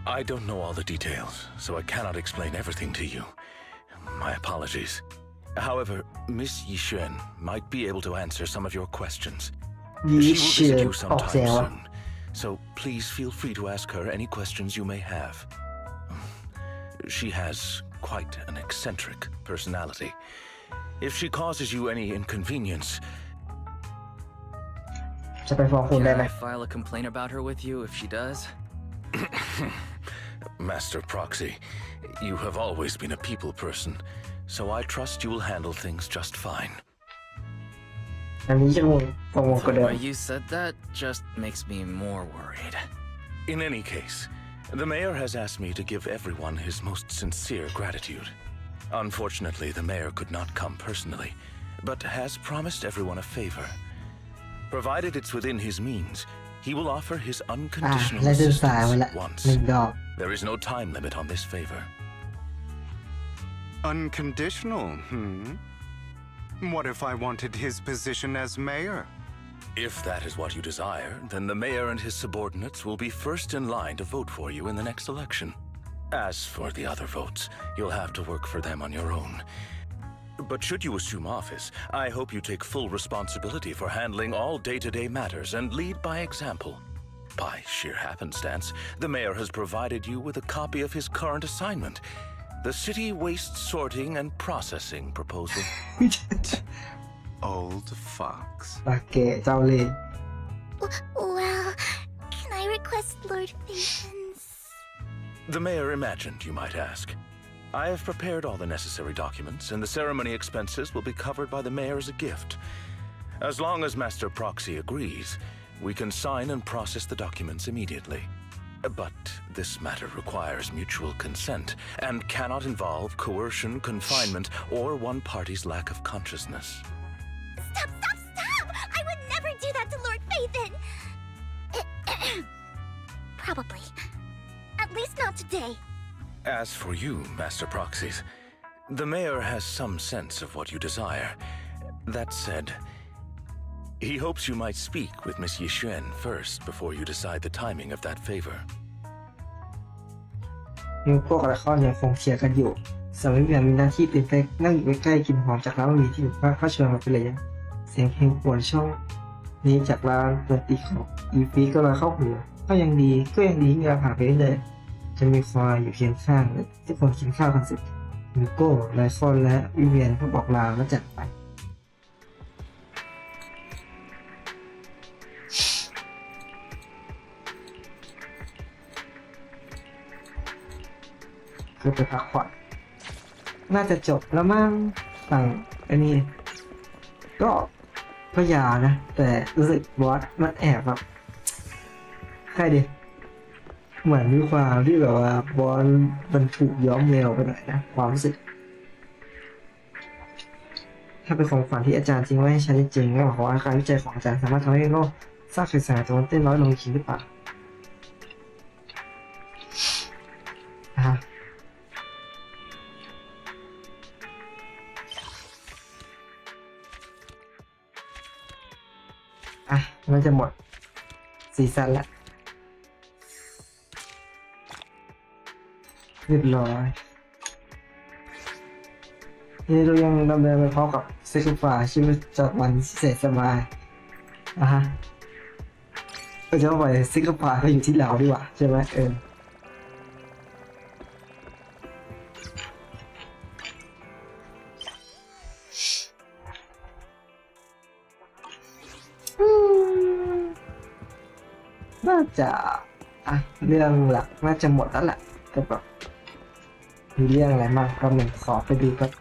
I don't know all the details, so I cannot explain everything to you. My apologies. However, Miss Yixuan might be able to answer some of your questions. Yi She will visit you Xuan sometime soon, so please feel free to ask her any questions you may have. She has quite an eccentric personality. If she causes you any inconvenience, จะไปฟ้องคุณได้ Can ไหม I file a complaint about her with you if she does? Master Proxy, you have always been a people person, so I trust you will handle things just fine. อันนี้จะงงฟ้องกว่า The เดิม way you said that just makes me more worried. In any case, the mayor has asked me to give everyone his most sincere gratitude. Unfortunately, the mayor could not come personally, but has promised everyone a favor. Provided it's within his means, he will offer his unconditional และเดินสาย assistance ไว้ละ once. 1 ดอก There is no time limit on this favor. Unconditional, What if I wanted his position as mayor? If that is what you desire, then the mayor and his subordinates will be first in line to vote for you in the next election. As for the other votes, you'll have to work for them on your own. But should you assume office, I hope you take full responsibility for handling all day-to-day matters and lead by example. By sheer happenstance, the mayor has provided you with a copy of his current assignment, the city waste sorting and processing proposal. Old fox. โอเคเจ้าเลย Well, can I request Lord Phaeton's? The mayor imagined, you might ask. I have prepared all the necessary documents, and the ceremony expenses will be covered by the mayor as a gift. As long as Master Proxy agrees, we can sign and process the documents immediately. But this matter requires mutual consent and cannot involve coercion, confinement, or one party's lack of consciousness. Stop! I would never do that to Lord Phaeton! Probably. At least not today. As for you, Master Proxies, the mayor has some sense of what you desire. That said, he hopes you might speak with Miss Yixuan first before you decide the timing of that favor. นิวโก้กับไลคอนยังคงเคลียร์กันอยู่สมิธยังมีหน้าที่เป็นไปนั่งอยู่ใกล้ๆกลิ่นหอมจากร้านบะหมี่ที่อยู่ข้างเข้าชวนมาเป็นระยะเสียงเพลงปวดช่องนี้จากร้านดนตรีของอีฟีก็มาเข้าหูก็ยังดีที่เราผ่านไปเรื่อยๆจะมีคอยอยู่เคียงข้างทุกคนกินข้าวกันเสร็จนิวโก้ไลคอนและวิเวียนก็บอกลาและจากไปเพื่อไปพักผ่อนน่าจะจบแล้วมั้งฝั่งอันนี้ก็ยาวนะ แต่รู้สึกบอสมันแอบแบบใครดิเหมือนมีความที่แบบว่าบอสมันถูกย้อมแมวไปหน่อยนะความรู้สึกถ้าเป็นของฝันที่อาจารย์จริงไว้ให้ฉันจริงๆก็ขอให้การวิจัยของอาจารย์สามารถทำให้โลกสร้างสื่อสารตัวเต้นน้อยลงจริงหรือเปล่าน่าจะหมดซีซั่นละเรียบร้อยนี่เรายังดำเนินไปพร้อมกับเซคุฟ้าชีวิตจากวันพิเศษสบายจะไปเซคุฟ้าก็อยู่ที่เราดีกว่าใช่ไหมน่าจะเรื่องหลักน่าจะหมดแล้วแหละก็แบบมีเรื่องอะไรบ้างก็หนึ่งขอไปดูครับ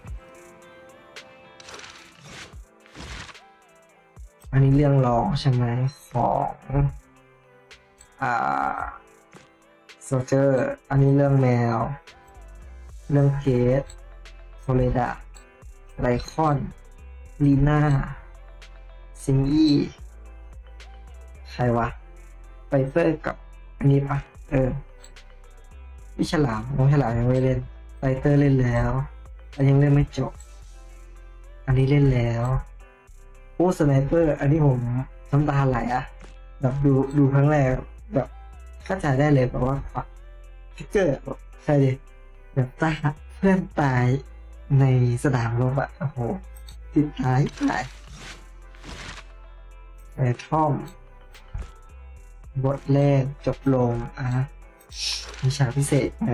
อันนี้เรื่องรองใช่ไหมของโซเจอร์อันนี้เรื่องแมวเรื่องเคสโซเลดาไลคอนลีน่าซิงอี้ใครวะไปเฟอร์กับอันนี้ปะวิฉลามน้องฉลามยังไม่เล่นไตเตอร์เล่นแล้วอันยังเล่นไม่จบอันนี้เล่นแล้วโอ้สไนเปอร์อันนี้ผมน้ำตาไหลแบบดูครั้งแรกแบบเข้าใจได้เลยแบบว่าฟิกเกอร์ใช่ดิแบบตายเพื่อนตาย ในสนามรบอะโอ้โหติดท้ายแต่ท่อมบทแรกจบลงมีฉากพิเศษไหม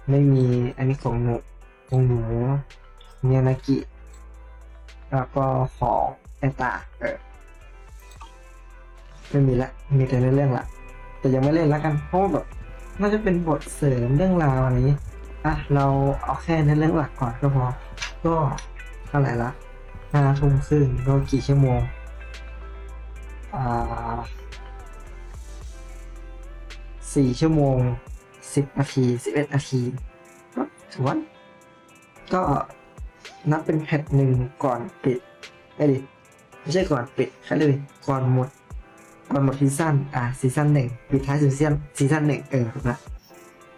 ไม่มีอันนี้ของหนูเมียนากิแล้วก็ของไอตาไม่มีละมีแต่ในเรื่องละแต่ยังไม่เล่นละกันเพราะแบบน่าจะเป็นบทเสริมเรื่องราวอะไรนี้เราเอาแค่ในเรื่องหลักก่อนก็พอก็เท่าไหร่ละ5 ทุ่มครึ่งก็กี่ชั่วโมง4 ชั่วโมง10 นาที11 นาทีก็ถือว่าก็นับเป็นแพทหนึ่งก่อนปิดไม่ใช่ก่อนปิดแค่เลยก่อนหมดซีซั่น1ปิดท้ายซีซั่น1ถูกละ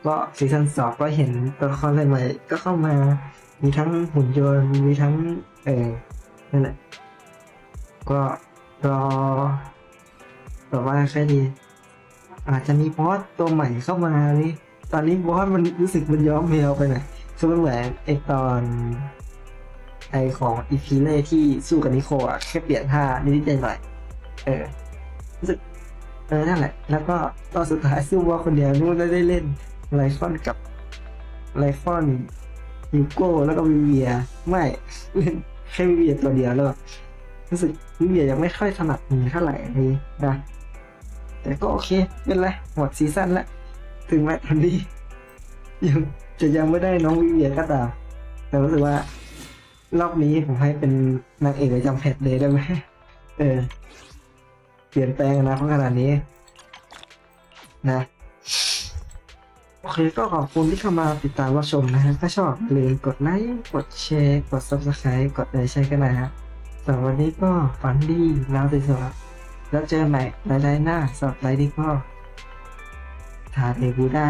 ก็ซีซั่น2ก็เห็นตัวละครใหม่ๆก็เข้ามามีทั้งหุ่นยนต์มีทั้งนั่นแหละก็รอแบบว่าแค่ดีอาจจะมีบอสตัวใหม่เข้ามานี่ตอนนี้บอสมันรู้สึกมันย้อมแมวไปหน่อยคือมันเหมือนตอนของอีพีเล่ที่สู้กับนิโคลแค่เปลี่ยนท่านิดๆหน่อยรู้สึกนั่นแหละแล้วก็ตอนสุดท้ายสู้ว่าคนเดียวนู่นได้เล่นไลฟอนกับไลฟอนฮิวโก้แล้วก็วิเวียไม่เล่นแค่วิเวียตัวเดียวแล้วรู้สึกวิเวียยังไม่ค่อยถนัดมือเท่าไหร่นี่นะแต่ก็โอเคเป็นไรหมดซีซั่นแล้วถึงแม้ตอนนี้ยังไม่ได้น้องวิเวียก็ตามแต่รู้สึกว่ารอบนี้ผมให้เป็นนางเอกประจำแพทเลยได้ไหมเปลี่ยนแปลงนะเพราะขนาดนี้นะโอเคก็ขอบคุณที่เข้ามาติดตามรับชมนะฮะถ้าชอบอย่าลืมกดไลค์กดแชร์กด Subscribe กดไลค์ใช้กันนะฮะสำหรับวันนี้ก็ฝันดีแล้วสวยๆแล้วเจอใหม่ไลฟ์หน้าสำหรับไลฟ์นี้ก็ทาเดบูดา